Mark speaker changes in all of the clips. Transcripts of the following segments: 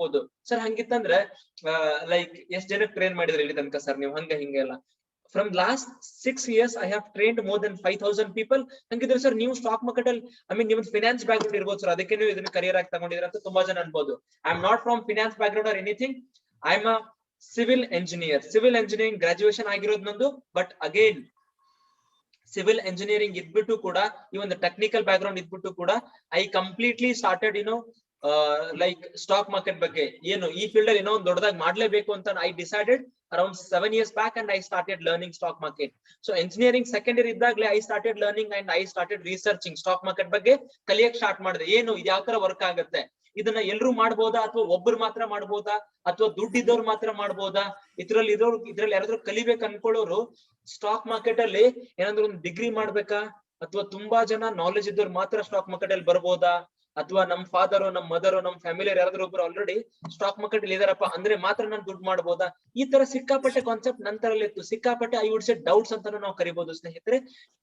Speaker 1: ಹೋಗ್ಬೋದು sir. ಹಂಗಿತ್ತಂದ್ರೆ like ಎಷ್ಟ್ ಜನಕ್ಕೆ ಟ್ರೈನ್ ಮಾಡಿದ್ರಿ ಇಲ್ಲಿ ತನಕ ಸರ್ ನೀವು? ಹಂಗ ಹಿಂಗೆಲ್ಲ from last 6 years I have trained more than 5,000 people. ಹಂಗಿದ್ರೆ ಸರ್ ನೀವು ಸ್ಟಾಕ್ ಮಾರ್ಕೆಟ್ ಅಲ್ಲಿ ನಿಮ್ದು ಫಿನಾನ್ಸ್ ಬ್ಯಾಕ್ ಗ್ರೌಂಡ್ ಇರ್ಬೋದು ಸರ್, ಅದಕ್ಕೆ ನೀವು ಇದನ್ನ ಕರಿಯರ್ ಆಗಿ ತಗೊಂಡಿದ್ರ ಅಂತ ತುಂಬಾ ಜನ ಅನ್ಬೋದು. I am not from finance back ground or anything. I am a civil engineer. Civil engineering graduation ಆಗಿರೋದು ನಂದು. ಬಟ್ ಅಗೇನ್ ಸಿವಿಲ್ ಎಂಜಿನಿಯರಿಂಗ್ ಇದ್ಬಿಟ್ಟು ಕೂಡ ಈ ಒಂದು ಟೆಕ್ನಿಕಲ್ ಬ್ಯಾಕ್ ಗ್ರೌಂಡ್ ಇದ್ಬಿಟ್ಟು ಕೂಡ I completely started like stock market ಬಗ್ಗೆ ಏನು ಈ ಫೀಲ್ಡ್ ಅಲ್ಲಿ ಏನೋ ಒಂದು ದೊಡ್ಡದಾಗಿ ಮಾಡ್ಲೇಬೇಕು ಅಂತ I decided around 7 years back and I started learning stock market. So engineering second year ಇದ್ದಾಗಲೇ I started learning and I started researching stock market ಬಗ್ಗೆ ಕಲಿಯಕ್ ಸ್ಟಾರ್ಟ್ ಮಾಡಿದೆ. ಏನು ಇದು ಯಾವ ತರ ವರ್ಕ್ ಆಗುತ್ತೆ, ಇದನ್ನ ಎಲ್ರು ಮಾಡ್ಬೋದಾ ಅಥವಾ ಒಬ್ರು ಮಾತ್ರ ಮಾಡ್ಬೋದಾ ಅಥವಾ ದುಡ್ಡಿದ್ದವ್ರು ಮಾತ್ರ ಮಾಡ್ಬೋದಾ, ಇದ್ರಲ್ಲಿ ಯಾರಾದ್ರೂ ಕಲಿಬೇಕು ಅನ್ಕೊಳ್ಳೋರು ಸ್ಟಾಕ್ ಮಾರ್ಕೆಟ್ ಅಲ್ಲಿ ಏನಾದ್ರು ಒಂದು ಡಿಗ್ರಿ ಮಾಡ್ಬೇಕಾ ಅಥವಾ ತುಂಬಾ ಜನ ನಾಲೆಜ್ ಇದ್ದವ್ರು ಮಾತ್ರ ಸ್ಟಾಕ್ ಮಾರ್ಕೆಟ್ ಅಲ್ಲಿ ಬರ್ಬೋದಾ ಅಥವಾ ನಮ್ ಫಾದರ್ ನಮ್ ಮದರ್ ನಮ್ ಫ್ಯಾಮಿಲಿ ಯಾರಾದ್ರೂ ಒಬ್ರು ಆಲ್ರೆಡಿ ಸ್ಟಾಕ್ ಮಾರ್ಕೆಟ್ ಅಲ್ಲಿ ಇದಾರಪ್ಪ ಅಂದ್ರೆ ಮಾತ್ರ ನಾನು ದುಡ್ಡು ಮಾಡ್ಬೋದಾ, ಈ ತರ ಸಿಕ್ಕಾಪಟ್ಟೆ ಕಾನ್ಸೆಪ್ಟ್ ನಂತರಲ್ಲಿ ಇತ್ತು. ಸಿಕ್ಕಾಪಟ್ಟೆ ಐ ವುಡ್ ಸೆ ಡೌಟ್ಸ್ ಅಂತಾನು ನಾವು ಕರಿಬಹುದು ಸ್ನೇಹಿತರೆ.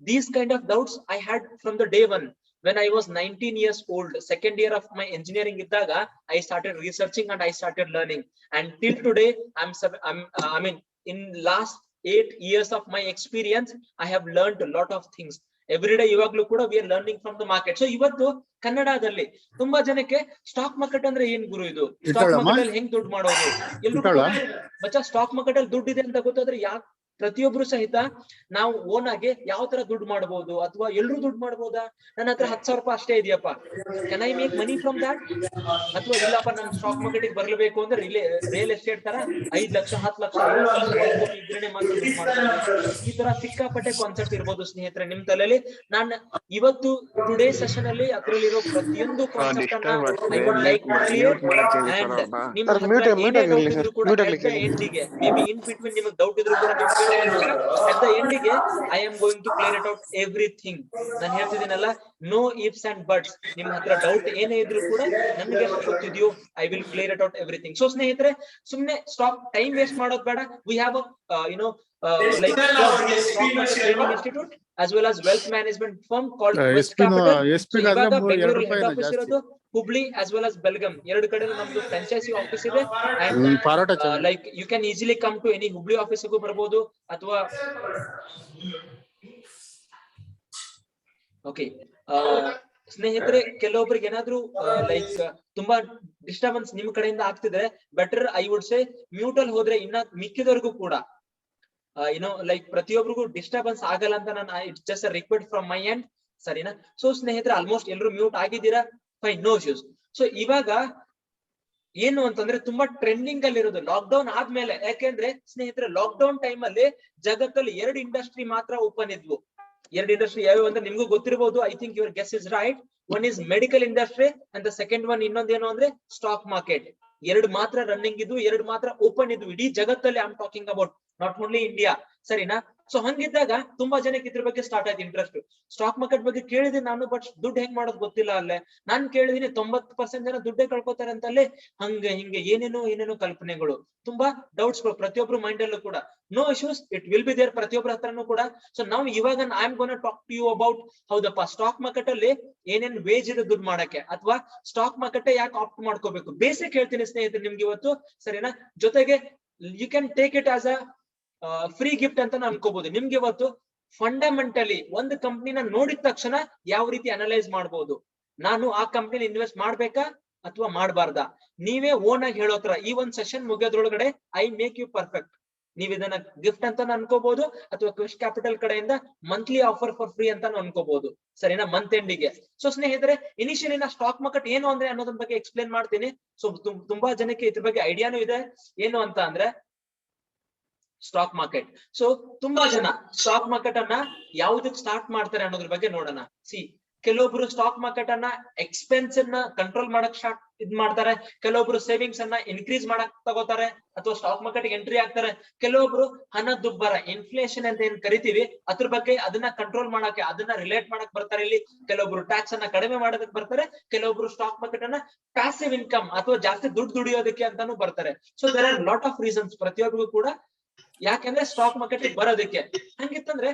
Speaker 1: These kind of doubts I had from the day one. when I was 19 years old, second year of my engineering iddaga I started researching and I started learning, and till today I mean in last 8 years of my experience I have learned a lot of things. Every day ಇವಾಗ್ಲೂ ಕೂಡ we are learning from the market. So ಇವತ್ತು ಕನ್ನಡದಲ್ಲಿ ತುಂಬಾ ಜನಕ್ಕೆ stock market ಅಂದ್ರೆ ಏನ್ ಗುರು, ಇದು stock market ಅಲ್ಲಿ ಹೆಂಗ್ ದುಡ್ಡು ಮಾಡೋದು, ಎಲ್ರು ಬಚ್ಚ ಸ್ಟಾಕ್ ಮಾರ್ಕೆಟ್ ಅಲ್ಲಿ ದುಡ್ಡಿದೆ ಅಂತ ಗೊತ್ತಾದ್ರೆ ಯಾಕೆ ಪ್ರತಿಯೊಬ್ರು ಸಹಿತ ನಾವು ಓನ್ ಆಗಿ ಯಾವ ತರ ದುಡ್ಡು ಮಾಡಬಹುದು ಅಥವಾ ಎಲ್ರು ದುಡ್ಡು ಮಾಡಬಹುದಾ, ನನ್ನ ಹತ್ರ 10,000 ರೂಪಾಯಿ ಅಷ್ಟೇ ಇದೆಯಪ್ಪ, can I make money from that, ಅಥವಾ ಇಲ್ಲಪ್ಪ ನಮ್ ಸ್ಟಾಕ್ ಮಾರ್ಕೆಟ್ ಬರ್ಲೇಬೇಕು ಅಂದ್ರೆ ರಿಯಲ್ ಎಸ್ಟೇಟ್ ತರ 5 ಲಕ್ಷ 10 ಲಕ್ಷ 20 ಲಕ್ಷ 1 ಕೋಟಿ ಇದ್ರೇನೆ ಮಾತ್ರ ದುಡ್ಡು ಮಾಡ್ತಾರೆ. ಈ ತರ ಸಿಕ್ಕಾಪಟ್ಟೆ ಕಾನ್ಸೆಪ್ಟ್ ಇರ್ಬೋದು ಸ್ನೇಹಿತರೆ ನಿಮ್ ತಲೆಯಲ್ಲಿ. ನಾನು ಇವತ್ತು ಟುಡೇ ಸೆಷನ್ ಅಲ್ಲಿ ಅದ್ರಲ್ಲಿರೋ ಪ್ರತಿಯೊಂದು ಕಾನ್ಸೆಪ್ಟ್ ಅನ್ನ I would like to clear. And ನಿಮ್ಮ ಹತ್ರ ಏನೇ ಡೌಟ್ ಇದ್ರು ಕೂಡ at the end ಗೆ ಮೇ ಬಿ ಇನ್ ಬಿಟ್ವೀನ್ ನಿಮಗೆ ಡೌಟ್ ಇದ್ರು ಕೂಡ ನೀವು ಕೇಳಬಹುದು. at the end ಗೆ I am going to clear it out everything. ನಾನು ಹೇಳ್ತಿದ್ದೀನಲ್ಲ, ನೋ ಇಫ್ಸ್ ಅಂಡ್ ಬಟ್ಸ್. ನಿಮ್ ಹತ್ರ ಡೌಟ್ ಏನೇ ಇದ್ರು ಕೂಡ ನನಗೆ ಎಷ್ಟು ಗೊತ್ತಿದೆಯೋ I will clear it out everything. So ಸ್ನೇಹಿತರೆ, ಸುಮ್ನೆ ಸ್ಟಾಕ್ ಟೈಮ್ ವೇಸ್ಟ್ ಮಾಡೋದು ಬೇಡ. We have like stock market training institute as well as wealth management firm called Quest Capital. So ಇವಾಗ ಬೆಂಗಳೂರು ಹೆಡ್ ಆಫೀಸ್ ಇರೋದು Hubli as well as Belgaum ಎರಡು ಕಡೆ ನಮ್ದು franchise office ಇದೆ. and like you can easily come to any Hubli ಆಫೀಸ್ಗೂ ಬರಬಹುದು ಅಥವಾ okay. ಸ್ನೇಹಿತರೆ, ಕೆಲವೊಬ್ರಿಗೆ ಏನಾದ್ರೂ ಲೈಕ್ ತುಂಬಾ ಡಿಸ್ಟರ್ಬೆನ್ಸ್ ನಿಮ್ ಕಡೆಯಿಂದ ಆಗ್ತಿದ್ರೆ better I would say mute ಅಲ್ಲಿ ಹೋದ್ರೆ ಇನ್ನ ಮಿಕ್ಕಿದವರೆಗೂ ಕೂಡ ಲೈಕ್ ಪ್ರತಿಯೊಬ್ಬರಿಗೂ ಡಿಸ್ಟರ್ಬೆನ್ಸ್ ಆಗಲ್ಲ ಅಂತ ನಾನು it's just a request from my end, ಸರಿನಾ? ಸೊ ಸ್ನೇಹಿತರೆ, ಆಲ್ಮೋಸ್ಟ್ ಎಲ್ಲರೂ ಮ್ಯೂಟ್ ಆಗಿದ್ದೀರಾ, ಫೈನ್, ನೋ ಇಶ್ಯೂಸ್. ಸೊ ಇವಾಗ ಏನು ಅಂತಂದ್ರೆ ತುಂಬಾ ಟ್ರೆಂಡಿಂಗ್ ಅಲ್ಲಿ ಇರೋದು ಲಾಕ್ ಡೌನ್ ಆದ್ಮೇಲೆ. ಯಾಕೆಂದ್ರೆ ಸ್ನೇಹಿತರೆ, ಲಾಕ್ ಡೌನ್ ಟೈಮ್ ಅಲ್ಲಿ ಜಗತ್ತಲ್ಲಿ 2 ಇಂಡಸ್ಟ್ರಿ ಮಾತ್ರ ಓಪನ್ ಇದ್ವು. 2 ಇಂಡಸ್ಟ್ರಿ ಯಾವ್ಯಾವ ಅಂತ ನಿಮ್ಗೂ ಗೊತ್ತಿರಬಹುದು. I think your guess is right. One is medical industry and the second one ಇನ್ನೊಂದೇನು ಅಂದ್ರೆ ಸ್ಟಾಕ್ ಮಾರ್ಕೆಟ್. 2 ಮಾತ್ರ ರನ್ನಿಂಗ್ ಇದ್ವು, 2 ಮಾತ್ರ ಓಪನ್ ಇದ್ವು ಇಡೀ ಜಗತ್ತಲ್ಲಿ. I am talking about not only India, ಸರಿನಾ? ಸೊ ಹಂಗಿದ್ದಾಗ ತುಂಬಾ ಜನಕ್ಕೆ ಇದ್ರ ಬಗ್ಗೆ ಸ್ಟಾರ್ಟ್ ಆಯ್ತು ಇಂಟ್ರೆಸ್ಟ್. ಸ್ಟಾಕ್ ಮಾರ್ಕೆಟ್ ಬಗ್ಗೆ ಕೇಳಿದೀನಿ ನಾನು, ಬಟ್ ದುಡ್ಡು ಹೆಂಗ್ ಮಾಡೋದು ಗೊತ್ತಿಲ್ಲ ಅಲ್ಲೇ. ನಾನ್ ಕೇಳಿದೀನಿ 90% ಜನ ದುಡ್ಡೇ ಕಳ್ಕೊತಾರೆ ಅಂತಲ್ಲೇ. ಹಿಂಗೆ ಏನೇನೋ ಕಲ್ಪನೆಗಳು, ತುಂಬಾ ಡೌಟ್ಸ್ ಗಳು ಪ್ರತಿಯೊಬ್ರು ಮೈಂಡ್ ಅಲ್ಲೂ ಕೂಡ. No issues, it will be there ಪ್ರತಿಯೊಬ್ಬರ ಹತ್ರನೂ ಕೂಡ. ಸೊ ನಾವು ಇವಾಗ I am gonna talk to you about ಹೌದಪ್ಪ ಸ್ಟಾಕ್ ಮಾರ್ಕೆಟ್ ಅಲ್ಲಿ ಏನೇನ್ ವೇಜ್ ಇದೆ ದುಡ್ಡು ಮಾಡಕ್ಕೆ, ಅಥವಾ ಸ್ಟಾಕ್ ಮಾರ್ಕೆಟ್ ಯಾಕೆ ಆಪ್ಟ್ ಮಾಡ್ಕೋಬೇಕು, ಬೇಸಿಕ್ ಹೇಳ್ತೀನಿ ಸ್ನೇಹಿತರೆ ನಿಮ್ಗೆ ಇವತ್ತು, ಸರಿನಾ? ಜೊತೆಗೆ you can take it as a free gift ಅಂತ ಅನ್ಕೋಬಹುದು. ನಿಮ್ಗೆ ಇವತ್ತು ಫಂಡಮೆಂಟಲಿ ಒಂದು ಕಂಪ್ನಿನ ನೋಡಿದ ತಕ್ಷಣ ಯಾವ ರೀತಿ ಅನಲೈಸ್ ಮಾಡಬಹುದು, ನಾನು ಆ ಕಂಪ್ನಿ ಇನ್ವೆಸ್ಟ್ ಮಾಡ್ಬೇಕಾ ಅಥವಾ ಮಾಡಬಾರ್ದಾ, ನೀವೇ ಓನ್ ಆಗಿ ಹೇಳೋತರ ಈ ಒಂದ್ ಸೆಷನ್ ಮುಗಿಯೋದ್ರೊಳಗಡೆ ಐ ಮೇಕ್ ಯು ಪರ್ಫೆಕ್ಟ್. ನೀವ್ ಇದನ್ನ ಗಿಫ್ಟ್ ಅಂತ ಅನ್ಕೋಬಹುದು ಅಥವಾ ಕ್ವೆಸ್ಟ್ ಕ್ಯಾಪಿಟಲ್ ಕಡೆಯಿಂದ ಮಂತ್ಲಿ ಆಫರ್ ಫಾರ್ ಫ್ರೀ ಅಂತ ಅನ್ಕೋಬಹುದು, ಸರಿನಾ? ಮಂತ್ ಎಂಡಿಗೆ. ಸೊ ಸ್ನೇಹಿತರೆ, ಇನಿಷಿಯಲಿ ನಾ ಸ್ಟಾಕ್ ಮಾರ್ಕೆಟ್ ಏನು ಅಂದ್ರೆ ಅನ್ನೋದ್ರ ಬಗ್ಗೆ ಎಕ್ಸ್ಪ್ಲೇನ್ ಮಾಡ್ತೀನಿ. ಸೊ ತುಂಬಾ ಜನಕ್ಕೆ ಇದ್ರ ಬಗ್ಗೆ ಐಡಿಯಾನು ಇದೆ ಏನು ಅಂತ ಅಂದ್ರೆ ಸ್ಟಾಕ್ ಮಾರ್ಕೆಟ್. ಸೊ ತುಂಬಾ ಜನ ಸ್ಟಾಕ್ ಮಾರ್ಕೆಟ್ ಅನ್ನ ಯಾವ್ದಕ್ ಸ್ಟಾರ್ಟ್ ಮಾಡ್ತಾರೆ ಅನ್ನೋದ್ರ ಬಗ್ಗೆ ನೋಡೋಣ. ಕೆಲವೊಬ್ರು ಸ್ಟಾಕ್ ಮಾರ್ಕೆಟ್ ಅನ್ನ ಎಕ್ಸ್ಪೆನ್ಸ್ ಅನ್ನ ಕಂಟ್ರೋಲ್ ಮಾಡಕ್ ಇದ್ ಮಾಡ್ತಾರೆ, ಕೆಲವೊಬ್ರು ಸೇವಿಂಗ್ಸ್ ಅನ್ನ ಇನ್ಕ್ರೀಸ್ ಮಾಡಕ್ ತಗೋತಾರೆ ಅಥವಾ ಸ್ಟಾಕ್ ಮಾರ್ಕೆಟ್ ಎಂಟ್ರಿ ಆಗ್ತಾರೆ, ಕೆಲವೊಬ್ರು ಹಣದುಬ್ಬರ ಇನ್ಫ್ಲೇಷನ್ ಅಂತ ಏನ್ ಕರಿತೀವಿ ಅದ್ರ ಬಗ್ಗೆ ಅದನ್ನ ಕಂಟ್ರೋಲ್ ಮಾಡಕ್ಕೆ ಅದನ್ನ ರಿಲೇಟ್ ಮಾಡಕ್ ಬರ್ತಾರೆ ಇಲ್ಲಿ, ಕೆಲವೊಬ್ರು ಟ್ಯಾಕ್ಸ್ ಅನ್ನ ಕಡಿಮೆ ಮಾಡೋದಕ್ಕೆ ಬರ್ತಾರೆ, ಕೆಲವೊಬ್ರು ಸ್ಟಾಕ್ ಮಾರ್ಕೆಟ್ ಅನ್ನ ಪ್ಯಾಸಿವ್ ಇನ್ಕಮ್ ಅಥವಾ ಜಾಸ್ತಿ ದುಡ್ಡು ದುಡಿಯೋದಕ್ಕೆ ಅಂತಾನು ಬರ್ತಾರೆ. So there are lot of reasons ಪ್ರತಿಯೊಬ್ಬರಿಗೂ ಕೂಡ ಯಾಕಂದ್ರೆ ಸ್ಟಾಕ್ ಮಾರ್ಕೆಟ್ ಬರೋದಕ್ಕೆ. ಹಂಗಿತ್ತಂದ್ರೆ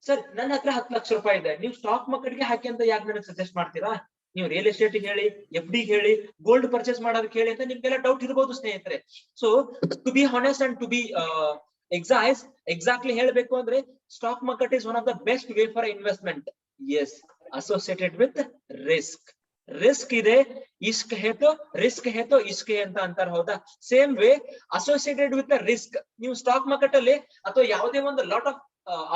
Speaker 1: ಸರ್ ನನ್ನ ಹತ್ರ 10 ಲಕ್ಷ ರೂಪಾಯಿ ಇದೆ, ನೀವು ಸ್ಟಾಕ್ ಮಾರ್ಕೆಟ್ ಗೆ ಹಾಕಿ ಅಂತ ಯಾಕೆ ನನಗೆ ಸಜೆಸ್ಟ್ ಮಾಡ್ತೀರಾ? ನೀವು ರಿಯಲ್ ಎಸ್ಟೇಟ್ ಹೇಳಿ, FD ಹೇಳಿ, ಗೋಲ್ಡ್ ಪರ್ಚೇಸ್ ಮಾಡೋದಕ್ಕೆ ಹೇಳಿ ಅಂತ ನಿಮ್ಗೆಲ್ಲ ಡೌಟ್ ಇರಬಹುದು ಸ್ನೇಹಿತರೆ. So to be honest and to be exactly ಹೇಳ್ಬೇಕು ಅಂದ್ರೆ stock market is one of the best way for investment. Yes, associated with risk. Risk ಇದೆ, ಇಸ್ಕ್ ಹೇತೋ ರಿಸ್ಕ್ ಹೇತೋ ಇಸ್ಕ್ ಅಂತ ಅಂತಾರೆ, ಹೌದಾ? Same way associated with risk. ನೀವು ಸ್ಟಾಕ್ ಮಾರ್ಕೆಟ್ ಅಲ್ಲಿ ಅಥವಾ ಯಾವುದೇ ಒಂದು ಲಾಟ್ ಆಫ್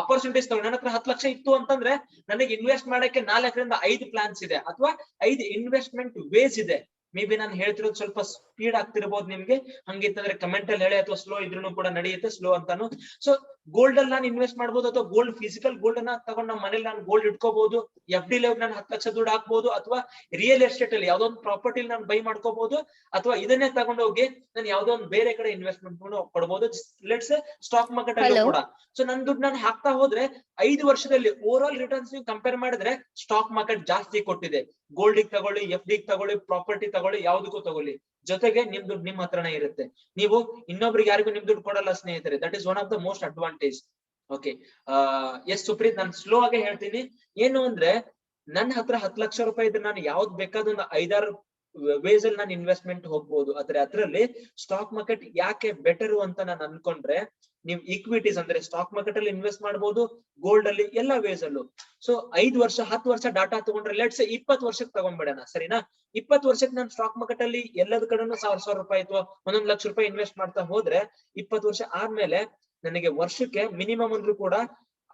Speaker 1: ಅಪರ್ಚುನಿಟೀಸ್ ತಗೊಂಡು ನನ್ನ ಹತ್ರ 10 ಲಕ್ಷ ಇತ್ತು ಅಂತಂದ್ರೆ ನನಗೆ ಇನ್ವೆಸ್ಟ್ ಮಾಡಕ್ಕೆ 4 ರಿಂದ 5 ಪ್ಲಾನ್ಸ್ ಇದೆ ಅಥವಾ 5 ಇನ್ವೆಸ್ಟ್ಮೆಂಟ್ ವೇಸ್ ಇದೆ. ಮೇ ಬಿ ನಾನು ಹೇಳ್ತಿರೋದು ಸ್ವಲ್ಪ ಸ್ಪೀಡ್ ಆಗ್ತಿರ್ಬೋದು ನಿಮ್ಗೆ, ಹಂಗಿತ್ತಂದ್ರೆ ಕಮೆಂಟ್ ಅಲ್ಲಿ ಹೇಳಿ, ಅಥವಾ ಸ್ಲೋ ಇದ್ರೂ ಕೂಡ ನಡೆಯುತ್ತೆ, ಸ್ಲೋ ಅಂತಾನು. ಸೊ ಗೋಲ್ಡ್ ಅಲ್ಲಿ ನಾನು ಇನ್ವೆಸ್ಟ್ ಮಾಡ್ಬೋದು, ಅಥವಾ ಗೋಲ್ಡ್ ಫಿಸಿಕಲ್ ಗೋಲ್ಡ್ ಅನ್ನ ತಗೊಂಡು ನಮ್ಮ ಮನೇಲಿ ನಾನು ಗೋಲ್ಡ್ ಇಟ್ಕೋಬಹುದು, FD ನಾನು 10 ಲಕ್ಷ ದುಡ್ಡು ಹಾಕ್ಬಹುದು, ಅಥವಾ ರಿಯಲ್ ಎಸ್ಟೇಟ್ ಅಲ್ಲಿ ಯಾವ್ದೋ ಒಂದು ಪ್ರಾಪರ್ಟಿ ನಾನು ಬೈ ಮಾಡ್ಕೋಬಹುದು, ಅಥವಾ ಇದನ್ನೇ ತಗೊಂಡೋಗಿ ನಾನು ಯಾವ್ದೋ ಒಂದು ಬೇರೆ ಕಡೆ ಇನ್ವೆಸ್ಟ್ಮೆಂಟ್ ಕೊಡ್ಬೋದು. ಲೆಟ್ಸ್ ಸ್ಟಾಕ್ ಮಾರ್ಕೆಟ್ ಅಲ್ಲಿ ಕೂಡ. ಸೊ ನನ್ ದುಡ್ಡು ನಾನು ಹಾಕ್ತಾ ಹೋದ್ರೆ 5 ವರ್ಷದಲ್ಲಿ ಓವರ್ ಆಲ್ ರಿಟರ್ನ್ಸ್ ನೀವು ಕಂಪೇರ್ ಮಾಡಿದ್ರೆ ಸ್ಟಾಕ್ ಮಾರ್ಕೆಟ್ ಜಾಸ್ತಿ ಕೊಟ್ಟಿದೆ. ಗೋಲ್ಡ್ ತಗೊಳ್ಳಿ, FD ತಗೊಳ್ಳಿ, ಪ್ರಾಪರ್ಟಿ ತಗೊಳ್ಳಿ, ಯಾವ್ದಕ್ಕೂ ತಗೊಳ್ಳಿ, ಜೊತೆಗೆ ನಿಮ್ ದುಡ್ಡು ನಿಮ್ ಹತ್ರನೇ ಇರುತ್ತೆ. ನೀವು ಇನ್ನೊಬ್ರಿಗೆ ಯಾರಿಗೂ ನಿಮ್ ದುಡ್ಡು ಕೊಡಲ್ಲ ಸ್ನೇಹಿತರೆ. That is one of the most advantage. Okay, yes Supreet, ನಾನು ಸ್ಲೋ ಆಗಿ ಹೇಳ್ತೀನಿ. ಏನು ಅಂದ್ರೆ ನನ್ನ ಹತ್ರ 10 ಲಕ್ಷ ರೂಪಾಯಿ ಇದ್ರೆ ನಾನು ಯಾವ್ದು ಬೇಕಾದ ಒಂದು 5-6 ವೇಸ್ ಅಲ್ಲಿ ನಾನು ಇನ್ವೆಸ್ಟ್ಮೆಂಟ್ ಹೋಗ್ಬೋದು. ಆದ್ರೆ ಅದರಲ್ಲಿ ಸ್ಟಾಕ್ ಮಾರ್ಕೆಟ್ ಯಾಕೆ ಬೆಟರ್ ಅಂತ ನಾನು ಅನ್ಕೊಂಡ್ರೆ, ನೀವು ಈಕ್ವಿಟೀಸ್ ಅಂದ್ರೆ ಸ್ಟಾಕ್ ಮಾರ್ಕೆಟ್ ಅಲ್ಲಿ ಇನ್ವೆಸ್ಟ್ ಮಾಡಬಹುದು, ಗೋಲ್ಡ್ ಅಲ್ಲಿ, ಎಲ್ಲಾ ವೇಸ್ ಅಲ್ಲೂ. ಸೊ 5 ವರ್ಷ 10 ವರ್ಷ ಡಾಟಾ ತಗೊಂಡ್ರೆ, ಲೆಟ್ಸ್ 20 ವರ್ಷಕ್ಕೆ ತಗೊಂಡ್ಬಿಡೋಣ, ಸರಿನಾ? 20 ವರ್ಷಕ್ಕೆ ನಾನು ಸ್ಟಾಕ್ ಮಾರ್ಕೆಟ್ ಅಲ್ಲಿ ಎಲ್ಲದ ಕಡೆನೂ 1000 ರೂಪಾಯಿ ಅಥವಾ 1 ಲಕ್ಷ ರೂಪಾಯಿ ಇನ್ವೆಸ್ಟ್ ಮಾಡ್ತಾ ಹೋದ್ರೆ 20 ವರ್ಷ ಆದ್ಮೇಲೆ ನನಗೆ ವರ್ಷಕ್ಕೆ ಮಿನಿಮಮ್ ಅಂದ್ರೂ ಕೂಡ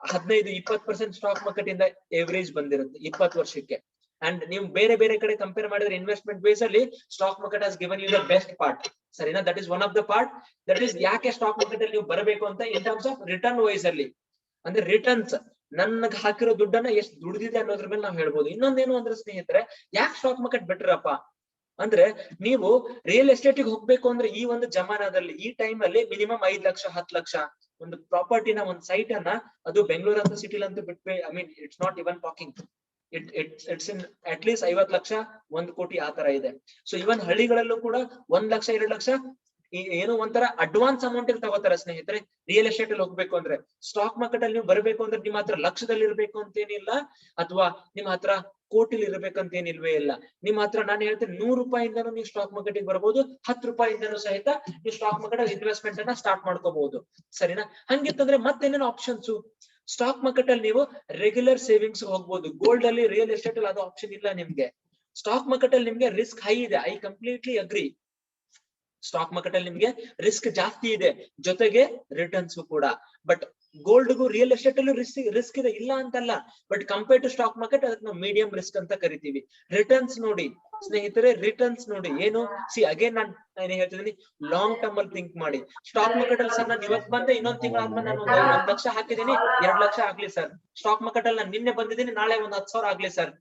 Speaker 1: 15-20% ಸ್ಟಾಕ್ ಮಾರ್ಕೆಟ್ ಇಂದ ಎವರೇಜ್ ಬಂದಿರುತ್ತೆ 20 ವರ್ಷಕ್ಕೆ. ಅಂಡ್ ನೀವು ಬೇರೆ ಬೇರೆ ಕಡೆ ಕಂಪೇರ್ ಮಾಡಿದ್ರೆ ಇನ್ವೆಸ್ಟ್ಮೆಂಟ್ ಬೇಸ್ ಅಲ್ಲಿ stock market has given you the best part, ಸರಿನಾ? That is one of the part. That is ಯಾಕೆ ಸ್ಟಾಕ್ ಮಾರ್ಕೆಟ್ ಅಲ್ಲಿ ನೀವು ಬರಬೇಕು ಅಂತ, in terms of return wise ಅಲ್ಲಿ, ಅಂದ್ರೆ ರಿಟರ್ನ್ಸ್ ನನ್ಗೆ ಹಾಕಿರೋ ದುಡ್ಡನ್ನ ಎಷ್ಟು ದುಡ್ದಿದೆ ಅನ್ನೋದ್ರ ಮೇಲೆ ನಾವು ಹೇಳ್ಬೋದು. ಇನ್ನೊಂದೇನು ಅಂದ್ರೆ ಸ್ನೇಹಿತರೆ, ಯಾಕೆ ಸ್ಟಾಕ್ ಮಾರ್ಕೆಟ್ ಬೆಟರ್ ಅಪ್ಪ ಅಂದ್ರೆ, ನೀವು ರಿಯಲ್ ಎಸ್ಟೇಟ್ ಹೋಗ್ಬೇಕು ಅಂದ್ರೆ ಈ ಒಂದು ಜಮಾನದಲ್ಲಿ, ಈ ಟೈಮ್ ಅಲ್ಲಿ ಮಿನಿಮಮ್ 5 ಲಕ್ಷ 10 ಲಕ್ಷ ಒಂದು ಪ್ರಾಪರ್ಟಿನ, ಒಂದು ಸೈಟ್ ಅನ್ನ, ಅದು ಬೆಂಗಳೂರು ಅಂತ ಸಿಟಿಲಿ ಅಂತೂ ಬಿಟ್ಬೇ, I mean it's not even talking, it's in at least 50 lakh 1 crore ಆ ತರ ಇದೆ. ಸೊ ಇವನ್ ಹಳ್ಳಿಗಳಲ್ಲೂ ಕೂಡ 1 ಲಕ್ಷ 2 ಲಕ್ಷ ಏನೋ ಒಂಥರ ಅಡ್ವಾನ್ಸ್ ಅಮೌಂಟ್ ಇಲ್ಲಿ ತಗೋತಾರೆ ಸ್ನೇಹಿತರೆ. ರಿಯಲ್ ಎಸ್ಟೇಟ್ ಅಲ್ಲಿ ಹೋಗ್ಬೇಕು ಅಂದ್ರೆ, ಸ್ಟಾಕ್ ಮಾರ್ಕೆಟ್ ಅಲ್ಲಿ ನೀವು ಬರಬೇಕು ಅಂದ್ರೆ ನಿಮ್ಮ ಹತ್ರ ಲಕ್ಷದಲ್ಲಿ ಇರ್ಬೇಕು ಅಂತೇನಿಲ್ಲ, ಅಥವಾ ನಿಮ್ಮ ಹತ್ರ ಕೋಟಿಲಿ ಇರ್ಬೇಕಂತ ಏನಿಲ್ವೇ ಇಲ್ಲ. ನಿಮ್ಮ ಹತ್ರ ನಾನು ಹೇಳ್ತೇನೆ 100 ರೂಪಾಯಿಂದನೂ ನೀವು ಸ್ಟಾಕ್ ಮಾರ್ಕೆಟ್ ಬರ್ಬೋದು, 10 ರೂಪಾಯಿಂದನೂ ಸಹಿತ ನೀವು ಸ್ಟಾಕ್ ಮಾರ್ಕೆಟ್ ಅಲ್ಲಿ ಇನ್ವೆಸ್ಟ್ಮೆಂಟ್ ಅನ್ನ ಸ್ಟಾರ್ಟ್ ಮಾಡ್ಕೋಬಹುದು, ಸರಿನಾ? ಹಂಗಿತ್ತಂದ್ರೆ ಮತ್ತೇನೇನು ಆಪ್ಷನ್ಸ್? ಸ್ಟಾಕ್ ಮಾರ್ಕೆಟ್ ಅಲ್ಲಿ ನೀವು ರೆಗ್ಯುಲರ್ ಸೇವಿಂಗ್ಸ್ ಹೋಗ್ಬೋದು. ಗೋಲ್ಡ್ ಅಲ್ಲಿ, ರಿಯಲ್ ಎಸ್ಟೇಟ್ ಅಲ್ಲಿ ಅದು ಆಪ್ಷನ್ ಇಲ್ಲ ನಿಮ್ಗೆ. ಸ್ಟಾಕ್ ಮಾರ್ಕೆಟ್ ಅಲ್ಲಿ ನಿಮ್ಗೆ ರಿಸ್ಕ್ ಹೈ ಇದೆ, I completely agree. Stock market ಅಲ್ಲಿ ನಿಮ್ಗೆ ರಿಸ್ಕ್ ಜಾಸ್ತಿ ಇದೆ, ಜೊತೆಗೆ ರಿಟರ್ನ್ಸ್ ಕೂಡ. ಬಟ್ ಗೋಲ್ಡ್ಗೂ ರಿಯಲ್ ಎಸ್ಟೇಟ್ ಅಲ್ಲೂ ರಿಸ್ಕ್ ಇದೆ, ಇಲ್ಲ ಅಂತಲ್ಲ. But compare to stock market ಅದಕ್ಕೆ ನಾವು ಮೀಡಿಯಂ ರಿಸ್ಕ್ ಅಂತ ಕರಿತೀವಿ. ರಿಟರ್ನ್ಸ್ ನೋಡಿ ಸ್ನೇಹಿತರೆ, ರಿಟರ್ನ್ಸ್ ನೋಡಿ ಏನು, ಸಿ ಅಗೇನ್ ನಾನು ಹೇಳ್ತಿದ್ದೀನಿ, ಲಾಂಗ್ ಟರ್ಮ್ ಅಲ್ಲಿ ಥಿಂಕ್ ಮಾಡಿ. ಸ್ಟಾಕ್ ಮಾರ್ಕೆಟ್ ಅಲ್ಲಿ ಸರ್ ನಾನು ಇವತ್ತು ಬಂದೆ, ಇನ್ನೊಂದ್ ತಿಂಗಳಾದ್ಮೇಲೆ ನಾನು 1 ಲಕ್ಷ ಹಾಕಿದೀನಿ, 2 ಲಕ್ಷ ಆಗ್ಲಿ ಸರ್. ಸ್ಟಾಕ್ ಮಾರ್ಕೆಟ್ ಅಲ್ಲಿ ನಾನು ನಿನ್ನೆ ಬಂದಿದ್ದೀನಿ, ನಾಳೆ 10,000 ಆಗ್ಲಿ ಸರ್.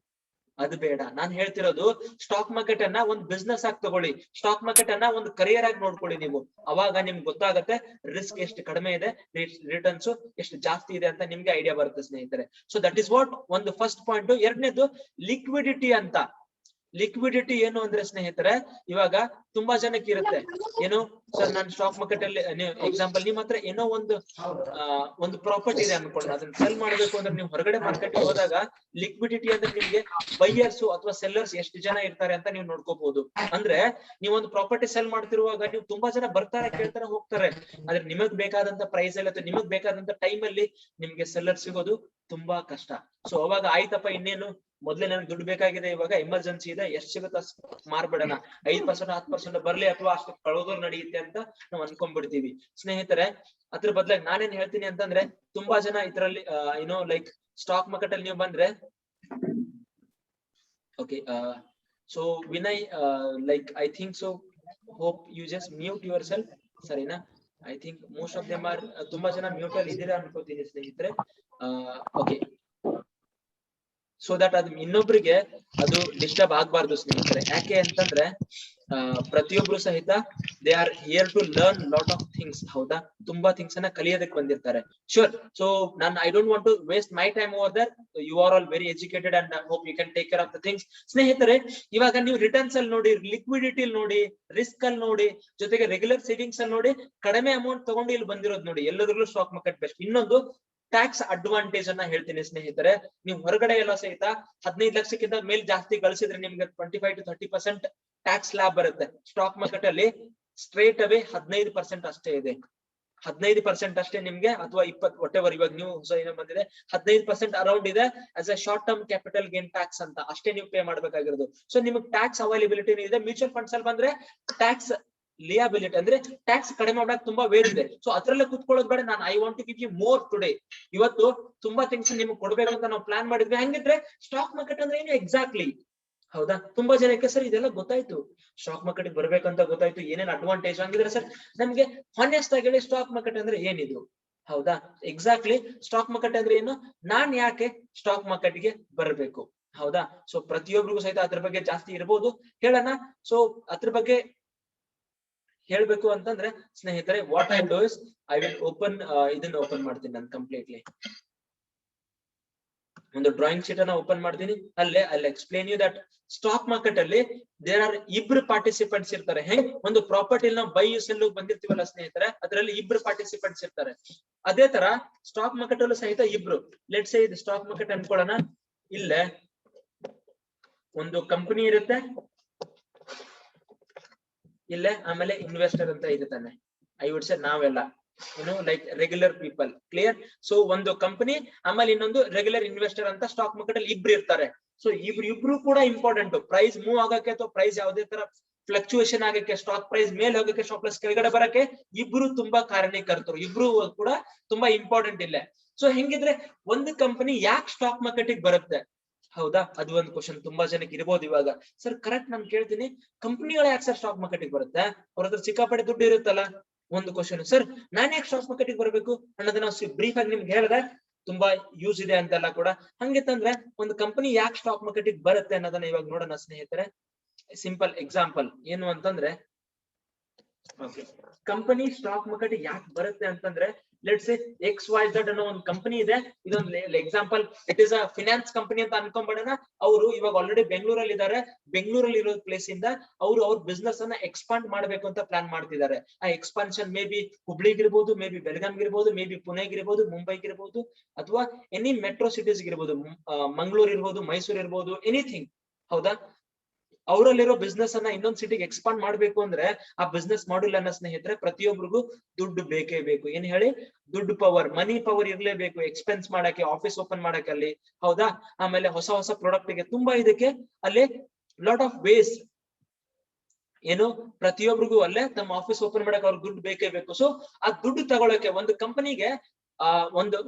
Speaker 1: ಅದು ಬೇಡ. ನಾನ್ ಹೇಳ್ತಿರೋದು ಸ್ಟಾಕ್ ಮಾರ್ಕೆಟ್ ಅನ್ನ ಒಂದು ಬಿಸ್ನೆಸ್ ಆಗಿ ತಗೊಳ್ಳಿ, ಸ್ಟಾಕ್ ಮಾರ್ಕೆಟ್ ಅನ್ನ ಒಂದು ಕರಿಯರ್ ಆಗಿ ನೋಡ್ಕೊಳ್ಳಿ ನೀವು. ಅವಾಗ ನಿಮ್ಗೆ ಗೊತ್ತಾಗುತ್ತೆ ರಿಸ್ಕ್ ಎಷ್ಟು ಕಡಿಮೆ ಇದೆ, ರಿಟರ್ನ್ಸ್ ಎಷ್ಟು ಜಾಸ್ತಿ ಇದೆ ಅಂತ ನಿಮ್ಗೆ ಐಡಿಯಾ ಬರುತ್ತೆ ಸ್ನೇಹಿತರೆ. ಸೊ ದಟ್ ಇಸ್ ವಾಟ್ ಒಂದು ಫಸ್ಟ್ ಪಾಯಿಂಟ್. ಎರಡನೇದು ಲಿಕ್ವಿಡಿಟಿ ಅಂತ. ಲಿಕ್ವಿಡಿಟಿ ಏನು ಅಂದ್ರೆ ಸ್ನೇಹಿತರೆ, ಇವಾಗ ತುಂಬಾ ಜನಕ್ಕೆ ಇರುತ್ತೆ, ಏನು ಸರ್ ನಾನು ಸ್ಟಾಕ್ ಮಾರ್ಕೆಟ್ ಅಲ್ಲಿ, ಎಕ್ಸಾಂಪಲ್ ನಿಮ್ ಹತ್ರ ಏನೋ ಒಂದು ಪ್ರಾಪರ್ಟಿ ಇದೆ ಅನ್ಕೊಳ್ಳಿ, ಅದನ್ನ ಸೆಲ್ ಮಾಡ್ಬೇಕು ಅಂದ್ರೆ ನೀವು ಹೊರಗಡೆ ಮಾರ್ಕೆಟ್ ಹೋದಾಗ ಲಿಕ್ವಿಡಿಟಿ ಅಂದ್ರೆ ನಿಮ್ಗೆ ಬೈಯರ್ಸ್ ಅಥವಾ ಸೆಲ್ಲರ್ಸ್ ಎಷ್ಟು ಜನ ಇರ್ತಾರೆ ಅಂತ ನೀವು ನೋಡ್ಕೋಬಹುದು. ಅಂದ್ರೆ ನೀವು ಒಂದು ಪ್ರಾಪರ್ಟಿ ಸೆಲ್ ಮಾಡ್ತಿರುವಾಗ ನೀವು ತುಂಬಾ ಜನ ಬರ್ತಾರೆ, ಕೇಳ್ತಾರೆ, ಹೋಗ್ತಾರೆ. ಆದ್ರೆ ನಿಮಗ್ ಬೇಕಾದಂತ ಪ್ರೈಸ್ ಅಲ್ಲಿ ಅಥವಾ ನಿಮಗ್ ಬೇಕಾದಂತ ಟೈಮ್ ಅಲ್ಲಿ ನಿಮ್ಗೆ ಸೆಲ್ಲರ್ ಸಿಗೋದು ತುಂಬಾ ಕಷ್ಟ. ಸೊ ಅವಾಗ ಆಯ್ತಪ್ಪ, ಇನ್ನೇನು ಮೊದ್ಲೇ ನನ್ಗೆ ದುಡ್ಡು ಬೇಕಾಗಿದೆ, ಇವಾಗ ಎಮರ್ಜೆನ್ಸಿ ಇದೆ, ಎಷ್ಟು ಸಿಗುತ್ತೆ ಮಾರ್ಬಿಡೋಣ, 5% 10% ಬರ್ಲಿ, ಅಥವಾ ಅಷ್ಟು ಕಳೋದ್ರು ನಡೆಯುತ್ತೆ ಅಂತ ನಾವು ಅನ್ಕೊಂಡ್ಬಿಡ್ತೀವಿ ಸ್ನೇಹಿತರೆ. ಅದ್ರ ಬದಲಾಗಿ ನಾನೇನ್ ಹೇಳ್ತೀನಿ ಅಂತಂದ್ರೆ, ತುಂಬಾ ಜನ ಇದ್ರಲ್ಲಿ ಏನೋ ಲೈಕ್ ಸ್ಟಾಕ್ ಮಾರ್ಕೆಟ್ ಅಲ್ಲಿ ನೀವು ಬಂದ್ರೆ, okay, so Vinay, like I think so, hope you just mute yourself, ಸರಿನಾ? I think most of them are, ತುಂಬಾ ಜನ ಮ್ಯೂಟ್ ಅಲ್ಲಿ ಇದ್ದೀರಾ ಅನ್ಕೋತೀನಿ ಸ್ನೇಹಿತರೆ. ಓಕೆ, ಸೊ ದಟ್ ಅದು ಇನ್ನೊಬ್ರಿಗೆ ಅದು ಡಿಸ್ಟರ್ಬ್ ಆಗ್ಬಾರ್ದು ಸ್ನೇಹಿತರೆ. ಯಾಕೆ ಅಂತಂದ್ರೆ ಪ್ರತಿಯೊಬ್ರು ಸಹಿತ they are here to learn lot of things, ಹೌದಾ? ತುಂಬಾ ಥಿಂಗ್ಸ್ ಅನ್ನ ಕಲಿಯೋದಕ್ಕೆ ಬಂದಿರ್ತಾರೆ. Sure. So I don't want to waste my time over there. You are all very educated and hope you can take care of the things. ಸ್ನೇಹಿತರೆ, ಇವಾಗ ನೀವು returns ಅಲ್ಲಿ ನೋಡಿ, ಲಿಕ್ವಿಡಿಟಿ ನೋಡಿ, ರಿಸ್ಕ್ ಅಲ್ಲಿ ನೋಡಿ, ಜೊತೆಗೆ ರೆಗ್ಯುಲರ್ ಸೇವಿಂಗ್ಸ್ ಅಲ್ಲಿ ನೋಡಿ, ಕಡಿಮೆ ಅಮೌಂಟ್ ತಗೊಂಡು ಇಲ್ಲಿ ಬಂದಿರೋದು ನೋಡಿ, ಎಲ್ಲದರಲ್ಲೂ ಸ್ಟಾಕ್ ಮಾರ್ಕೆಟ್ ಬೆಸ್ಟ್. ಇನ್ನೊಂದು ಟ್ಯಾಕ್ಸ್ ಅಡ್ವಾಂಟೇಜ್ ಅನ್ನ ಹೇಳ್ತೀನಿ ಸ್ನೇಹಿತರೆ. ನೀವು ಹೊರಗಡೆ ಎಲ್ಲ ಸಹಿತ 15 ಲಕ್ಷಕ್ಕಿಂತ ಮೇಲ್ ಜಾಸ್ತಿ ಗಳಿಸಿದ್ರೆ ನಿಮ್ಗೆ 25 to 30% ಟ್ಯಾಕ್ಸ್ ಲ್ಯಾಬ್ ಬರುತ್ತೆ. ಸ್ಟಾಕ್ ಮಾರ್ಕೆಟ್ ಅಲ್ಲಿ ಸ್ಟ್ರೇಟ್ ಅವೇ 15% ಅಷ್ಟೇ ಇದೆ. 15% ಅಷ್ಟೇ ನಿಮ್ಗೆ, ಅಥವಾ 20 whatever ಇವಾಗ ನೀವು ಹೊಸ ಏನೋ ಬಂದಿದೆ 15% ಅರೌಂಡ್ ಇದೆ as a short term capital gain tax ಅಂತ, ಅಷ್ಟೇ ನೀವು ಪೇ ಮಾಡ್ಬೇಕಾಗಿರೋದು. ಸೊ ನಿಮ್ಗೆ ಟ್ಯಾಕ್ಸ್ ಅವೈಲಬಿಲಿಟಿ ಇದೆ. ಮ್ಯೂಚುವಲ್ ಫಂಡ್ಸ್ ಅಲ್ಲಿ ಬಂದ್ರೆ ಟ್ಯಾಕ್ಸ್ ಲಿಯಾಬಿಲಿಟಿ ಅಂದ್ರೆ ಟ್ಯಾಕ್ಸ್ ಕಡಿಮೆ ಮಾಡಕ್ ತುಂಬಾ ವೇ ಇದೆ. ಸೊ ಅದ್ರಲ್ಲೇ ಕುತ್ಕೊಳ್ಳೋದು ಬೇಡ. ನಾನು I want to give you more today. ಇವತ್ತು ತುಂಬಾ ಥಿಂಗ್ಸ್ ನಿಮ್ಗೆ ಕೊಡ್ಬೇಕು ಅಂತ ನಾವು ಪ್ಲಾನ್ ಮಾಡಿದ್ವಿ. ಹಂಗಿದ್ರೆ ಸ್ಟಾಕ್ ಮಾರ್ಕೆಟ್ ಅಂದ್ರೆ ಏನು ಎಕ್ಸಾಕ್ಟ್ಲಿ, ಹೌದಾ? ತುಂಬಾ ಜನಕ್ಕೆ ಸರ್ ಇದೆಲ್ಲ ಗೊತ್ತಾಯ್ತು, ಸ್ಟಾಕ್ ಮಾರ್ಕೆಟ್ ಬರ್ಬೇಕಂತ ಗೊತ್ತಾಯ್ತು, ಏನೇನ್ ಅಡ್ವಾಂಟೇಜ್. ಹಂಗಿದ್ರೆ ಸರ್ ನಮ್ಗೆ ಹಾನೆಸ್ಟ್ ಆಗಿ ಹೇಳಿ ಸ್ಟಾಕ್ ಮಾರ್ಕೆಟ್ ಅಂದ್ರೆ ಏನಿದು, ಹೌದಾ? ಎಕ್ಸಾಕ್ಟ್ಲಿ ಸ್ಟಾಕ್ ಮಾರ್ಕೆಟ್ ಅಂದ್ರೆ ಏನು, ನಾನ್ ಯಾಕೆ ಸ್ಟಾಕ್ ಮಾರ್ಕೆಟ್ ಗೆ ಬರಬೇಕು, ಹೌದಾ? ಸೊ ಪ್ರತಿಯೊಬ್ಬರಿಗೂ ಸಹಿತ ಅದ್ರ ಬಗ್ಗೆ ಜಾಸ್ತಿ ಇರ್ಬೋದು, ಹೇಳೋಣ. ಸೊ ಅದ್ರ ಬಗ್ಗೆ ಹೇಳ್ಬೇಕು ಅಂತಂದ್ರೆ ಸ್ನೇಹಿತರೆ, what I do is I will open ಇದನ್ನ ಓಪನ್ ಮಾಡ್ತೀನಿ ನಾನು ಕಂಪ್ಲೀಟ್ಲಿ. ಒಂದು ಡ್ರಾಯಿಂಗ್ ಶೀಟ್ ಅನ್ನ ಓಪನ್ ಮಾಡ್ತೀನಿ. ಅಲ್ಲೇ explain you that stock market ಅಲ್ಲಿ ದೇರ್ ಆರ್ ಇಬ್ರು ಪಾರ್ಟಿಸಿಪೆಂಟ್ಸ್ ಇರ್ತಾರೆ. ಹೆಂಗ್ ಒಂದು ಪ್ರಾಪರ್ಟಿ ನಾವು ಬೈ ಸೆಲ್ ಬಂದಿರ್ತೀವಲ್ಲ ಸ್ನೇಹಿತರೆ, ಅದರಲ್ಲಿ ಇಬ್ರು ಪಾರ್ಟಿಸಿಪೆಂಟ್ಸ್ ಇರ್ತಾರೆ. ಅದೇ ತರ ಸ್ಟಾಕ್ ಮಾರ್ಕೆಟ್ ಅಲ್ಲೂ ಸಹಿತ ಇಬ್ರು. ಲೆಟ್ಸ್ ಸೇ ಇದು ಸ್ಟಾಕ್ ಮಾರ್ಕೆಟ್ ಅನ್ಕೊಳ್ಳೋಣ. ಇಲ್ಲೇ ಒಂದು ಕಂಪನಿ ಇರುತ್ತೆ, ಇಲ್ಲೇ ಆಮೇಲೆ ಇನ್ವೆಸ್ಟರ್ ಅಂತ ಇರುತ್ತಾನೆ. ಐ ವುಡ್ ಸೇ ನಾವೆಲ್ಲ like regular people. Clear? So ಒಂದು ಕಂಪನಿ ಆಮೇಲೆ ಇನ್ನೊಂದು ರೆಗ್ಯುಲರ್ ಇನ್ವೆಸ್ಟರ್ ಅಂತ ಸ್ಟಾಕ್ ಮಾರ್ಕೆಟ್ ಅಲ್ಲಿ ಇಬ್ರು ಇರ್ತಾರೆ. ಸೊ ಇಬ್ರು ಕೂಡ ಇಂಪಾರ್ಟೆಂಟ್. ಪ್ರೈಸ್ ಮೂವ್ ಆಗಕ್ಕೆ ಅಥವಾ ಪ್ರೈಸ್ ಯಾವುದೇ ತರ ಫ್ಲಕ್ಚುಯೇಷನ್ ಆಗಕ್ಕೆ, ಸ್ಟಾಕ್ ಪ್ರೈಸ್ ಮೇಲೆ ಹೋಗಕ್ಕೆ, ಸ್ಟಾಕ್ ಪ್ರೈಸ್ ಕೆಳಗಡೆ ಬರಕ್ಕೆ ಇಬ್ರು ತುಂಬಾ ಕಾರಣೀಕರ್ತರು. ಇಬ್ರು ಕೂಡ ತುಂಬಾ ಇಂಪಾರ್ಟೆಂಟ್ ಇಲ್ಲ. ಸೊ ಹೆಂಗಿದ್ರೆ ಒಂದು ಕಂಪನಿ ಯಾಕೆ ಸ್ಟಾಕ್ ಮಾರ್ಕೆಟ್ ಬರುತ್ತೆ, ಹೌದಾ? ಅದು ಒಂದು ಕ್ವಶನ್ ತುಂಬಾ ಜನಕ್ಕೆ ಇರ್ಬೋದು ಇವಾಗ. ಸರ್ ಕರೆಕ್ಟ್, ನಾನು ಕೇಳ್ತೀನಿ, ಕಂಪನಿಗಳು ಯಾಕೆ ಸರ್ ಸ್ಟಾಕ್ ಮಾರ್ಕೆಟ್ ಬರುತ್ತೆ? ಅವ್ರ ಹತ್ರ ಸಿಕ್ಕಾಪಟ್ಟೆ ದುಡ್ಡು ಇರುತ್ತಲ್ಲ. ಒಂದು ಕ್ವಶನ್, ಸರ್ ನಾನ್ ಯಾಕೆ ಸ್ಟಾಕ್ ಮಾರ್ಕೆಟ್ ಬರ್ಬೇಕು ಅನ್ನೋದನ್ನ ಬ್ರೀಫ್ ಆಗಿ ನಿಮ್ಗೆ ಹೇಳಿದ್ರೆ ತುಂಬಾ ಯೂಸ್ ಇದೆ ಅಂತೆಲ್ಲ ಕೂಡ. ಹಂಗಿತ್ತಂದ್ರೆ ಒಂದು ಕಂಪನಿ ಯಾಕೆ ಸ್ಟಾಕ್ ಮಾರ್ಕೆಟ್ ಬರುತ್ತೆ ಅನ್ನೋದನ್ನ ಇವಾಗ ನೋಡೋಣ ಸ್ನೇಹಿತರೆ. ಸಿಂಪಲ್ ಎಕ್ಸಾಂಪಲ್ ಏನು ಅಂತಂದ್ರೆ, ಕಂಪನಿ ಸ್ಟಾಕ್ ಮಾರ್ಕೆಟ್ ಯಾಕೆ ಬರುತ್ತೆ ಅಂತಂದ್ರೆ, ಲೆಟ್ಸ್ ಸೇ XYZ ಅನ್ನೋ ಒಂದು ಕಂಪನಿ ಇದೆ. ಇದೊಂದು example, it is a finance company ಅಂತ ಅನ್ಕೊಂಡ್ಬಿಡೋಣ. ಅವರು ಇವಾಗ ಆಲ್ರೆಡಿ ಬೆಂಗಳೂರಲ್ಲಿ ಇದ್ದಾರೆ. ಬೆಂಗಳೂರಲ್ಲಿ ಇರೋ ಪ್ಲೇಸ್ ಇಂದ ಅವರು ಅವ್ರ ಬಿಸ್ನೆಸ್ ಅನ್ನ ಎಕ್ಸ್ಪಾಂಡ್ ಮಾಡ್ಬೇಕು ಅಂತ ಪ್ಲಾನ್ ಮಾಡ್ತಿದ್ದಾರೆ. ಆ ಎಕ್ಸ್ಪಾನ್ಷನ್ ಮೇ ಬಿ ಹುಬ್ಳಿಗಿರ್ಬೋದು, ಮೇ ಬಿ ಬೆಳಗಾಂಗಿರ್ಬೋದು, ಮೇ ಬಿ ಪುಣೆಗಿರ್ಬೋದು, ಮುಂಬೈಗಿರ್ಬೋದು, ಅಥವಾ ಎನಿ ಮೆಟ್ರೋ ಸಿಟೀಸ್ ಇರ್ಬೋದು, ಮಂಗಳೂರು ಇರ್ಬೋದು, ಮೈಸೂರು ಇರ್ಬೋದು, ಎನಿಥಿಂಗ್, ಹೌದಾ? ಅವರಲ್ಲಿರೋ ಬಿಸ್ನೆಸ್ ಅನ್ನ ಇನ್ನೊಂದ್ ಸಿಟಿಗೆ ಎಕ್ಸ್ಪಾಂಡ್ ಮಾಡ್ಬೇಕು ಅಂದ್ರೆ ಆ ಬಿಸ್ನೆಸ್ ಮಾಡಲ್ ಅನ್ನ ಸ್ನೇಹಿತರೆ ಪ್ರತಿಯೊಬ್ಬರಿಗೂ ದುಡ್ಡು ಬೇಕೇ ಬೇಕು. ಏನ್ ಹೇಳಿ? ದುಡ್ಡು ಪವರ್, ಮನಿ ಪವರ್ ಇರ್ಲೇಬೇಕು ಎಕ್ಸ್ಪೆನ್ಸ್ ಮಾಡಕ್ಕೆ, ಆಫೀಸ್ ಓಪನ್ ಮಾಡಕ್ಕೆ ಅಲ್ಲಿ, ಹೌದಾ? ಆಮೇಲೆ ಹೊಸ ಹೊಸ ಪ್ರಾಡಕ್ಟ್ ಗೆ ತುಂಬಾ ಇದಕ್ಕೆ ಅಲ್ಲಿ ಲಾಟ್ ಆಫ್ ವೇಸ್. ಏನು, ಪ್ರತಿಯೊಬ್ಬರಿಗೂ ಅಲ್ಲೇ ತಮ್ಮ ಆಫೀಸ್ ಓಪನ್ ಮಾಡಕ್ಕೆ ಅವ್ರಿಗೆ ದುಡ್ಡು ಬೇಕೇ ಬೇಕು. ಸೊ ಆ ದುಡ್ಡು ತಗೊಳಕ್ಕೆ ಒಂದು ಕಂಪನಿಗೆ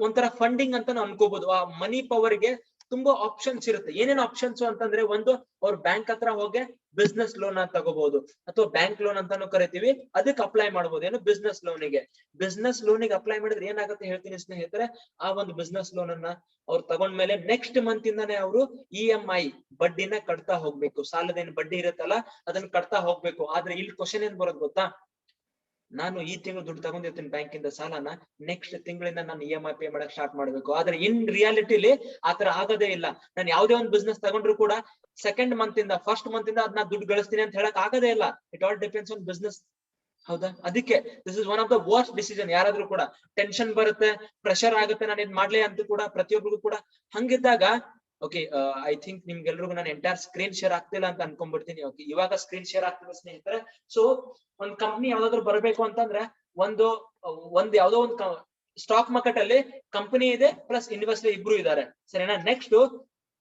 Speaker 1: ಒಂಥರ ಫಂಡಿಂಗ್ ಅಂತ ಅನ್ಕೋಬಹುದು. ಆ ಮನಿ ಪವರ್ ಗೆ ತುಂಬಾ ಆಪ್ಷನ್ಸ್ ಇರುತ್ತೆ. ಏನೇನು ಆಪ್ಷನ್ಸ್ ಅಂತಂದ್ರೆ, ಒಂದು ಅವ್ರ ಬ್ಯಾಂಕ್ ಹತ್ರ ಹೋಗಿ ಬಿಸ್ನೆಸ್ ಲೋನ್ ಅಂತ ತಗೋಬಹುದು, ಅಥವಾ ಬ್ಯಾಂಕ್ ಲೋನ್ ಅಂತಾನು ಕರಿತೀವಿ, ಅದಕ್ಕೆ ಅಪ್ಲೈ ಮಾಡಬಹುದು. ಏನು, ಬಿಸ್ನೆಸ್ ಲೋನಿಗೆ. ಬಿಸ್ನೆಸ್ ಲೋನಿಗೆ ಅಪ್ಲೈ ಮಾಡಿದ್ರೆ ಏನಾಗುತ್ತೆ ಹೇಳ್ತೀನಿ ಸ್ನೇಹಿತರೆ. ಆ ಒಂದು ಬಿಸ್ನೆಸ್ ಲೋನ್ ಅನ್ನ ಅವ್ರು ತಗೊಂಡ್ಮೇಲೆ ನೆಕ್ಸ್ಟ್ ಮಂತ್ ಇಂದಾನೆ ಅವರು EMI ಬಡ್ಡಿನ ಕಟ್ತಾ ಹೋಗ್ಬೇಕು. ಸಾಲದೇನು ಬಡ್ಡಿ ಇರುತ್ತಲ್ಲ ಅದನ್ನ ಕಟ್ತಾ ಹೋಗ್ಬೇಕು. ಆದ್ರೆ ಇಲ್ಲಿ ಕ್ವಶನ್ ಏನ್ ಬರೋದು ಗೊತ್ತಾ? ನಾನು ಈ ತಿಂಗಳು ದುಡ್ಡು ತಗೊಂಡಿರ್ತೀನಿ ಬ್ಯಾಂಕ್ ಇಂದ ಸಾಲನ, ನೆಕ್ಸ್ಟ್ ತಿಂಗಳಿಂದ ನಾನು EMI ಪೇ ಮಾಡಕ್ ಸ್ಟಾರ್ಟ್ ಮಾಡ್ಬೇಕು. ಆದ್ರೆ ಇನ್ ರಿಯಾಲಿಟಿಲಿ ಆತರ ಆಗೋದೇ ಇಲ್ಲ. ನಾನು ಯಾವ್ದೇ ಒಂದು ಬಿಸ್ನೆಸ್ ತಗೊಂಡ್ರು ಕೂಡ ಸೆಕೆಂಡ್ ಮಂತ್ ಇಂದ, ಫಸ್ಟ್ ಮಂತ್ ಇಂದ ಅದನ್ನ ದುಡ್ಡು ಗಳಿಸ್ತೀನಿ ಅಂತ ಹೇಳಕ್ ಆಗೋದೇ ಇಲ್ಲ. It all depends on business, ಹೌದಾ? ಅದಕ್ಕೆ this is one of the worst decision. ಯಾರಾದ್ರೂ ಕೂಡ ಟೆನ್ಷನ್ ಬರುತ್ತೆ, ಪ್ರೆಷರ್ ಆಗುತ್ತೆ, ನಾನು ಇದ್ ಮಾಡ್ಲಿ ಅಂತ ಕೂಡ ಪ್ರತಿಯೊಬ್ಬರಿಗೂ ಕೂಡ. ಹಂಗಿದ್ದಾಗ ಓಕೆ, ಐ ಥಿಂಕ್ ನಿಮ್ಗೆಲ್ರಿಗೂ ನಾನು ಎಂಟೈರ್ ಸ್ಕ್ರೀನ್ ಶೇರ್ ಆಗ್ತಿಲ್ಲ ಅಂತ ಅನ್ಕೊಂಡ್ಬಿಡ್ತೀನಿ. ಓಕೆ, ಇವಾಗ ಸ್ಕ್ರೀನ್ ಶೇರ್ ಆಗ್ತಿದೆ ಸ್ನೇಹಿತರೆ. ಸೊ ಒಂದ್ ಕಂಪ್ನಿ ಯಾವ್ದಾದ್ರು ಬರಬೇಕು ಅಂತಂದ್ರೆ ಒಂದು ಯಾವ್ದೋ ಒಂದು ಸ್ಟಾಕ್ ಮಾರ್ಕೆಟ್ ಅಲ್ಲಿ ಕಂಪನಿ ಇದೆ ಪ್ಲಸ್ ಇನ್ವೆಸ್ಟರ್ ಇಬ್ರು ಇದ್ದಾರೆ, ಸರಿನಾ? ನೆಕ್ಸ್ಟ್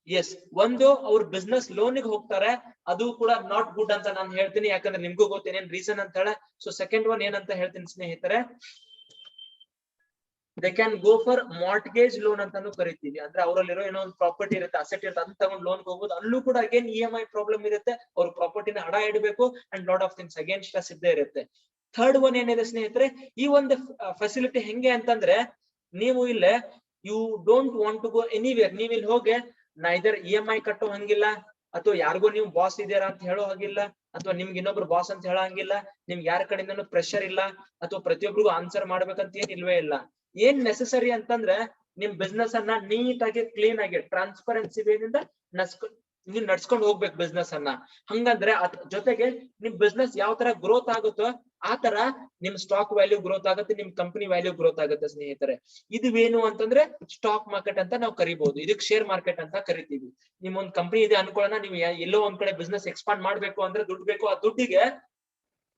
Speaker 1: ಎಸ್, ಒಂದು ಅವ್ರ ಬಿಸ್ನೆಸ್ ಲೋನ್ ಗೆ ಹೋಗ್ತಾರೆ. ಅದು ಕೂಡ ನಾಟ್ ಗುಡ್ ಅಂತ ನಾನು ಹೇಳ್ತೀನಿ, ಯಾಕಂದ್ರೆ ನಿಮ್ಗೂ ಗೊತ್ತೇನೇನ್ ರೀಸನ್ ಅಂತ ಹೇಳ. ಸೊ ಸೆಕೆಂಡ್ ಒನ್ ಏನಂತ ಹೇಳ್ತೀನಿ ಸ್ನೇಹಿತರೆ, they can go for mortgage loan ಅಂತಾನು ಕರಿತೀವಿ. ಅಂದ್ರೆ ಅವರಲ್ಲಿರೋ ಏನೋ ಒಂದು ಪ್ರಾಪರ್ಟಿ ಇರುತ್ತೆ, ಅಸೆಟ್ ಇರುತ್ತೆ, ಅದನ್ನ ತಗೊಂಡು ಲೋನ್ ಹೋಗ್ಬೋದು. ಅಲ್ಲೂ ಕೂಡ ಅಗೇನ್ EMI ಪ್ರಾಬ್ಲಮ್ ಇರುತ್ತೆ. ಅವ್ರ ಪ್ರಾಪರ್ಟಿನ ಹಡ ಇಡಬೇಕು and lot of things again stress ಇದ್ದೇ ಇರುತ್ತೆ. ಥರ್ಡ್ ಒನ್ ಏನಿದೆ ಸ್ನೇಹಿತರೆ, ಈ ಒಂದು ಫೆಸಿಲಿಟಿ ಹೆಂಗೆ ಅಂತಂದ್ರೆ, ನೀವು ಇಲ್ಲೇ you don't want to go anywhere. ನೀವು ಇಲ್ಲಿ ಹೋಗಿ ನೈದರ್ EMI ಕಟ್ಟೋ ಹಂಗಿಲ್ಲ, ಅಥವಾ ಯಾರಿಗೋ ನೀವು ಬಾಸ್ ಇದೀರಾ ಅಂತ ಹೇಳೋ ಹಾಗಿಲ್ಲ, ಅಥವಾ ನಿಮ್ಗೆ ಇನ್ನೊಬ್ರು ಬಾಸ್ ಅಂತ ಹೇಳೋ ಹಂಗಿಲ್ಲ, ನಿಮ್ಗೆ ಯಾರ ಕಡೆಯಿಂದನೂ ಪ್ರೆಷರ್ ಇಲ್ಲ, ಅಥವಾ ಪ್ರತಿಯೊಬ್ಬರಿಗೂ ಆನ್ಸರ್ ಮಾಡ್ಬೇಕಂತ ಏನ್ ಇಲ್ವೇ ಇಲ್ಲ. ಏನ್ ನೆಸೆಸರಿ ಅಂತಂದ್ರೆ, ನಿಮ್ ಬಿಸ್ನೆಸ್ ಅನ್ನ ನೀಟ್ ಆಗಿ, ಕ್ಲೀನ್ ಆಗಿ, ಟ್ರಾನ್ಸ್ಪರೆನ್ಸಿ ವೇನಿಂದ ನೀವು ನಡ್ಸ್ಕೊಂಡು ಹೋಗ್ಬೇಕು ಬಿಸ್ನೆಸ್ ಅನ್ನ. ಹಂಗಂದ್ರೆ ಜೊತೆಗೆ ನಿಮ್ ಬಿಸ್ನೆಸ್ ಯಾವ ತರ ಗ್ರೋತ್ ಆಗುತ್ತೋ ಆ ತರ ನಿಮ್ ಸ್ಟಾಕ್ ವ್ಯಾಲ್ಯೂ ಗ್ರೋತ್ ಆಗುತ್ತೆ, ನಿಮ್ ಕಂಪನಿ ವ್ಯಾಲ್ಯೂ ಗ್ರೋತ್ ಆಗುತ್ತೆ ಸ್ನೇಹಿತರೆ. ಇದುವೇನು ಅಂತಂದ್ರೆ ಸ್ಟಾಕ್ ಮಾರ್ಕೆಟ್ ಅಂತ ನಾವು ಕರಿಬಹುದು, ಇದಕ್ಕೆ ಶೇರ್ ಮಾರ್ಕೆಟ್ ಅಂತ ಕರಿತೀವಿ. ನಿಮ್ ಒಂದ್ ಕಂಪನಿ ಇದೆ ಅನ್ಕೊಳ್ಳೋಣ, ನೀವು ಎಲ್ಲೋ ಒಂದ್ ಕಡೆ ಬಿಸ್ನೆಸ್ ಎಕ್ಸ್ಪಾಂಡ್ ಮಾಡ್ಬೇಕು ಅಂದ್ರೆ ದುಡ್ಡು ಬೇಕು, ಆ ದುಡ್ಡಿಗೆ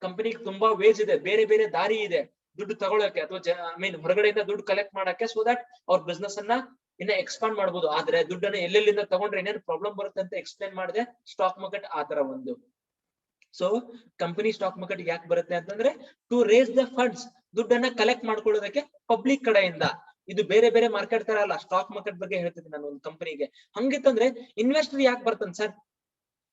Speaker 1: ಕಂಪನಿಗೆ ತುಂಬಾ ವೇಜ್ ಇದೆ, ಬೇರೆ ಬೇರೆ ದಾರಿ ಇದೆ ದುಡ್ಡು ತಗೊಳಕ್ಕೆ ಅಥವಾ ಐ ಮೀನ್ ಹೊರಗಡೆಯಿಂದ ದುಡ್ಡು ಕಲೆಕ್ಟ್ ಮಾಡಕ್ಕೆ, ಸೊ ದಟ್ ಅವ್ರ ಬಿಸ್ನೆಸ್ ಅನ್ನ ಇನ್ನ ಎಕ್ಸ್ಪಾಂಡ್ ಮಾಡ್ಬೋದು. ಆದ್ರೆ ದುಡ್ಡನ್ನ ಎಲ್ಲೆಲ್ಲಿಂದ ತಗೊಂಡ್ರೆ ಏನೇನು ಪ್ರಾಬ್ಲಮ್ ಬರುತ್ತೆ ಅಂತ ಎಕ್ಸ್ಪ್ಲೇನ್ ಮಾಡಿದೆ ಸ್ಟಾಕ್ ಮಾರ್ಕೆಟ್ ಆತರ ಒಂದು. ಸೊ ಕಂಪನಿ ಸ್ಟಾಕ್ ಮಾರ್ಕೆಟ್ ಯಾಕೆ ಬರುತ್ತೆ ಅಂತಂದ್ರೆ ಟು ರೇಸ್ ದ ಫಂಡ್ಸ್, ದುಡ್ಡನ್ನ ಕಲೆಕ್ಟ್ ಮಾಡ್ಕೊಳ್ಳೋದಕ್ಕೆ ಪಬ್ಲಿಕ್ ಕಡೆಯಿಂದ. ಇದು ಬೇರೆ ಬೇರೆ ಮಾರ್ಕೆಟ್ ತರ ಅಲ್ಲ, ಸ್ಟಾಕ್ ಮಾರ್ಕೆಟ್ ಬಗ್ಗೆ ಹೇಳ್ತಿದ್ದೀನಿ ನಾನು ಒಂದು ಕಂಪನಿಗೆ. ಹಂಗಿತ್ತಂದ್ರೆ ಇನ್ವೆಸ್ಟರ್ ಯಾಕೆ ಬರ್ತಾನೆ ಸರ್,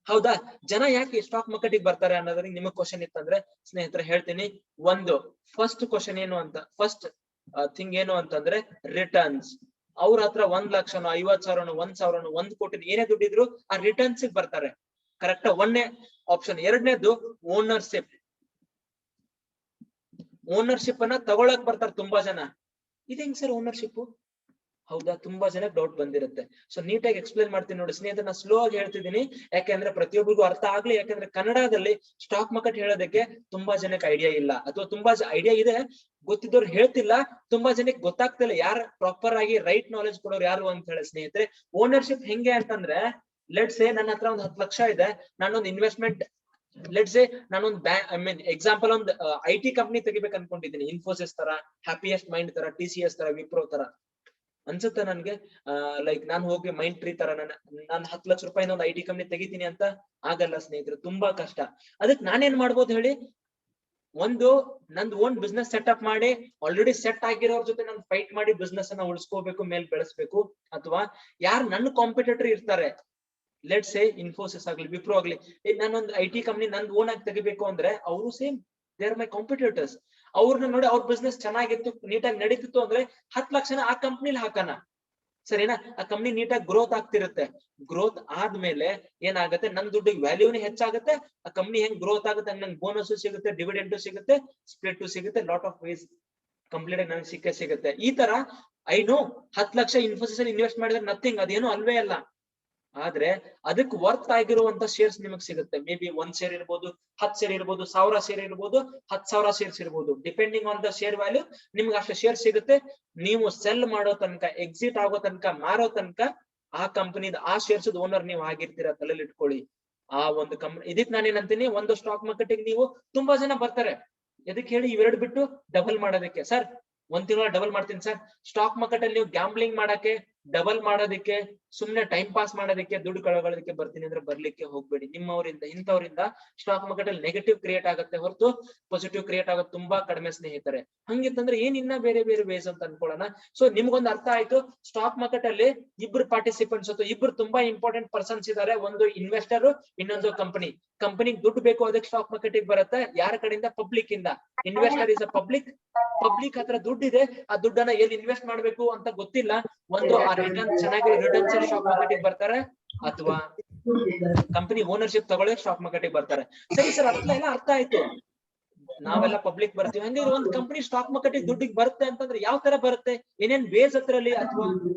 Speaker 1: ಹೌದಾ? ಜನ ಯಾಕೆ ಸ್ಟಾಕ್ ಮಾರ್ಕೆಟಿಗೆ ಬರ್ತಾರೆ ಅನ್ನೋದ್ರಿಗೆ ನಿಮಗ್ ಕ್ವಶನ್ ಇತ್ತಂದ್ರೆ ಸ್ನೇಹಿತರೆ ಹೇಳ್ತೀನಿ. ಒಂದು ಫಸ್ಟ್ ಕ್ವಶನ್ ಏನು ಅಂತ, ಫಸ್ಟ್ ಥಿಂಗ್ ಏನು ಅಂತಂದ್ರೆ ರಿಟರ್ನ್ಸ್. ಅವ್ರ ಹತ್ರ 1 ಲಕ್ಷನೋ 50,000ನೋ 1,000ನೋ 1 ಕೋಟಿ ಏನೇ ದುಡ್ಡಿದ್ರು ಆ ರಿಟರ್ನ್ಸ್ ಬರ್ತಾರೆ. ಕರೆಕ್ಟ್, ಒಂದೇ ಆಪ್ಷನ್. ಎರಡನೇದು ಓನರ್ಶಿಪ್. ಓನರ್ಶಿಪ್ ಅನ್ನ ತಗೊಳಕ್ ಬರ್ತಾರೆ ತುಂಬಾ ಜನ. ಇದು ಹೆಂಗ್ ಸರ್ ಓನರ್ಶಿಪ್? ಹೌದಾ, ತುಂಬಾ ಜನ ಡೌಟ್ ಬಂದಿರುತ್ತೆ. ಸೊ ನೀಟಾಗಿ ಎಕ್ಸ್ಪ್ಲೇನ್ ಮಾಡ್ತೀನಿ ನೋಡಿ ಸ್ನೇಹಿತರೆ, ನಾನು ಸ್ಲೋ ಆಗಿ ಹೇಳ್ತಿದ್ದೀನಿ ಯಾಕೆಂದ್ರೆ ಪ್ರತಿಯೊಬ್ಬರಿಗೂ ಅರ್ಥ ಆಗ್ಲಿ. ಯಾಕಂದ್ರೆ ಕನ್ನಡದಲ್ಲಿ ಸ್ಟಾಕ್ ಮಾರ್ಕೆಟ್ ಹೇಳೋದಕ್ಕೆ ತುಂಬಾ ಜನಕ್ಕೆ ಐಡಿಯಾ ಇಲ್ಲ, ಅಥವಾ ತುಂಬಾ ಐಡಿಯಾ ಇದೆ ಗೊತ್ತಿದ್ದವ್ರು ಹೇಳ್ತಿಲ್ಲ, ತುಂಬಾ ಜನಕ್ಕೆ ಗೊತ್ತಾಗ್ತಿಲ್ಲ ಯಾರು ಪ್ರಾಪರ್ ಆಗಿ ರೈಟ್ ನಾಲೆಜ್ ಕೊಡೋರು ಯಾರು ಅಂತ ಹೇಳಿ. ಸ್ನೇಹಿತರೆ ಓನರ್ಶಿಪ್ ಹೆಂಗೆ ಅಂತಂದ್ರೆ, ಲೆಟ್ಸ್ ಸೇ ನನ್ನ ಹತ್ರ ಒಂದು 10 ಲಕ್ಷ ಇದೆ, ನಾನೊಂದು ಇನ್ವೆಸ್ಟ್ಮೆಂಟ್, ಲೆಟ್ಸ್ ಸೇ ನಾನೊಂದು ಐ ಮೀನ್ ಎಕ್ಸಾಂಪಲ್ ಒಂದು IT ಕಂಪನಿ ತೆಗಿಬೇಕು ಅನ್ಕೊಂಡಿದ್ದೀನಿ, ಇನ್ಫೋಸಿಸ್ ತರ, ಹ್ಯಾಪಿಯೆಸ್ಟ್ ಮೈಂಡ್ ತರ, TCS ತರ, ವಿಪ್ರೋ ತರ ಅನ್ಸುತ್ತೆ ನನ್ಗೆ. ಲೈಕ್ ನಾನು ಹೋಗಿ ಮೈಂಡ್ ಟ್ರೀ ತರ ನಾನು 10 ಲಕ್ಷ ರೂಪಾಯಿ ಒಂದು IT ಕಂಪನಿ ತೆಗಿತೀನಿ ಅಂತ ಆಗಲ್ಲ ಸ್ನೇಹಿತರೆ, ತುಂಬಾ ಕಷ್ಟ. ಅದಕ್ಕೆ ನಾನೇನ್ ಮಾಡ್ಬೋದು ಹೇಳಿ, ಒಂದು ನಂದು ಓನ್ ಬಿಸ್ನೆಸ್ ಸೆಟಪ್ ಮಾಡಿ ಆಲ್ರೆಡಿ ಸೆಟ್ ಆಗಿರೋರ್ ಜೊತೆ ನಾನು ಫೈಟ್ ಮಾಡಿ ಬಿಸ್ನೆಸ್ ಅನ್ನ ಉಳಿಸ್ಕೋಬೇಕು, ಮೇಲ್ ಬೆಳೆಸ್ಬೇಕು. ಅಥವಾ ಯಾರು ನನ್ನ ಕಾಂಪಿಟೇಟರ್ ಇರ್ತಾರೆ, ಲೆಟ್ಸ್ ಸೇ ಇನ್ಫೋಸಿಸ್ ಆಗ್ಲಿ, ವಿಪ್ರೋ ಆಗ್ಲಿ, ನಾನೊಂದು IT ಕಂಪನಿ ನಂದು ಓನ್ ಆಗಿ ತೆಗಿಬೇಕು ಅಂದ್ರೆ ಅವರು same they are my competitors. ಅವ್ರನ್ನ ನೋಡಿ ಅವ್ರ ಬಿಸ್ನೆಸ್ ಚೆನ್ನಾಗಿತ್ತು, ನೀಟಾಗಿ ನಡೀತಿತ್ತು ಅಂದ್ರೆ 10 ಲಕ್ಷನ ಆ ಕಂಪ್ನಿಲಿ ಹಾಕೋಣ, ಸರಿನಾ? ಆ ಕಂಪ್ನಿ ನೀಟಾಗಿ ಗ್ರೋತ್ ಆಗ್ತಿರುತ್ತೆ. ಗ್ರೋತ್ ಆದ್ಮೇಲೆ ಏನಾಗುತ್ತೆ, ನನ್ ದುಡ್ಡಿಗೆ ವ್ಯಾಲ್ಯೂನೇ ಹೆಚ್ಚಾಗುತ್ತೆ. ಆ ಕಂಪ್ನಿ ಹೆಂಗ್ ಗ್ರೋತ್ ಆಗುತ್ತೆ ಹಂಗ್ ನಂಗೆ ಬೋನಸ್ ಸಿಗುತ್ತೆ, ಡಿವಿಡೆಂಡ್ ಸಿಗುತ್ತೆ, ಸ್ಪ್ಲಿಟ್ ಸಿಗುತ್ತೆ, ಲಾಟ್ ಆಫ್ ವೇಸ್ ಕಂಪ್ಲೀಟ್ ಆಗಿ ನನಗೆ ಸಿಗುತ್ತೆ. ಈ ತರ ಐ ನೋ 10 ಲಕ್ಷ ಇನ್ಫೋಸಿಸ್ ಅಲ್ಲಿ ಇನ್ವೆಸ್ಟ್ ಮಾಡಿದ್ರೆ ನಥಿಂಗ್, ಅದೇನು ಅಲ್ವೇ ಅಲ್ಲ. ಆದ್ರೆ ಅದಕ್ಕೆ ವರ್ತ್ ಆಗಿರುವಂತ ಶೇರ್ಸ್ ನಿಮಗೆ ಸಿಗುತ್ತೆ. ಮೇ ಬಿ 1 ಶೇರ್ ಇರ್ಬೋದು, 10 ಶೇರ್ ಇರ್ಬೋದು, 1000 ಶೇರ್ ಇರ್ಬೋದು, 10,000 ಶೇರ್ಸ್ ಇರ್ಬೋದು. Depending on the share value ನಿಮ್ಗೆ ಅಷ್ಟು ಶೇರ್ ಸಿಗುತ್ತೆ. ನೀವು ಸೆಲ್ ಮಾಡೋ ತನಕ, ಎಕ್ಸಿಟ್ ಆಗೋ ತನಕ, ಮಾರೋ ತನಕ ಆ ಕಂಪನಿದ ಆ ಶೇರ್ಸ್ ಓನರ್ ನೀವು ಆಗಿರ್ತೀರಾ, ತಲೆಯಲ್ಲಿ ಇಟ್ಕೊಳ್ಳಿ. ಆ ಒಂದು ಕಂಪನಿ, ಇದಕ್ ನಾನೇನಂತೀನಿ, ಒಂದು ಸ್ಟಾಕ್ ಮಾರ್ಕೆಟಿಗೆ ನೀವು ತುಂಬಾ ಜನ ಬರ್ತಾರೆ, ಎದಕ್ಕೆ ಹೇಳಿ, ಇವೆರಡು ಬಿಟ್ಟು ಡಬಲ್ ಮಾಡೋದಕ್ಕೆ. ಸರ್ 1 ತಿಂಗಳ ಡಬಲ್ ಮಾಡ್ತೀನಿ ಸರ್. ಸ್ಟಾಕ್ ಮಾರ್ಕೆಟ್ ಅಲ್ಲಿ ನೀವು ಗ್ಯಾಂಬ್ಲಿಂಗ್ ಮಾಡಕ್ಕೆ, ಡಬಲ್ ಮಾಡೋದಕ್ಕೆ, ಸುಮ್ನೆ ಟೈಮ್ ಪಾಸ್ ಮಾಡೋದಕ್ಕೆ, ದುಡ್ಡು ಕಳ್ಕೊಳ್ಳೋದಕ್ಕೆ ಬರ್ತೀನಿ ಅಂದ್ರೆ ಬರ್ಲಿಕ್ಕೆ ಹೋಗ್ಬೇಡಿ. ನಿಮ್ಮವರಿಂದ ಇಂಥವರಿಂದ ಸ್ಟಾಕ್ ಮಾರ್ಕೆಟ್ ಅಲ್ಲಿ ನೆಗೆಟಿವ್ ಕ್ರಿಯೇಟ್ ಆಗುತ್ತೆ ಹೊರತು ಪಾಸಿಟಿವ್ ಕ್ರಿಯೇಟ್ ಆಗೋದು ತುಂಬಾ ಕಡಿಮೆ ಸ್ನೇಹಿತರೆ. ಹಂಗಿತ್ತಂದ್ರೆ ಏನ್ ಇನ್ನ ಬೇರೆ ಬೇರೆ ವೇಸ್ ಅಂತ ಅನ್ಕೊಳ್ಳೋಣ. ಸೊ ನಿಮ್ಗೊಂದು ಅರ್ಥ ಆಯ್ತು, ಸ್ಟಾಕ್ ಮಾರ್ಕೆಟ್ ಅಲ್ಲಿ ಇಬ್ರು ಪಾರ್ಟಿಸಿಪೆಂಟ್ಸ್ ಅಥವಾ ಇಬ್ರು ತುಂಬಾ ಇಂಪಾರ್ಟೆಂಟ್ ಪರ್ಸನ್ಸ್ ಇದಾರೆ. ಒಂದು ಇನ್ವೆಸ್ಟರ್, ಇನ್ನೊಂದು ಕಂಪನಿ. ಕಂಪನಿಗೆ ದುಡ್ಡು ಬೇಕು, ಅದಕ್ಕೆ ಸ್ಟಾಕ್ ಮಾರ್ಕೆಟ್ ಬರುತ್ತೆ. ಯಾರ ಕಡೆಯಿಂದ? ಪಬ್ಲಿಕ್ ಇಂದ. Investor is a public. Public ಹತ್ರ ದುಡ್ಡಿದೆ, ಆ ದುಡ್ಡನ್ನ ಎಲ್ಲಿ ಇನ್ವೆಸ್ಟ್ ಮಾಡ್ಬೇಕು ಅಂತ ಗೊತ್ತಿಲ್ಲ. ಒಂದು ಆ ರಿಟರ್ನ್ ಚೆನ್ನಾಗಿರೋ ರಿಟರ್ನ್ಸ್ ಸ್ಟಾಕ್ ಮಾರ್ಕೆಟ್ ಬರ್ತಾರೆ, ಅಥವಾ ಕಂಪನಿ ಓನರ್ಶಿಪ್ ತಗೊಳ್ಳಿ ಸ್ಟಾಕ್ ಮಾರ್ಕೆಟ್ ಬರ್ತಾರೆ. ಸರಿ ಸರ್, ಎಲ್ಲ ಅರ್ಥ ಆಯ್ತು. ನಾವೆಲ್ಲ ಪಬ್ಲಿಕ್ ಬರ್ತೀವಿ, ಹಂಗೆ ಒಂದು ಕಂಪನಿ ಸ್ಟಾಕ್ ಮಾರ್ಕೆಟ್ ದುಡ್ಡಿಗೆ ಬರುತ್ತೆ ಅಂತಂದ್ರೆ ಯಾವ ತರ ಬರುತ್ತೆ, ಏನೇನ್ ಬೇಸ್ ಹತ್ರಲ್ಲಿ, ಅಥವಾ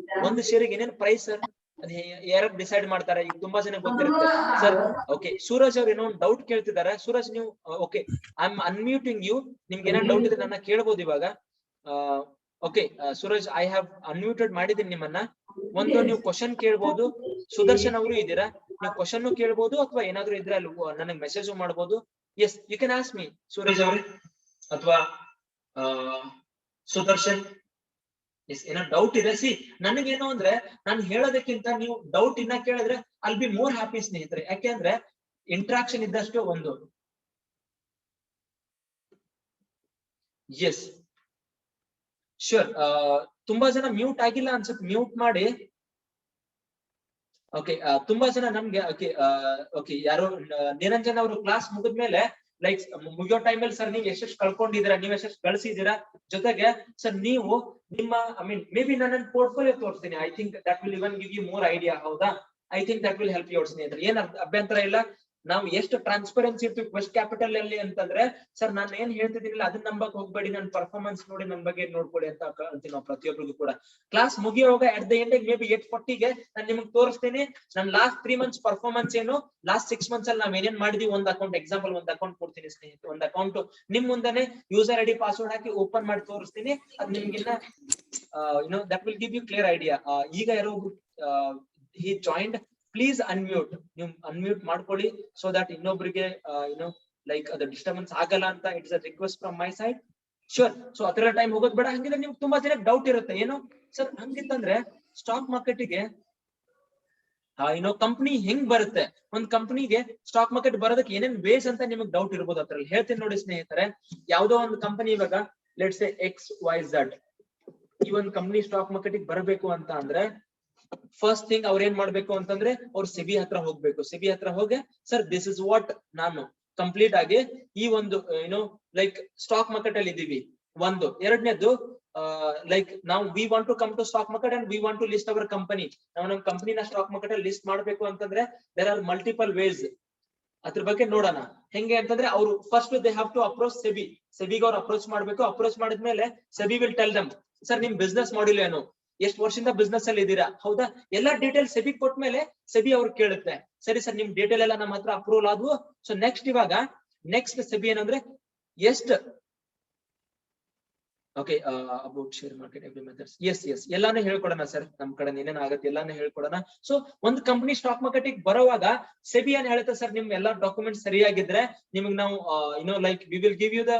Speaker 1: ಒಂದು ಶೇರಿಗೆ ಏನೇನ್ ಪ್ರೈಸ್ ಸರ್, ಅದ್ ಯಾರು ಡಿಸೈಡ್ ಮಾಡ್ತಾರೆ? ಈಗ ತುಂಬಾ ಜನ ಗೊತ್ತಿರುತ್ತೆ ಸರ್. ಓಕೆ, ಸೂರಜ್ ಅವ್ರು ಏನೋ ಒಂದು ಡೌಟ್ ಕೇಳ್ತಿದ್ದಾರೆ. ಸೂರಜ್ ನೀವು ಓಕೆ, ಐ ಆಮ್ ಅನ್ಮ್ಯೂಟಿಂಗ್ ಯು. ನಿಮ್ಗೆ ಏನೋ ಡೌಟ್ ಇದ್ರೆ ನನ್ನ ಕೇಳ್ಬೋದು ಇವಾಗ. ಓಕೆ ಸೂರಜ್, ಐ ಹ್ಯಾವ್ ಅನ್ಮ್ಯೂಟೆಡ್ ಮಾಡಿದೀನಿ ನಿಮ್ಮನ್ನ. ಒಂದು ನೀವು ಕ್ವಶನ್ ಕೇಳ್ಬೋದು. ಸುದರ್ಶನ್ ಅವರು ಇದ್ದೀರಾ, ನೀವು ಕ್ವಶನ್ ಕೇಳ್ಬೋದು, ಅಥವಾ ಏನಾದ್ರು ಇದ್ರೆ ಅಲ್ಲಿ ನನಗೆ ಮೆಸೇಜ್ ಮಾಡ್ಬೋದು. Yes, you can ask me Suraj ಅವ್ರೆ ಅಥವಾ ಸುದರ್ಶನ್. ಎಸ್, ಏನೋ ಡೌಟ್ ಇದೆ? ಸಿ, ನನಗೇನು ಅಂದ್ರೆ, ನಾನು ಹೇಳೋದಕ್ಕಿಂತ ನೀವು ಡೌಟ್ ಇನ್ನ ಕೇಳಿದ್ರೆ ಐಲ್ ಬಿ ಮೋರ್ ಹ್ಯಾಪಿ ಸ್ನೇಹಿತರೆ. ಯಾಕೆಂದ್ರೆ ಇಂಟ್ರಾಕ್ಷನ್ ಇದ್ದಷ್ಟು ಒಂದು. Yes sure. ತುಂಬಾ ಜನ ಮ್ಯೂಟ್ ಆಗಿಲ್ಲ ಅನ್ಸುತ್ತೆ, ಮ್ಯೂಟ್ ಮಾಡಿ. ಓಕೆ, ತುಂಬಾ ಜನ ನಮ್ಗೆ ಓಕೆ ಯಾರು ನಿರಂಜನ್ ಅವರು ಕ್ಲಾಸ್ ಮುಗಿದ್ಮೇಲೆ ಲೈಕ್ ಮುಗಿಯೋ ಟೈಮಲ್ಲಿ ಸರ್ ನೀವು ಎಷ್ಟೆಷ್ಟು ಕಳ್ಕೊಂಡಿದ್ದೀರಾ, ನೀವು ಎಷ್ಟೆಷ್ಟು ಗಳಿಸಿದ್ದೀರಾ, ಜೊತೆಗೆ ಸರ್ ನೀವು ನಿಮ್ಮ ಐ ಮೀನ್ ಮೇ ಬಿ ನನ್ನ ಪೋರ್ಟ್ಫೋಲಿಯೋ ತೋರಿಸ್ತೀನಿ. I think that will even give you more idea. ಹೌದಾ? I think that will help you out ಸ್ನೇಹಿತರೆ. ಏನ್ ಅಭ್ಯಂತರ ಇಲ್ಲ. ನಾವು ಎಷ್ಟು ಟ್ರಾನ್ಸ್ಪರೆನ್ಸಿ ಇರ್ತೀವಿ ಕ್ವೆಸ್ಟ್ ಕ್ಯಾಪಿಟಲ್ ಅಲ್ಲಿ ಅಂತಂದ್ರೆ ಸರ್ ನಾನು ಏನ್ ಹೇಳ್ತಿದ್ದೀನಿಲ್ಲ ಅದನ್ನ ನಂಬಕ್ ಹೋಗ್ಬೇಡಿ, ನನ್ನ ಪರ್ಫಾರ್ಮೆನ್ಸ್ ನೋಡಿ ನನ್ ಬಗ್ಗೆ ನೋಡ್ಕೊಳ್ಳಿ ಅಂತ ಅಂತೀವಿ ನಾವು ಪ್ರತಿಯೊಬ್ಬರಿಗೂ ಕೂಡ. ಕ್ಲಾಸ್ ಮುಗಿಯುವಾಗ at the end maybe 8:40ಗೆ ನಾನು ನಿಮ್ಗೆ ತೋರಿಸ್ತೀನಿ ನನ್ ಲಾಸ್ಟ್ 3 months ಪರ್ಫಾರ್ಮೆನ್ಸ್ ಏನು, ಲಾಸ್ಟ್ 6 months ಅಲ್ಲಿ ನಾವ್ ಏನೇನ್ ಮಾಡಿದೀವಿ. ಒಂದ್ ಅಕೌಂಟ್ ಎಕ್ಸಾಂಪಲ್ ಒಂದ್ ಅಕೌಂಟ್ ಕೊಡ್ತೀನಿ ಸ್ನೇಹಿತರೆ, ಒಂದ್ ಅಕೌಂಟ್ ನಿಮ್ ಮುಂದೆನೆ ಯೂಸರ್ ಐಡಿ ಪಾಸ್ವರ್ಡ್ ಹಾಕಿ ಓಪನ್ ಮಾಡಿ ತೋರಿಸ್ತೀನಿ. ಅದ್ ನಿಮ್ಗಿನ್ನ that will give you clear idea. ಈಗ ಯಾರೋ he joined, please unmute, ನೀವು ಅನ್ಮ್ಯೂಟ್ ಮಾಡ್ಕೊಳ್ಳಿ ಸೊ ದಟ್ ಇನ್ನೊಬ್ಬರಿಗೆ ಲೈಕ್ ಅದು ಡಿಸ್ಟರ್ಬೆನ್ಸ್ ಆಗಲ್ಲ ಅಂತ. It's a request from my side. Sure. So ಅದರ ಟೈಮ್ ಹೋಗೋದ್ ಬೇಡ. ಹಂಗಿದ್ರೆ ನಿಮ್ಗೆ ತುಂಬಾ ಜನ ಡೌಟ್ ಇರುತ್ತೆ, ಏನು ಸರ್ ಹಂಗಿತ್ತಂದ್ರೆ ಸ್ಟಾಕ್ ಮಾರ್ಕೆಟಿಗೆ ಕಂಪನಿ ಹೆಂಗ್ ಬರುತ್ತೆ, ಒಂದ್ ಕಂಪನಿಗೆ ಸ್ಟಾಕ್ ಮಾರ್ಕೆಟ್ ಬರೋದಕ್ಕೆ ಏನೇನ್ ಬೇಸ್ ಅಂತ ನಿಮ್ಗೆ ಡೌಟ್ ಇರ್ಬೋದು. ಅದ್ರಲ್ಲಿ ಹೇಳ್ತೀನಿ ನೋಡಿ ಸ್ನೇಹಿತರೆ. ಯಾವ್ದೋ ಒಂದು ಕಂಪನಿ ಇವಾಗ ಲೆಟ್ಸ್ ಸೇ XYZ, ಈ ಒಂದು ಕಂಪನಿ ಸ್ಟಾಕ್ ಮಾರ್ಕೆಟಿಗೆ ಬರಬೇಕು ಅಂತ ಅಂದ್ರೆ ಫಸ್ಟ್ ಥಿಂಗ್ ಅವ್ರ ಏನ್ ಮಾಡ್ಬೇಕು ಅಂತಂದ್ರೆ ಅವ್ರು ಸೆಬಿ ಹತ್ರ ಹೋಗ್ಬೇಕು. ಸೆಬಿ ಹತ್ರ ಹೋಗಿ ಸರ್ ದಿಸ್ ಇಸ್ ವಾಟ್ ನಾನು ಕಂಪ್ಲೀಟ್ ಆಗಿ ಈ ಒಂದು ಲೈಕ್ ಸ್ಟಾಕ್ ಮಾರ್ಕೆಟ್ ಅಲ್ಲಿ ಇದೀವಿ. ಒಂದು ಎರಡನೇದು ಲೈಕ್ ನಾವು we want to come to stock market and we want to list our company. ನಾವು ನಮ್ ಕಂಪನಿನ ಸ್ಟಾಕ್ ಮಾರ್ಕೆಟ್ ಅಲ್ಲಿ ಲಿಸ್ಟ್ ಮಾಡ್ಬೇಕು ಅಂತಂದ್ರೆ ದೇರ್ ಆರ್ ಮಲ್ಟಿಪಲ್ ವೇಸ್. ಅದ್ರ ಬಗ್ಗೆ ನೋಡೋಣ ಹೆಂಗೆ ಅಂತಂದ್ರೆ ಅವರು first they have to approach SEBI. ಸೆಬಿಗೆ ಅವ್ರು ಅಪ್ರೋಚ್ ಮಾಡ್ಬೇಕು. ಅಪ್ರೋಚ್ ಮಾಡಿದ್ಮೇಲೆ SEBI will tell them sir ನಿಮ್ ಬಿಸ್ನೆಸ್ ಮಾಡಿಲ್ಲ ಏನು, ಎಷ್ಟು ವರ್ಷದಿಂದ ಬಿಸ್ನೆಸ್ ಅಲ್ಲಿ ಇದ್ದೀರಾ, ಹೌದಾ, ಎಲ್ಲಾ ಡೀಟೇಲ್ ಸೆಬಿ ಕೊಟ್ಮೇಲೆ ಸೆಬಿ ಅವ್ರು ಕೇಳುತ್ತೆ ಸರಿ ಸರ್ ನಿಮ್ ಡೀಟೇಲ್ ಎಲ್ಲ ನಮ್ಮ ಹತ್ರ ಅಪ್ರೂವಲ್ ಆದ್ವು. ಸೊ ನೆಕ್ಸ್ಟ್ ಸೆಬಿ ಏನಂದ್ರೆ ಎಷ್ಟು okay about share market every methods. Yes ಎಲ್ಲಾನು ಹೇಳ್ಕೊಡೋಣ ಸರ್, ನಮ್ ಕಡೆ ಏನೇನ್ ಆಗುತ್ತೆ ಎಲ್ಲಾನು ಹೇಳ್ಕೊಡೋಣ. ಸೊ ಒಂದು ಕಂಪನಿ ಸ್ಟಾಕ್ ಮಾರ್ಕೆಟ್ ಬರುವಾಗ ಸೆಬಿ ಏನ್ ಹೇಳುತ್ತೆ ಸರ್ ನಿಮ್ ಎಲ್ಲಾ ಡಾಕ್ಯುಮೆಂಟ್ ಸರಿಯಾಗಿದ್ರೆ ನಿಮ್ಗೆ ನಾವು like we will give you the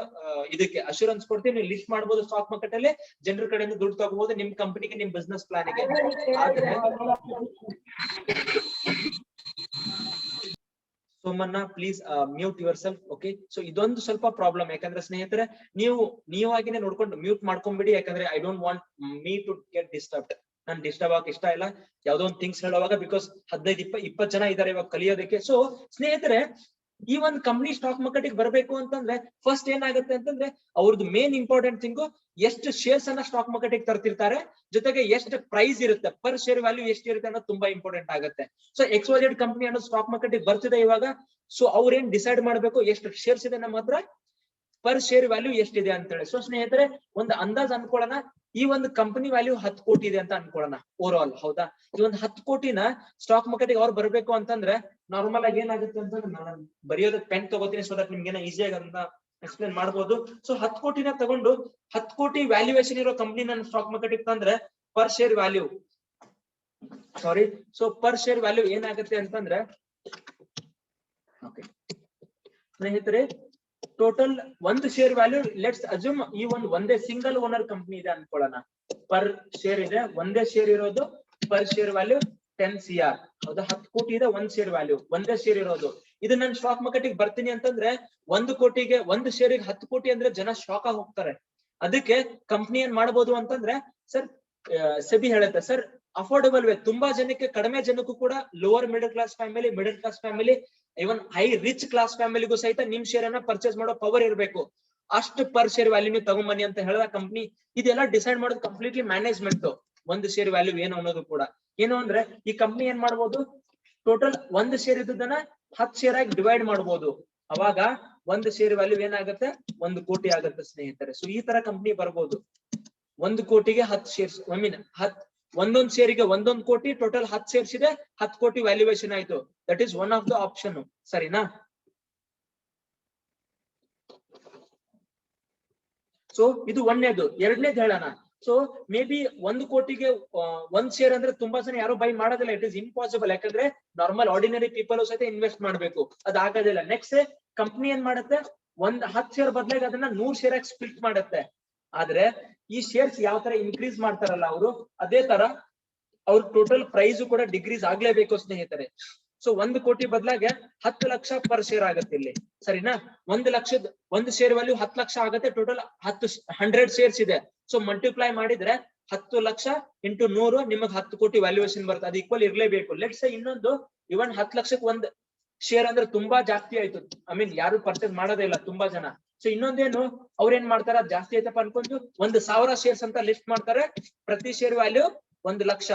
Speaker 1: ಇದಕ್ಕೆ ಅಶ್ಯೂರೆನ್ಸ್ ಕೊಡ್ತೀವಿ, ನೀವು ಲಿಸ್ಟ್ ಮಾಡಬಹುದು ಸ್ಟಾಕ್ ಮಾರ್ಕೆಟ್ ಅಲ್ಲಿ, ಜನರ ಕಡೆಯಿಂದ ದುಡ್ಡು ತಗೋಬಹುದು ನಿಮ್ ಕಂಪನಿಗೆ ನಿಮ್ ಬಿಸ್ನೆಸ್ ಪ್ಲಾನ್ ಗೆ. Somanna please mute your self. Okay, so ಇದೊಂದು ಸ್ವಲ್ಪ ಪ್ರಾಬ್ಲಮ್. ಯಾಕಂದ್ರೆ ಸ್ನೇಹಿತರೆ ನೀವಾಗಿನೇ ನೋಡ್ಕೊಂಡು ಮ್ಯೂಟ್ ಮಾಡ್ಕೊಂಡ್ಬಿಡಿ. ಯಾಕಂದ್ರೆ I don't want me to get disturbed. ನಾನು ಡಿಸ್ಟರ್ಬ್ ಆಗಕ್ಕೆ ಇಷ್ಟ ಇಲ್ಲ ಯಾವ್ದೋ ಒಂದು ಥಿಂಗ್ಸ್ ಹೇಳುವಾಗ. ಬಿಕಾಸ್ 15-20 ಜನ ಇದಾರೆ ಇವಾಗ ಕಲಿಯೋದಕ್ಕೆ. ಸೊ ಸ್ನೇಹಿತರೆ ಈ ಒಂದು ಕಂಪನಿ ಸ್ಟಾಕ್ ಮಾರ್ಕೆಟ್ ಬರ್ಬೇಕು ಅಂತಂದ್ರೆ ಫಸ್ಟ್ ಏನಾಗುತ್ತೆ ಅಂತಂದ್ರೆ ಅವ್ರದ್ದು ಮೇನ್ ಇಂಪಾರ್ಟೆಂಟ್ ಥಿಂಗು ಎಷ್ಟು ಶೇರ್ಸ್ ಅನ್ನ ಸ್ಟಾಕ್ ಮಾರ್ಕೆಟ್ ತರ್ತಿರ್ತಾರೆ, ಜೊತೆಗೆ ಎಷ್ಟು ಪ್ರೈಸ್ ಇರುತ್ತೆ, ಪರ್ ಶೇರ್ ವ್ಯಾಲ್ಯೂ ಎಷ್ಟು ಇರುತ್ತೆ ಅನ್ನೋದು ತುಂಬಾ ಇಂಪಾರ್ಟೆಂಟ್ ಆಗುತ್ತೆ. ಸೊ XYZ ಕಂಪನಿ ಅನ್ನೋದು ಸ್ಟಾಕ್ ಮಾರ್ಕೆಟ್ ಬರ್ತಿದೆ ಇವಾಗ. ಸೊ ಅವ್ರೇನ್ ಡಿಸೈಡ್ ಮಾಡ್ಬೇಕು ಎಷ್ಟು ಶೇರ್ಸ್ ಇದೆ ನಮ್ಮ ಹತ್ರ, ಪರ್ ಶೇರ್ ವ್ಯಾಲ್ಯೂ ಎಷ್ಟಿದೆ ಅಂತ ಹೇಳಿ. ಸೊ ಸ್ನೇಹಿತರೆ ಒಂದು ಅಂದಾಜ್ ಅನ್ಕೊಳ್ಳೋಣ, ಈ ಒಂದು ಕಂಪನಿ ವ್ಯಾಲ್ಯೂ 10 ಕೋಟಿ ಇದೆ ಅಂತ ಅನ್ಕೊಳ್ಳೋಣ ಓವರ್ ಆಲ್, ಹೌದಾ. ಈ ಒಂದು 10 ಕೋಟಿನ ಸ್ಟಾಕ್ ಮಾರ್ಕೆಟ್ ಅವ್ರು ಬರ್ಬೇಕು ಅಂತಂದ್ರೆ ನಾರ್ಮಲ್ ಆಗಿ ಏನಾಗುತ್ತೆ ಅಂತಂದ್ರೆ ನಾನು ಬರೆಯೋದಕ್ಕೆ ಪೆನ್ ತಗೋತೀನಿ ಸೊ ದಟ್ ನಿಮ್ಗೆ ಈಸಿಯಾಗಿ ಅದನ್ನ ಎಕ್ಸ್ಪ್ಲೇನ್ ಮಾಡ್ಬೋದು. ಸೊ 10 ಕೋಟಿನ ತಗೊಂಡು 10 ಕೋಟಿ ವ್ಯಾಲ್ಯೂಯೇಷನ್ ಇರೋ ಕಂಪನಿ ನನ್ನ ಸ್ಟಾಕ್ ಮಾರ್ಕೆಟ್ ತಂದ್ರೆ per share value so per share value ಏನಾಗುತ್ತೆ ಅಂತಂದ್ರೆ ಓಕೆ ಸ್ನೇಹಿತರೆ ಟೋಟಲ್ ಒಂದು ಶೇರ್ ವ್ಯಾಲ್ಯೂ ಲೆಟ್ಸ್ ಅಸ್ಯೂಮ್ ಈ ಒಂದೇ ಸಿಂಗಲ್ ಓನರ್ ಕಂಪನಿ ಇದೆ ಅನ್ಕೊಳ್ಳೋಣ. ಪರ್ ಶೇರ್ ಇದೆ, ಒಂದೇ ಶೇರ್ ಇರೋದು, ಪರ್ ಶೇರ್ ವ್ಯಾಲ್ಯೂ 10 CR, ಹೌದಾ. 10 ಕೋಟಿ ಇದೆ ಒಂದ್ ಶೇರ್ ವ್ಯಾಲ್ಯೂ, ಒಂದೇ ಶೇರ್ ಇರೋದು. ಇದು ನಾನು ಸ್ಟಾಕ್ ಮಾರ್ಕೆಟ್ ಬರ್ತೀನಿ ಅಂತಂದ್ರೆ 1 ಕೋಟಿಗೆ ಒಂದು ಶೇರಿಗೆ 10 ಕೋಟಿ ಅಂದ್ರೆ ಜನ ಶಾಕ್ ಆಗಿ ಹೋಗ್ತಾರೆ. ಅದಕ್ಕೆ ಕಂಪನಿ ಏನ್ ಮಾಡಬಹುದು ಅಂತಂದ್ರೆ ಸರ್ ಸೆಬಿ ಹೇಳುತ್ತೆ ಸರ್ ಅಫೋರ್ಡಬಲ್ ವೇ, ತುಂಬಾ ಜನಕ್ಕೆ, ಕಡಿಮೆ ಜನಕ್ಕೂ ಕೂಡ, lower middle class family, middle class family, even high rich class ಫ್ಯಾಮಿಲಿಗೂ ಸಹಿತ ನಿಮ್ ಶೇರ್ ಅನ್ನ ಪರ್ಚೇಸ್ ಮಾಡೋ ಪವರ್ ಇರಬೇಕು. ಅಷ್ಟು ಪರ್ ಶೇರ್ ವ್ಯಾಲ್ಯೂ ನೀವು ತಗೊಂಬನ್ನಿ ಅಂತ ಹೇಳಿದ ಕಂಪನಿ. ಇದೆಲ್ಲ ಡಿಸೈಡ್ ಮಾಡೋದು ಕಂಪ್ಲೀಟ್ಲಿ ಮ್ಯಾನೇಜ್ಮೆಂಟ್. ಒಂದು ಶೇರ್ ವ್ಯಾಲ್ಯೂ ಏನು ಅನ್ನೋದು ಕೂಡ ಏನು ಅಂದ್ರೆ ಈ ಕಂಪನಿ ಏನ್ ಮಾಡ್ಬೋದು, ಟೋಟಲ್ ಒಂದು ಶೇರ್ ಇದ್ದದನ್ನ 10 ಶೇರ್ ಆಗಿ ಡಿವೈಡ್ ಮಾಡ್ಬೋದು. ಅವಾಗ ಒಂದು ಶೇರ್ ವ್ಯಾಲ್ಯೂ ಏನಾಗುತ್ತೆ 1 ಕೋಟಿ ಆಗುತ್ತೆ ಸ್ನೇಹಿತರೆ. ಸೊ ಈ ತರ ಕಂಪನಿ ಬರ್ಬೋದು. 1 ಕೋಟಿಗೆ 10 ಶೇರ್ಸ್, ಒಂದೊಂದು ಶೇರಿಗೆ 1 ಕೋಟಿ, ಟೋಟಲ್ 10 ಶೇರ್ಸ್ ಇದೆ, 10 ಕೋಟಿ ವ್ಯಾಲ್ಯೂಯೇಷನ್ ಆಯ್ತು. That is one of the option, ಸರಿನಾ. ಸೊ ಇದು ಒಂದನೇದು. ಎರಡನೇದು ಹೇಳೋಣ. ಸೊ ಮೇ ಬಿ 1 ಕೋಟಿಗೆ 1 ಶೇರ್ ಅಂದ್ರೆ ತುಂಬಾ ಜನ ಯಾರು ಬೈ ಮಾಡೋದಿಲ್ಲ. It is impossible. ಯಾಕಂದ್ರೆ ನಾರ್ಮಲ್ ಆರ್ಡಿನರಿ ಪೀಪಲ್ ಸಹಿತ ಇನ್ವೆಸ್ಟ್ ಮಾಡ್ಬೇಕು, ಅದಾಗೋದಿಲ್ಲ. ನೆಕ್ಸ್ಟ್ ಕಂಪನಿ ಏನ್ ಮಾಡುತ್ತೆ, 10 ಶೇರ್ ಬದಲಾಗಿ ಅದನ್ನ 100 ಶೇರ್ ಆಗಿ ಸ್ಪ್ಲಿಟ್ ಮಾಡುತ್ತೆ. ಆದ್ರೆ ಈ ಶೇರ್ಸ್ ಯಾವ ತರ ಇನ್ಕ್ರೀಸ್ ಮಾಡ್ತಾರಲ್ಲ ಅವರು, ಅದೇ ತರ ಅವ್ರ ಟೋಟಲ್ ಪ್ರೈಸ್ ಕೂಡ ಡಿಕ್ರೀಸ್ ಆಗ್ಲೇಬೇಕು ಸ್ನೇಹಿತರೆ. ಸೊ 1 ಕೋಟಿ ಬದಲಾಗಿ 10 ಲಕ್ಷ ಪರ್ ಶೇರ್ ಆಗುತ್ತೆ ಇಲ್ಲಿ, ಸರಿನಾ. 1 ಲಕ್ಷದ ಒಂದು ಶೇರ್ ವ್ಯಾಲ್ಯೂ 10 ಲಕ್ಷ ಆಗುತ್ತೆ. ಟೋಟಲ್ 100 ಶೇರ್ಸ್ ಇದೆ. ಸೊ ಮಲ್ಟಿಪ್ಲೈ ಮಾಡಿದ್ರೆ 10 ಲಕ್ಷ ಇಂಟು 100 ನಿಮಗೆ 10 ಕೋಟಿ ವ್ಯಾಲ್ಯೂಯೇಷನ್ ಬರುತ್ತೆ. ಅದು ಈಕ್ವಲ್ ಇರ್ಲೇಬೇಕು. ಲೆಟ್ಸ್ ಇನ್ನೊಂದು ಇವನ್ 10 ಲಕ್ಷಕ್ಕೆ 1 ಶೇರ್ ಅಂದ್ರೆ ತುಂಬಾ ಜಾಸ್ತಿ ಆಯ್ತು. ಐ ಮೀನ್ ಯಾರು ಪರ್ಚೇಸ್ ಮಾಡೋದೇ ಇಲ್ಲ ತುಂಬಾ ಜನ. ಸೊ ಇನ್ನೊಂದೇನು ಅವ್ರೇನ್ ಮಾಡ್ತಾರ, ಜಾಸ್ತಿ ಆಯ್ತಪ್ಪ ಅನ್ಕೊಂಡು 1000 ಶೇರ್ಸ್ ಅಂತ ಲಿಸ್ಟ್ ಮಾಡ್ತಾರೆ. ಪ್ರತಿ ಶೇರ್ ವ್ಯಾಲ್ಯೂ 1 ಲಕ್ಷ.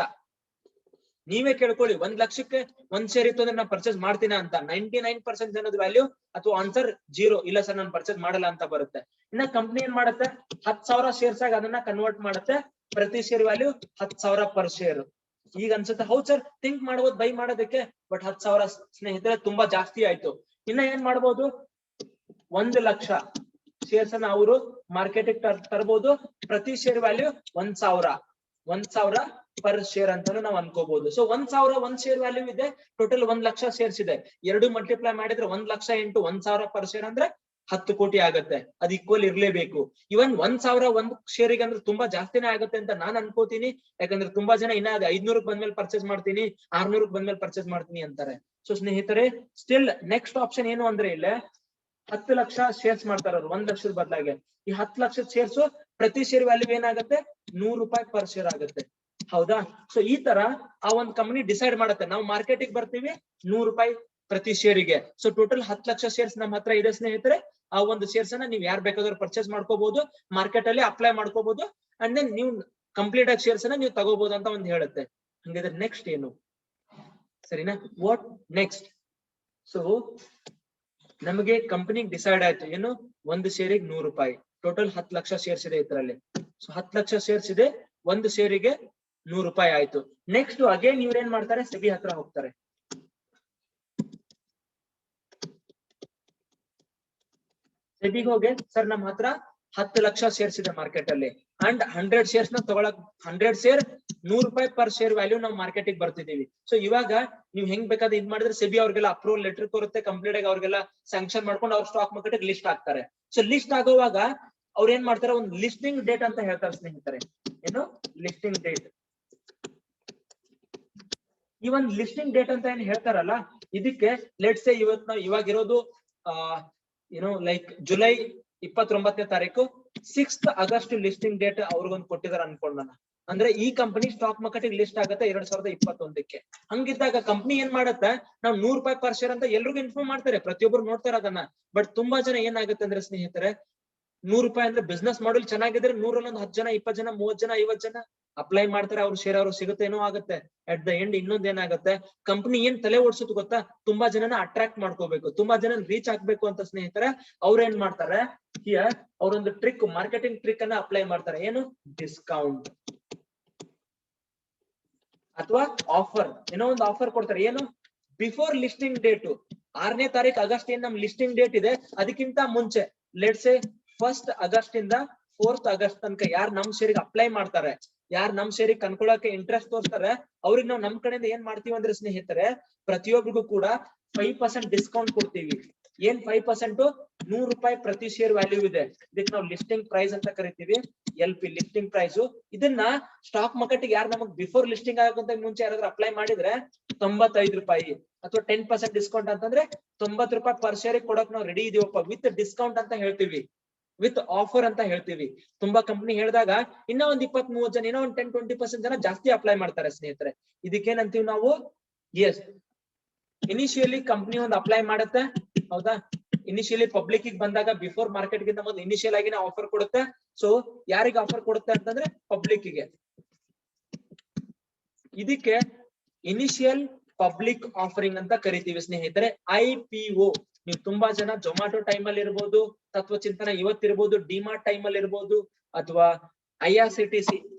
Speaker 1: ನೀವೇ ಕೇಳ್ಕೊಳ್ಳಿ, 1 ಲಕ್ಷಕ್ಕೆ 1 ಶೇರ್ ಇತ್ತು ಅಂದ್ರೆ ನಾನು ಪರ್ಚೇಸ್ ಮಾಡ್ತೀನ ಅಂತ. 99% ಜನದ ವ್ಯಾಲ್ಯೂ ಅಥವಾ ಆನ್ಸರ್ 0, ಇಲ್ಲ ಸರ್ ನಾನು ಪರ್ಚೇಸ್ ಮಾಡಲ್ಲ ಅಂತ ಬರುತ್ತೆ. ಇನ್ನ ಕಂಪ್ನಿ ಏನ್ ಮಾಡುತ್ತೆ, 10,000 ಶೇರ್ಸ್ ಆಗಿ ಅದನ್ನ ಕನ್ವರ್ಟ್ ಮಾಡುತ್ತೆ. ಪ್ರತಿ ಶೇರ್ ವ್ಯಾಲ್ಯೂ 10,000 ಪರ್ ಶೇರ್. ಈಗ ಅನ್ಸುತ್ತೆ ಹೌದ್ ಸರ್ ಥಿಂಕ್ ಮಾಡ್ಬೋದು ಬೈ ಮಾಡೋದಕ್ಕೆ, ಬಟ್ 10,000 ಸ್ನೇಹಿತರೆ ತುಂಬಾ ಜಾಸ್ತಿ ಆಯ್ತು. ಇನ್ನ ಏನ್ ಮಾಡ್ಬೋದು, 1 ಲಕ್ಷ ಶೇರ್ಸ್ ಅನ್ನ ಅವರು ಮಾರ್ಕೆಟಿಗೆ ತರಬಹುದು. ಪ್ರತಿ ಶೇರ್ ವ್ಯಾಲ್ಯೂ 1,000 ಪರ್ ಶೇರ್ ಅಂತಾನು ನಾವು ಅನ್ಕೋಬಹುದು. ಸೊ 1,000 1 ಶೇರ್ ವ್ಯಾಲ್ಯೂ ಇದೆ, ಟೋಟಲ್ 1 ಲಕ್ಷ ಶೇರ್ಸ್ ಇದೆ. 2 ಮಲ್ಟಿಪ್ಲೈ ಮಾಡಿದ್ರೆ 1 ಲಕ್ಷ ಇಂಟು 1,000 ಪರ್ ಶೇರ್ ಅಂದ್ರೆ 10 ಕೋಟಿ ಆಗುತ್ತೆ. ಅದು ಈಕ್ವಲ್ ಇರ್ಲೇಬೇಕು. ಇವನ್ 1,000 1 ಶೇರಿಗೆ ಅಂದ್ರೆ ತುಂಬಾ ಜಾಸ್ತಿನೇ ಆಗುತ್ತೆ ಅಂತ ನಾನ್ ಅನ್ಕೋತೀನಿ. ಯಾಕಂದ್ರೆ ತುಂಬಾ ಜನ ಇನ್ನ 500 ಬಂದ್ಮೇಲೆ ಪರ್ಚೇಸ್ ಮಾಡ್ತೀನಿ, 600 ಬಂದ್ಮೇಲೆ ಪರ್ಚೇಸ್ ಮಾಡ್ತೀನಿ ಅಂತಾರೆ. ಸೊ ಸ್ನೇಹಿತರೆ ಸ್ಟಿಲ್ ನೆಕ್ಸ್ಟ್ ಆಪ್ಷನ್ ಏನು ಅಂದ್ರೆ ಇಲ್ಲೇ 10 ಲಕ್ಷ ಶೇರ್ಸ್ ಮಾಡ್ತಾರ ಅವ್ರು 1 ಲಕ್ಷದ ಬದಲಾಗಿ. ಈ 10 ಲಕ್ಷದ ಶೇರ್ಸ್ ಪ್ರತಿ ಶೇರ್ ವ್ಯಾಲ್ಯೂ ಏನಾಗುತ್ತೆ, 100 ರೂಪಾಯಿ ಪರ್ ಶೇರ್ ಆಗುತ್ತೆ. ಹೌದಾ? ಸೊ ಈ ತರ ಆ ಒಂದ್ ಕಂಪನಿ ಡಿಸೈಡ್ ಮಾಡುತ್ತೆ. ನಾವು ಮಾರ್ಕೆಟಿಗೆ ಬರ್ತೀವಿ 100 ರೂಪಾಯಿ ಪ್ರತಿ ಶೇರಿಗೆ. ಸೊ ಟೋಟಲ್ 10 ಲಕ್ಷ ಶೇರ್ಸ್ ನಮ್ಮ ಹತ್ರ ಇದೆ ಸ್ನೇಹಿತರೆ. ಆ ಒಂದು ಶೇರ್ಸ್ ಅನ್ನ ನೀವು ಯಾರು ಬೇಕಾದ್ರೂ ಪರ್ಚೇಸ್ ಮಾಡ್ಕೋಬಹುದು, ಮಾರ್ಕೆಟ್ ಅಲ್ಲಿ ಅಪ್ಲೈ ಮಾಡ್ಕೋಬಹುದು, ಅಂಡ್ ದೆನ್ ನೀವು ಕಂಪ್ಲೀಟ್ ಆಗಿ ಶೇರ್ಸ್ ಅನ್ನ ನೀವು ತಗೋಬಹುದು ಅಂತ ಒಂದು ಹೇಳುತ್ತೆ. ಹಂಗಿದ್ರೆ ನೆಕ್ಸ್ಟ್ ಏನು, ಸರಿನಾ? What next? ಸೊ ನಮಗೆ ಕಂಪನಿಗೆ ಡಿಸೈಡ್ ಆಯ್ತು ಏನು, 1 ಶೇರಿಗೆ 100 ರೂಪಾಯಿ, ಟೋಟಲ್ 10 ಲಕ್ಷ ಶೇರ್ಸ್ ಇದೆ ಇದರಲ್ಲಿ. ಸೊ 10 ಲಕ್ಷ ಶೇರ್ಸ್ ಇದೆ, 1 ಶೇರಿಗೆ 100 ರೂಪಾಯಿ ಆಯ್ತು. ನೆಕ್ಸ್ಟ್ ಅಗೇನ್ ಇವ್ರೇನ್ ಮಾಡ್ತಾರೆ, ಸೆಬಿ ಹತ್ರ ಹೋಗ್ತಾರೆ. ಸೆಬಿಗೆ ಹೋಗಿ ಸರ್ ನಮ್ಮ ಹತ್ರ 10 ಲಕ್ಷ ಶೇರ್ಸ್ ಇದೆ ಮಾರ್ಕೆಟ್ ಅಲ್ಲಿ, ಅಂಡ್ 100 ಶೇರ್ಸ್ ನ ತಗೊಳಕ್ 100 ಶೇರ್ 100 ರೂಪಾಯಿ ಪರ್ ಶೇರ್ ವ್ಯಾಲ್ಯೂ ನಾವು ಮಾರ್ಕೆಟಿಗೆ ಬರ್ತಿದೀವಿ. ಸೊ ಇವಾಗ ನೀವು ಹೆಂಗ್ ಬೇಕಾದ್ರೆ ಇದ್ ಮಾಡಿದ್ರೆ ಸೆಬಿ ಅವ್ರಿಗೆಲ್ಲ ಅಪ್ರೂವಲ್ ಲೆಟರ್ ಕೊರುತ್ತೆ, ಕಂಪ್ಲೀಟ್ ಆಗಿ ಅವ್ರಿಗೆಲ್ಲ ಸ್ಯಾಂಕ್ಷನ್ ಮಾಡ್ಕೊಂಡು ಅವ್ರ ಸ್ಟಾಕ್ ಮಾರ್ಕೆಟ್ ಲಿಸ್ಟ್ ಆಗ್ತಾರೆ. ಸೊ ಲಿಸ್ಟ್ ಆಗುವಾಗ ಅವ್ರು ಏನ್ ಮಾಡ್ತಾರೆ, ಒಂದು ಲಿಸ್ಟಿಂಗ್ ಡೇಟ್ ಅಂತ ಹೇಳ್ತಾರೆ ಸ್ನೇಹಿತರೆ. ಏನು ಲಿಸ್ಟಿಂಗ್ ಡೇಟ್? ಈ ಒಂದು ಲಿಸ್ಟಿಂಗ್ ಡೇಟ್ ಅಂತ ಏನ್ ಹೇಳ್ತಾರಲ್ಲ, ಇದಕ್ಕೆ ಲೆಟ್ಸ್ ಸೇ ಇವಾಗಿರೋದು ಏನೋ ಲೈಕ್ ಜುಲೈ 29ನೇ ತಾರೀಕು, 6th ಆಗಸ್ಟ್ ಲಿಸ್ಟಿಂಗ್ ಡೇಟ್ ಅವ್ರಿಗೊಂದು ಕೊಟ್ಟಿದಾರೆ ಅನ್ಕೊಂಡಾನ. ಅಂದ್ರೆ ಈ ಕಂಪನಿ ಸ್ಟಾಕ್ ಮಾರ್ಕೆಟ್ ಲಿಸ್ಟ್ ಆಗುತ್ತೆ 2021ಕ್ಕೆ. ಹಂಗಿದ್ದಾಗ ಕಂಪನಿ ಏನ್ ಮಾಡುತ್ತೆ, ನಾವು 100 ರೂಪಾಯಿ ಪರ್ ಶೇರ್ ಅಂತ ಎಲ್ರಿಗೂ ಇನ್ಫಾರ್ಮ್ ಮಾಡ್ತಾರೆ, ಪ್ರತಿಯೊಬ್ರು ನೋಡ್ತಾರೆ ಅದನ್ನ. ಬಟ್ ತುಂಬಾ ಜನ ಏನಾಗುತ್ತೆ ಅಂದ್ರೆ ಸ್ನೇಹಿತರೆ, 100 ರೂಪಾಯಿ ಅಂದ್ರೆ ಬಿಸ್ನೆಸ್ ಮಾಡಲ್ ಚೆನ್ನಾಗಿದ್ರೆ 100ರಲ್ಲಿ 10 ಜನ 20 ಜನ 30 ಜನ 50 ಜನ ಅಪ್ಲೈ ಮಾಡ್ತಾರೆ, ಅವ್ರ ಶೇರ್ ಅವ್ರು ಸಿಗುತ್ತೆ ಏನೋ ಆಗುತ್ತೆ. ಅಟ್ ದ ಎಂಡ್ ಇನ್ನೊಂದ್ ಏನಾಗುತ್ತೆ, ಕಂಪನಿ ಏನ್ ತಲೆ ಓಡಿಸುತ್ತೆ ಗೊತ್ತಾ, ತುಂಬಾ ಜನನ ಅಟ್ರಾಕ್ಟ್ ಮಾಡ್ಕೋಬೇಕು, ತುಂಬಾ ಜನ ರೀಚ್ ಆಗ್ಬೇಕು ಅಂತ ಸ್ನೇಹಿತರೆ ಅವ್ರ ಏನ್ ಮಾಡ್ತಾರೆ, ಹಿಯರ್ ಅವ್ರೊಂದು ಟ್ರಿಕ್, ಮಾರ್ಕೆಟಿಂಗ್ ಟ್ರಿಕ್ ಅನ್ನ ಅಪ್ಲೈ ಮಾಡ್ತಾರೆ. ಏನು, ಡಿಸ್ಕೌಂಟ್ ಅಥವಾ ಆಫರ್, ಏನೋ ಒಂದು ಆಫರ್ ಕೊಡ್ತಾರೆ. ಏನು, ಬಿಫೋರ್ ಲಿಸ್ಟಿಂಗ್ ಡೇಟ್ 6ನೇ ತಾರೀಕು ಆಗಸ್ಟ್ ಏನ್ ನಮ್ ಲಿಸ್ಟಿಂಗ್ ಡೇಟ್ ಇದೆ, ಅದಕ್ಕಿಂತ ಮುಂಚೆ ಲೆಟ್ಸ್ ಸೇ 1st ಆಗಸ್ಟ್ ಇಂದ 4th ಆಗಸ್ಟ್ ತನಕ ಯಾರು ನಮ್ ಶೇರಿಗೆ ಅಪ್ಲೈ ಮಾಡ್ತಾರೆ, ಯಾರು ನಮ್ ಶೇರಿಗೆ ಕನ್ಕೊಳಕ್ಕೆ ಇಂಟ್ರೆಸ್ಟ್ ತೋರಿಸ್ತಾರೆ, ಅವ್ರಿಗೆ ನಾವು ನಮ್ ಕಡೆಯಿಂದ ಏನ್ ಮಾಡ್ತೀವಿ ಅಂದ್ರೆ ಸ್ನೇಹಿತರೆ, ಪ್ರತಿಯೊಬ್ಬರಿಗೂ ಕೂಡ 5% ಡಿಸ್ಕೌಂಟ್ ಕೊಡ್ತೀವಿ. ಏನ್ 5%? 100 ರೂಪಾಯಿ ಪ್ರತಿ ಶೇರ್ ವ್ಯಾಲ್ಯೂ ಇದೆ. ಇದಕ್ಕೆ ನಾವು ಲಿಸ್ಟಿಂಗ್ ಪ್ರೈಸ್ ಅಂತ ಕರಿತೀವಿ, LP ಲಿಸ್ಟಿಂಗ್ ಪ್ರೈಸ್. ಇದನ್ನ ಸ್ಟಾಕ್ ಮಾರ್ಕೆಟ್ ಯಾರು ನಮಗ್ ಬಿಫೋರ್ ಲಿಸ್ಟಿಂಗ್ ಆಗಕ್ಕಿಂತ ಮುಂಚೆ ಯಾರಾದ್ರೂ ಅಪ್ಲೈ ಮಾಡಿದ್ರೆ 95 ರೂಪಾಯಿ ಅಥವಾ 10% ಡಿಸ್ಕೌಂಟ್ ಅಂತಂದ್ರೆ 90 ರೂಪಾಯಿ ಪರ್ ಶೇರ್ ಕೊಡಕ್ ನಾವು ರೆಡಿ ಇದೀವಪ್ಪ, ವಿತ್ ಡಿಸ್ಕೌಂಟ್ ಅಂತ ಹೇಳ್ತೀವಿ, ವಿತ್ ಆಫರ್ ಅಂತ ಹೇಳ್ತೀವಿ. ತುಂಬಾ ಕಂಪನಿ ಹೇಳಿದಾಗ ಇನ್ನ ಒಂದ್ 20-30 ಜನ, ಇನ್ನೂ ಒಂದ್ 10-20% ಜನ ಜಾಸ್ತಿ ಅಪ್ಲೈ ಮಾಡ್ತಾರೆ ಸ್ನೇಹಿತರೆ. ಇದಕ್ಕೇನಂತೀವಿ ನಾವು, ಎಸ್ ಇನಿಷಿಯಲಿ ಕಂಪನಿ ಒಂದು ಅಪ್ಲೈ ಮಾಡುತ್ತೆ, ಹೌದಾ? ಇನಿಷಿಯಲಿ ಪಬ್ಲಿಕ್ ಬಂದಾಗ ಬಿಫೋರ್ ಮಾರ್ಕೆಟ್ ಗಿಂತ ಮೊದಲು ಇನಿಷಿಯಲ್ ಆಗಿ ಆಫರ್ ಕೊಡುತ್ತೆ. ಸೊ ಯಾರಿಗೆ ಆಫರ್ ಕೊಡುತ್ತೆ ಅಂತಂದ್ರೆ ಪಬ್ಲಿಕ್ ಗೆ. ಇದಕ್ಕೆ ಇನಿಷಿಯಲ್ ಪಬ್ಲಿಕ್ ಆಫರಿಂಗ್ ಅಂತ ಕರಿತೀವಿ ಸ್ನೇಹಿತರೆ, IPO. ನೀವು ತುಂಬಾ ಜನ ಜೊಮ್ಯಾಟೊ ಟೈಮ್ ಅಲ್ಲಿ ಇರ್ಬೋದು, ತತ್ವಚಿಂತನ ಇವತ್ತಿರ್ಬೋದು, ಡಿಮಾರ್ಟ್ ಟೈಮ್ ಅಲ್ಲಿ ಇರ್ಬೋದು, ಅಥವಾ IRCTC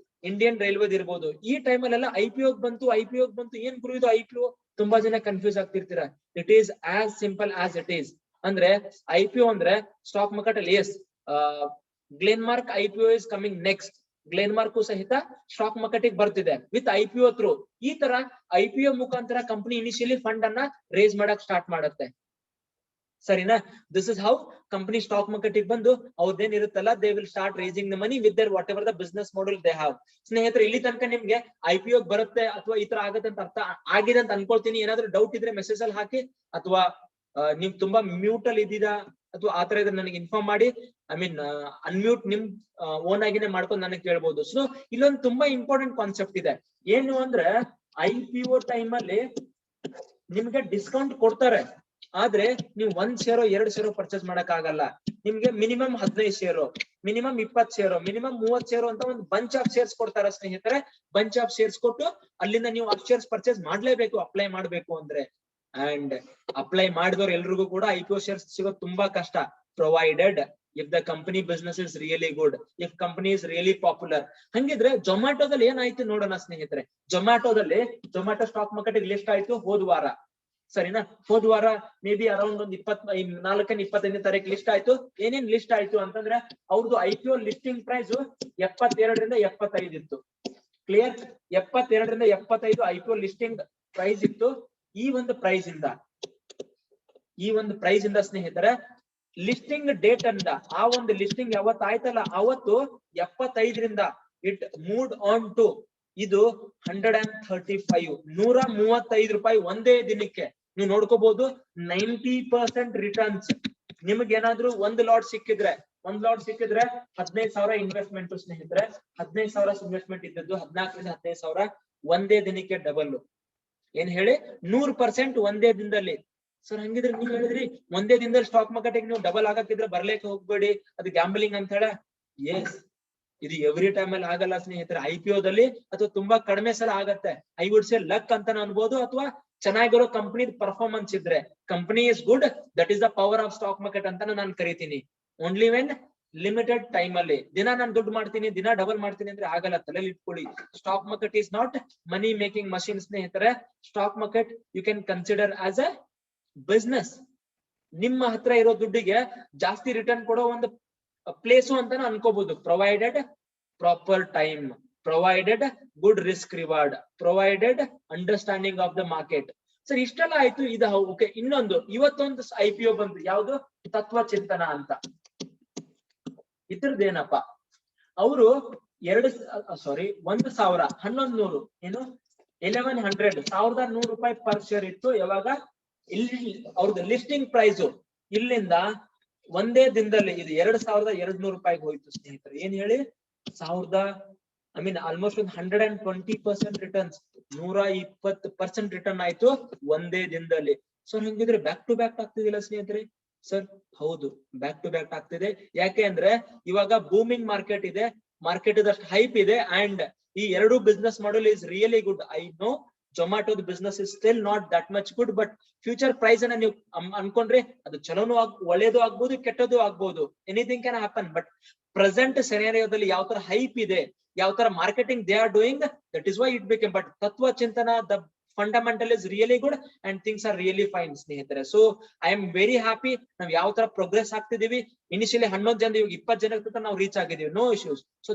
Speaker 1: ಇಂಡಿಯನ್ ರೈಲ್ವೇದ್ ಇರ್ಬೋದು. ಈ ಟೈಮ್ ಅಲ್ಲೆಲ್ಲ IPO ಬಂತು ಏನ್ ಗುರು ಇದು IPO? ತುಂಬಾ ಜನ ಕನ್ಫ್ಯೂಸ್ ಆಗ್ತಿರ್ತೀರಾ. It is as simple as it is. ಅಂದ್ರೆ IPO ಅಂದ್ರೆ ಸ್ಟಾಕ್ ಮಾರ್ಕೆಟ್ ಅಲ್ಲಿ, yes Glenmark IPO is coming next. Glenmark ಸಹಿತ ಸ್ಟಾಕ್ ಮಾರ್ಕೆಟ್ ಬರ್ತಿದೆ ವಿತ್ IPO ಥ್ರೂ. ಈ ತರ IPO ಮುಖಾಂತರ ಕಂಪನಿ ಇನಿಷಿಯಲಿ ಫಂಡ್ ಅನ್ನ ರೇಸ್ ಮಾಡಕ್ ಸ್ಟಾರ್ಟ್ ಮಾಡುತ್ತೆ, ಸರಿನಾ? This is how company stock market ಬಂದು ಅವ್ರದ್ದೇನಿರುತ್ತಲ್ಲ, they will start raising the money with their whatever the business model they have. ಸ್ನೇಹಿತರೆ ಇಲ್ಲಿ ತನಕ ನಿಮ್ಗೆ IPO ಬರುತ್ತೆ ಅಥವಾ ಈ ತರ ಆಗುತ್ತೆ ಅಂತ ಅರ್ಥ ಆಗಿದೆ ಅಂತ ಅನ್ಕೊಳ್ತೀನಿ. ಏನಾದ್ರೂ ಡೌಟ್ ಇದ್ರೆ ಮೆಸೇಜ್ ಅಲ್ಲಿ ಹಾಕಿ, ಅಥವಾ ನೀವ್ ತುಂಬಾ ಮ್ಯೂಟ್ ಅಲ್ಲಿ ಇದ್ದೀರಾ ಅಥವಾ ಆತರ ಇದ್ರೆ ನನಗೆ ಇನ್ಫಾರ್ಮ್ ಮಾಡಿ. ಐ ಮೀನ್ ಅನ್ಮ್ಯೂಟ್ ನಿಮ್ ಓನ್ ಆಗಿನೇ ಮಾಡ್ಕೊಂಡು ನನಗೆ ಕೇಳ್ಬೋದು. ಸೊ ಇಲ್ಲೊಂದು ತುಂಬಾ ಇಂಪಾರ್ಟೆಂಟ್ ಕಾನ್ಸೆಪ್ಟ್ ಇದೆ. ಏನು ಅಂದ್ರೆ IPO ಟೈಮ್ ಅಲ್ಲಿ ನಿಮ್ಗೆ ಡಿಸ್ಕೌಂಟ್ ಕೊಡ್ತಾರೆ, ಆದ್ರೆ ನೀವು 1 ಶೇರೋ 2 ಶೇರೋ ಪರ್ಚೇಸ್ ಮಾಡಕ್ ಆಗಲ್ಲ. ನಿಮ್ಗೆ minimum 15 share minimum 20 share, minimum 30 share ಅಂತ ಒಂದು ಬಂಚ್ ಆಫ್ ಶೇರ್ಸ್ ಕೊಡ್ತಾರೆ ಸ್ನೇಹಿತರೆ. ಬಂಚ್ ಆಫ್ ಶೇರ್ಸ್ ಕೊಟ್ಟು ಅಲ್ಲಿಂದ ನೀವು ಅಷ್ಟು ಶೇರ್ಸ್ ಪರ್ಚೇಸ್ ಮಾಡ್ಲೇಬೇಕು ಅಪ್ಲೈ ಮಾಡ್ಬೇಕು ಅಂದ್ರೆ. ಅಂಡ್ ಅಪ್ಲೈ ಮಾಡಿದವ್ರು ಎಲ್ರಿಗೂ ಕೂಡ IPO ಶೇರ್ಸ್ ಸಿಗೋದು ತುಂಬಾ ಕಷ್ಟ, provided if the company business is really good, if company is really popular. ಹಂಗಿದ್ರೆ ಜೊಮ್ಯಾಟೋದಲ್ಲಿ ಏನಾಯ್ತು ನೋಡೋಣ ಸ್ನೇಹಿತರೆ. ಜೊಮ್ಯಾಟೋದಲ್ಲಿ ಜೊಮ್ಯಾಟೋ ಸ್ಟಾಕ್ ಮಾರ್ಕೆಟ್ ಲಿಸ್ಟ್ ಆಯ್ತು ಹೋದ ವಾರ, ಸರಿನಾ? ಹೋದ ವಾರ ಮೇ ಬಿ ಅರೌಂಡ್ ಒಂದು 24-25 ತಾರೀಕು ಲಿಸ್ಟ್ ಆಯ್ತು. ಏನೇನ್ ಲಿಸ್ಟ್ ಆಯ್ತು ಅಂತಂದ್ರೆ ಅವ್ರದ್ದು IPO ಲಿಸ್ಟಿಂಗ್ ಪ್ರೈಸ್ 72ರಿಂದ 75 ಇತ್ತು. ಕ್ಲಿಯರ್? 72ರಿಂದ 75 IPO ಲಿಸ್ಟಿಂಗ್ ಪ್ರೈಸ್ ಇತ್ತು. ಈ ಒಂದು ಪ್ರೈಸ್ ಇಂದ ಸ್ನೇಹಿತರೆ ಲಿಸ್ಟಿಂಗ್ ಡೇಟ್ ಅಂದ ಆ ಒಂದು ಲಿಸ್ಟಿಂಗ್ ಯಾವತ್ತು ಆಯ್ತಲ್ಲ ಅವತ್ತು 75ರಿಂದ ಇಟ್ ಮೂಡ್ ಆನ್ ಟು ಇದು 135 135 ಒಂದೇ ದಿನಕ್ಕೆ. ನೀವು ನೋಡ್ಕೋಬಹುದು 90% ರಿಟರ್ನ್ಸ್. ನಿಮ್ಗೆ ಏನಾದ್ರೂ ಒಂದು ಲಾಟ್ ಸಿಕ್ಕಿದ್ರೆ 15,000 ಇನ್ವೆಸ್ಟ್ಮೆಂಟ್ ಸ್ನೇಹಿತರೆ, 15,000 ಇನ್ವೆಸ್ಟ್ಮೆಂಟ್ ಇದ್ದದ್ದು 14ರಿಂದ 15,000 ಒಂದೇ ದಿನಕ್ಕೆ ಡಬಲ್. ಏನ್ ಹೇಳಿ 100% ಒಂದೇ ದಿನದಲ್ಲಿ. ಸರ್ ಹಂಗಿದ್ರೆ ನೀವು ಹೇಳಿದ್ರಿ ಒಂದೇ ದಿನದಲ್ಲಿ ಸ್ಟಾಕ್ ಮಾರ್ಕೆಟ್ ನೀವು ಡಬಲ್ ಆಗಕ್ಕಿದ್ರೆ ಬರ್ಲಿಕ್ಕೆ ಹೋಗ್ಬೇಡಿ, ಅದು ಗ್ಯಾಂಬ್ಲಿಂಗ್ ಅಂತ ಹೇಳ. ಎಸ್, ಇದು ಎವ್ರಿ ಟೈಮ್ ಅಲ್ಲಿ ಆಗಲ್ಲ ಸ್ನೇಹಿತರೆ. IPOದಲ್ಲಿ ಅಥವಾ ತುಂಬಾ ಕಡಿಮೆ ಸಲ ಆಗತ್ತೆ. ಐ ವುಡ್ ಸೇ ಲಕ್ ಅಂತ ಅನ್ಬೋದು, ಅಥವಾ ಚೆನ್ನಾಗಿರೋ ಕಂಪನಿ ಪರ್ಫಾರ್ಮೆನ್ಸ್ ಇದ್ರೆ, company is good, that is the power of stock market ಅಂತ ನಾನು ಕರಿತೀನಿ. ಓನ್ಲಿ ವೆನ್ ಲಿಮಿಟೆಡ್ ಟೈಮ್ ಅಲ್ಲಿ ದಿನ ನಾನು ದುಡ್ಡು ಮಾಡ್ತೀನಿ, ದಿನ ಡಬಲ್ ಮಾಡ್ತೀನಿ ಅಂದ್ರೆ ಆಗಲ್ಲ. ತಲೆಯಲ್ಲಿ ಇಟ್ಕೊಳ್ಳಿ, stock market is not money making machine ಸ್ನೇಹಿತರೆ. Stock market you can consider as a business. ನಿಮ್ಮ ಹತ್ರ ಇರೋ ದುಡ್ಡಿಗೆ ಜಾಸ್ತಿ ರಿಟರ್ನ್ ಕೊಡೋ ಒಂದು ಪ್ಲೇಸು ಅಂತಾನು ಅನ್ಕೋಬಹುದು. Provided proper time, provided good risk reward, provided understanding of the market. Sir ಇಷ್ಟೆಲ್ಲ ಆಯ್ತು. ಇದು ಓಕೆ. ಇನ್ನೊಂದು ಇವತ್ತೊಂದು IPO ಬಂತು, ಯಾವ್ದು? ತತ್ವ ಚಿಂತನ ಅಂತ. ಇದ್ರದ್ದೇನಪ್ಪ, ಅವರು 1,100 ಏನು 1100 ರೂಪಾಯಿ ಪರ್ ಶೇರ್ ಇತ್ತು. ಯಾವಾಗ? ಇಲ್ಲಿ ಅವ್ರದ್ದು ಲಿಸ್ಟಿಂಗ್ ಪ್ರೈಸ್ ಇಲ್ಲಿಂದ ಒಂದೇ ದಿನದಲ್ಲಿ ಇದು 2,200 ರೂಪಾಯಿಗೆ ಹೋಯ್ತು ಸ್ನೇಹಿತರೆ. ಏನ್ ಹೇಳಿ, ಆಲ್ಮೋಸ್ಟ್ ಒಂದು 120% ರಿಟರ್ನ್ಸ್, 120% ರಿಟರ್ನ್ ಆಯ್ತು ಒಂದೇ ದಿನದಲ್ಲಿ. ಸೊ ಹಂಗಿದ್ರೆ ಬ್ಯಾಕ್ ಟು ಬ್ಯಾಕ್ ಆಗ್ತಿದಿಲ್ಲ ಸ್ನೇಹಿತರೆ? ಸರ್ ಹೌದು, ಬ್ಯಾಕ್ ಟು ಬ್ಯಾಕ್ ಆಗ್ತಿದೆ. ಯಾಕೆ ಅಂದ್ರೆ ಇವಾಗ ಬೂಮಿಂಗ್ ಮಾರ್ಕೆಟ್ ಇದೆ, ಮಾರ್ಕೆಟ್ ಇದಷ್ಟು ಹೈಪ್ ಇದೆ, ಅಂಡ್ ಈ ಎರಡು business model is really good. I know ಜೊಮ್ಯಾಟೋದ business is still not that much good, but future price ಅನ್ನ ನೀವು ಅನ್ಕೊಂಡ್ರೆ ಅದು ಚಲೋನು ಒಳ್ಳೇದು ಆಗ್ಬೋದು, ಕೆಟ್ಟದ್ದು ಆಗ್ಬೋದು. Anything can happen. But present ಸೆನೆರಿಯೋದಲ್ಲಿ ಯಾವ ತರ ಹೈಪ್ ಇದೆ, ಯಾವ ತರ marketing they are doing, that is why it became. But ತತ್ವ ಚಿಂತನ, the fundamental is really good and things are really fine ಸ್ನೇಹಿತರೆ. So I am very happy. ನಾವ್ ಯಾವ ತರ ಪ್ರೋಗ್ರೆಸ್ ಆಗ್ತಿದೀವಿ. ಇನಿಷಿಯಲಿ 11 ಜನ, ಇವಾಗ 20 ಜನಕ್ಕೆ ನಾವು ರೀಚ್ ಆಗಿದೀವಿ. No issues. So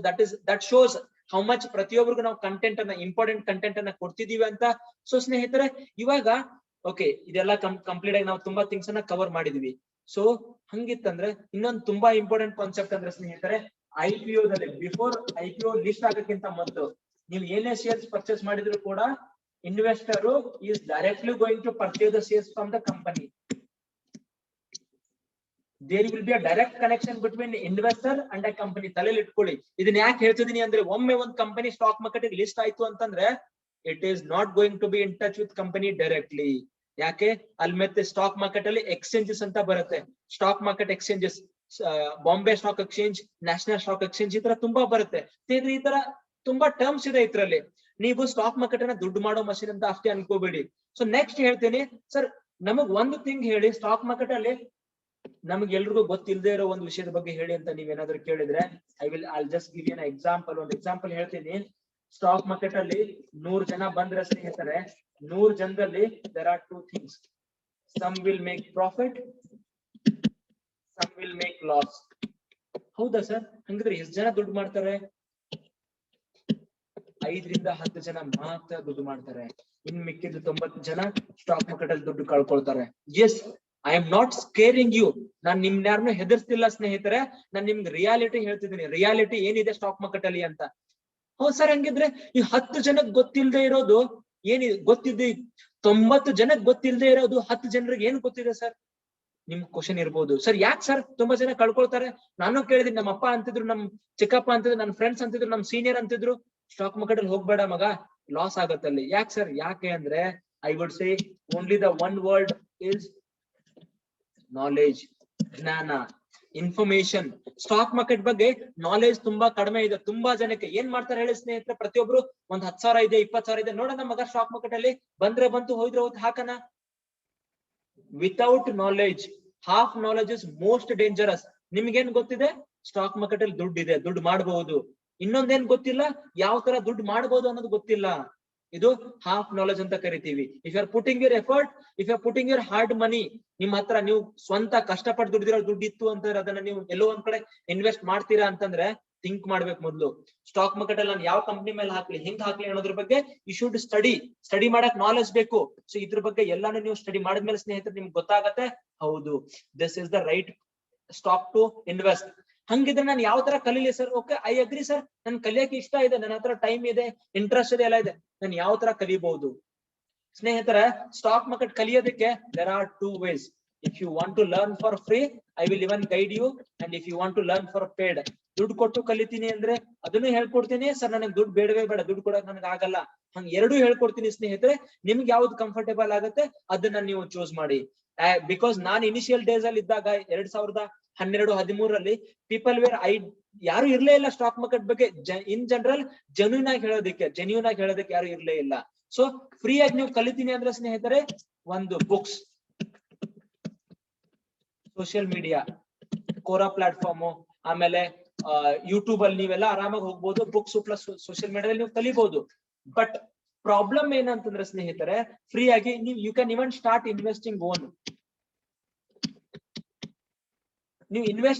Speaker 1: that shows how much ಪ್ರತಿಯೊಬ್ಬರಿಗೂ ನಾವು ಕಂಟೆಂಟ್ ಅನ್ನ, ಇಂಪಾರ್ಟೆಂಟ್ ಕಂಟೆಂಟ್ ಅನ್ನ ಕೊಡ್ತಿದೀವಿ ಅಂತ. ಸೊ ಸ್ನೇಹಿತರೆ ಇವಾಗ ಓಕೆ, ಇದೆಲ್ಲ ಕಂಪ್ಲೀಟ್ ಆಗಿ ನಾವು ತುಂಬಾ ಥಿಂಗ್ಸ್ ಅನ್ನ ಕವರ್ ಮಾಡಿದೀವಿ. ಸೊ ಹಂಗಿತ್ತಂದ್ರೆ ಇನ್ನೊಂದು ತುಂಬಾ ಇಂಪಾರ್ಟೆಂಟ್ ಕಾನ್ಸೆಪ್ಟ್ ಅಂದ್ರೆ ಸ್ನೇಹಿತರೆ, IPOದಲ್ಲಿ ಬಿಫೋರ್ IPO ಲಿಸ್ಟ್ ಆಗಕ್ಕಿಂತ ಮೊದಲು ನೀವು ಏನೇ ಶೇರ್ಸ್ ಪರ್ಚೇಸ್ ಮಾಡಿದ್ರು ಕೂಡ investor is directly going to purchase the shares from the company. There will be a direct connection between investor and a company. ತಲೆಯಲ್ಲಿ ಇಟ್ಕೊಳ್ಳಿ. ಇದನ್ನ ಯಾಕೆ ಹೇಳ್ತಿದೀನಿ ಅಂದ್ರೆ, ಒಮ್ಮೆ ಒಂದು ಕಂಪನಿ ಸ್ಟಾಕ್ ಮಾರ್ಕೆಟ್ ಲಿಸ್ಟ್ ಆಯ್ತು ಅಂತಂದ್ರೆ it is not going to be in touch with company directly. ಯಾಕೆ? ಅಲ್ಲಿ ಮತ್ತೆ ಸ್ಟಾಕ್ ಮಾರ್ಕೆಟ್ ಅಲ್ಲಿ ಎಕ್ಸ್ಚೇಂಜಸ್ ಅಂತ ಬರುತ್ತೆ. Stock market exchanges, Bombay stock exchange, national stock exchange, ಈ ತರ ತುಂಬಾ ಬರುತ್ತೆ. ಈ ತರ ತುಂಬಾ ಟರ್ಮ್ಸ್ ಇದೆ ಇದ್ರಲ್ಲಿ. ನೀವು ಸ್ಟಾಕ್ ಮಾರ್ಕೆಟ್ ಅನ್ನ ದುಡ್ಡು ಮಾಡೋ ಮಷೀನ್ ಅಂತ ಅಷ್ಟೇ ಅನ್ಕೋಬೇಡಿ. ಸೊ ನೆಕ್ಸ್ಟ್ ಹೇಳ್ತೀನಿ ಸರ್, ನಮಗ್ ಒಂದು ಥಿಂಗ್ ಹೇಳಿ, ಸ್ಟಾಕ್ ಮಾರ್ಕೆಟ್ ಅಲ್ಲಿ ನಮ್ಗೆ ಎಲ್ರಿಗೂ ಗೊತ್ತಿಲ್ಲದೆ ಇರೋ ಒಂದು ವಿಷಯದ ಬಗ್ಗೆ ಹೇಳಿ ಅಂತ ನೀವೇನಾದ್ರೂ ಕೇಳಿದ್ರೆ, I'll just give you an example. ಒಂದು ಎಕ್ಸಾಂಪಲ್ ಹೇಳ್ತೀನಿ. ಸ್ಟಾಕ್ ಮಾರ್ಕೆಟ್ ಅಲ್ಲಿ 100 ಜನ ಬಂದ್ರೆ ಸ್ನೇಹಿತರೆ, 100 ಜನದಲ್ಲಿ there are two things. Some will make profit, some will make loss. ಹೌದಾ ಸರ್? ಹಂಗಿದ್ರೆ ಎಷ್ಟು ಜನ ದುಡ್ಡು ಮಾಡ್ತಾರೆ? 5ರಿಂದ 10 ಜನ ಮಾತ್ರ ದುಡ್ಡು ಮಾಡ್ತಾರೆ. ಇನ್ ಮಿಕ್ಕಿದ 90 ಜನ ಸ್ಟಾಕ್ ಮಾರ್ಕೆಟ್ ಅಲ್ಲಿ ದುಡ್ಡು ಕಳ್ಕೊಳ್ತಾರೆ. Yes, I am not scaring you. ನಾನ್ ನಿಮ್ನ ಹೆದರ್ಸ್ತಿಲ್ಲ ಸ್ನೇಹಿತರೆ, ನಾನ್ ನಿಮ್ಗೆ ರಿಯಾಲಿಟಿ ಹೇಳ್ತಿದ್ದೀನಿ. ರಿಯಾಲಿಟಿ ಏನಿದೆ ಸ್ಟಾಕ್ ಮಾರ್ಕೆಟ್ ಅಲ್ಲಿ ಅಂತ. ಹೌದ್ ಸರ್, ಹಂಗಿದ್ರೆ ಈ 10 ಜನಕ್ಕೆ ಗೊತ್ತಿಲ್ಲದೆ ಇರೋದು ಏನಿದೆ? ಗೊತ್ತಿದ್ದೆ 90 ಜನಕ್ಕೆ ಗೊತ್ತಿಲ್ಲದೆ ಇರೋದು 10 ಜನರಿಗೆ ಏನ್ ಗೊತ್ತಿದೆ ಸರ್? ನಿಮ್ ಕ್ವಶನ್ ಇರ್ಬೋದು, ಸರ್ ಯಾಕೆ ಸರ್ ತುಂಬಾ ಜನ ಕಳ್ಕೊಳ್ತಾರೆ? ನಾನು ಕೇಳಿದೀನಿ, ನಮ್ಮ ಅಪ್ಪ ಅಂತಿದ್ರು, ನಮ್ ಚಿಕ್ಕಪ್ಪ ಅಂತಿದ್ರು, ನನ್ನ ಫ್ರೆಂಡ್ಸ್ ಅಂತಿದ್ರು, ನಮ್ ಸೀನಿಯರ್ ಅಂತಿದ್ರು, ಸ್ಟಾಕ್ ಮಾರ್ಕೆಟ್ ಅಲ್ಲಿ ಹೋಗ್ಬೇಡ ಮಗ, ಲಾಸ್ ಆಗತ್ತಲ್ಲಿ. ಯಾಕೆ ಸರ್? ಯಾಕೆ ಅಂದ್ರೆ I would say only the one word is knowledge, ಜ್ಞಾನ. ಇನ್ಫಾರ್ಮೇಶನ್. ಸ್ಟಾಕ್ ಮಾರ್ಕೆಟ್ ಬಗ್ಗೆ ನಾಲೆಜ್ ತುಂಬಾ ಕಡಿಮೆ ಇದೆ ತುಂಬಾ ಜನಕ್ಕೆ. ಏನ್ ಮಾಡ್ತಾರೆ ಹೇಳಿ ಸ್ನೇಹಿತರೆ, ಪ್ರತಿಯೊಬ್ರು ಒಂದ್ 10,000 ಇದೆ 20,000 ಇದೆ, ನೋಡೋಣ ಮಗ ಸ್ಟಾಕ್ ಮಾರ್ಕೆಟ್ ಅಲ್ಲಿ ಬಂದ್ರೆ ಬಂತು ಹೋಯ್ದ್ರೆ ಹೋಯ್ತು ಹಾಕನ. Without knowledge, half knowledge is most dangerous. ನಿಮ್ಗೇನ್ ಗೊತ್ತಿದೆ? ಸ್ಟಾಕ್ ಮಾರ್ಕೆಟ್ ಅಲ್ಲಿ ದುಡ್ಡು ಇದೆ, ದುಡ್ಡು ಮಾಡಬಹುದು. ಇನ್ನೊಂದೇನ್ ಗೊತ್ತಿಲ್ಲ, ಯಾವ ತರ ದುಡ್ಡು ಮಾಡಬಹುದು ಅನ್ನೋದು ಗೊತ್ತಿಲ್ಲ. ಇದು ಹಾಫ್ ನಾಲೆಜ್ ಅಂತ ಕರಿತೀವಿ. If you are putting your effort, if you are putting your hard money, ನಿಮ್ ಹತ್ರ ನೀವು ಸ್ವಂತ ಕಷ್ಟಪಟ್ಟು ದುಡ್ದಿರೋ ದುಡ್ಡು ಇತ್ತು ಅಂತಂದ್ರೆ ಅದನ್ನ ನೀವು ಎಲ್ಲೋ ಒಂದ್ ಕಡೆ ಇನ್ವೆಸ್ಟ್ ಮಾಡ್ತೀರಾ ಅಂತಂದ್ರೆ ಥಿಂಕ್ ಮಾಡ್ಬೇಕು ಮೊದ್ಲು. ಸ್ಟಾಕ್ ಮಾರ್ಕೆಟ್ ಅಲ್ಲಿ ನಾನು ಯಾವ ಕಂಪ್ನಿ ಮೇಲೆ ಹಾಕ್ಲಿ, ಹಿಂಗ್ ಹಾಕ್ಲಿ ಅನ್ನೋದ್ರ ಬಗ್ಗೆ ಯು ಶುಡ್ ಸ್ಟಡಿ ಮಾಡಕ್ ನಾಲೆಜ್ ಬೇಕು. ಸೊ ಇದ್ರ ಬಗ್ಗೆ ಎಲ್ಲಾನು ನೀವು ಸ್ಟಡಿ ಮಾಡಿದ್ಮೇಲೆ ಸ್ನೇಹಿತರೆ ನಿಮ್ಗೆ ಗೊತ್ತಾಗತ್ತೆ, ಹೌದು this is the right stock to invest. ಹಂಗಿದ್ರೆ ನಾನು ಯಾವ ತರ ಕಲೀಲಿ sir? Okay, I agree sir, ನನ್ ಕಲಿಯಕ್ಕೆ ಇಷ್ಟ ಇದೆ, ನನ್ನ ಹತ್ರ ಟೈಮ್ ಇದೆ, ಇಂಟ್ರೆಸ್ಟ್ ಇದೆ, ಎಲ್ಲ ಇದೆ, ನಾನು ಯಾವ ತರ ಕಲಿಬಹುದು? ಸ್ನೇಹಿತರೆ, ಸ್ಟಾಕ್ ಮಾರ್ಕೆಟ್ ಕಲಿಯೋದಕ್ಕೆ there are two ways. If you want to learn for free, I will even guide you, and if you want to learn for paid, ದುಡ್ಡು ಕೊಟ್ಟು ಕಲಿತೀನಿ ಅಂದ್ರೆ ಅದನ್ನು ಹೇಳ್ಕೊಡ್ತೀನಿ. ಸರ್ ನನಗೆ ದುಡ್ಡು ಬೇಡವೇ ಬೇಡ, ದುಡ್ಡು ಕೊಡಕ್ ನನಗೆ ಆಗಲ್ಲ, ಹಂಗ ಎರಡೂ ಹೇಳ್ಕೊಡ್ತೀನಿ ಸ್ನೇಹಿತರೆ. ನಿಮ್ಗೆ ಯಾವ್ದು ಕಂಫರ್ಟೇಬಲ್ ಆಗುತ್ತೆ ಅದನ್ನ ನೀವು ಚೂಸ್ ಮಾಡಿ. ಬಿಕಾಸ್ ನಾನು ಇನಿಷಿಯಲ್ ಡೇಸ್ ಅಲ್ಲಿ ಇದ್ದಾಗ 2012-13 ಪೀಪಲ್ ವೇರ್ ಯಾರು ಇರ್ಲೇ ಇಲ್ಲ ಸ್ಟಾಕ್ ಮಾರ್ಕೆಟ್ ಬಗ್ಗೆ ಇನ್ ಜನರಲ್ ಜೆನ್ಯೂನ್ ಆಗಿ ಹೇಳೋದಕ್ಕೆ ಯಾರು ಇರ್ಲೇ ಇಲ್ಲ. ಸೊ ಫ್ರೀ ಆಗಿ ನೀವು ಕಲಿತೀನಿ ಅಂದ್ರೆ ಸ್ನೇಹಿತರೆ, ಒಂದು ಬುಕ್ಸ್, ಸೋಷಿಯಲ್ ಮೀಡಿಯಾ, ಕೋರಾ ಪ್ಲಾಟ್ಫಾರ್ಮ್, ಆಮೇಲೆ ಯೂಟ್ಯೂಬ್ ಅಲ್ಲಿ ನೀವೆಲ್ಲ ಆರಾಮಾಗಿ ಹೋಗ್ಬೋದು. ಬುಕ್ಸ್ ಪ್ಲಸ್ ಸೋಷಿಯಲ್ ಮೀಡಿಯಾದಲ್ಲಿ ನೀವು ಕಲಿಬಹುದು. ಬಟ್ ಪ್ರಾಬ್ಲಮ್ ಏನಂತಂದ್ರೆ ಸ್ನೇಹಿತರೆ, ಫ್ರೀ ಆಗಿ ನೀವು you can even start investing own. ನೀವು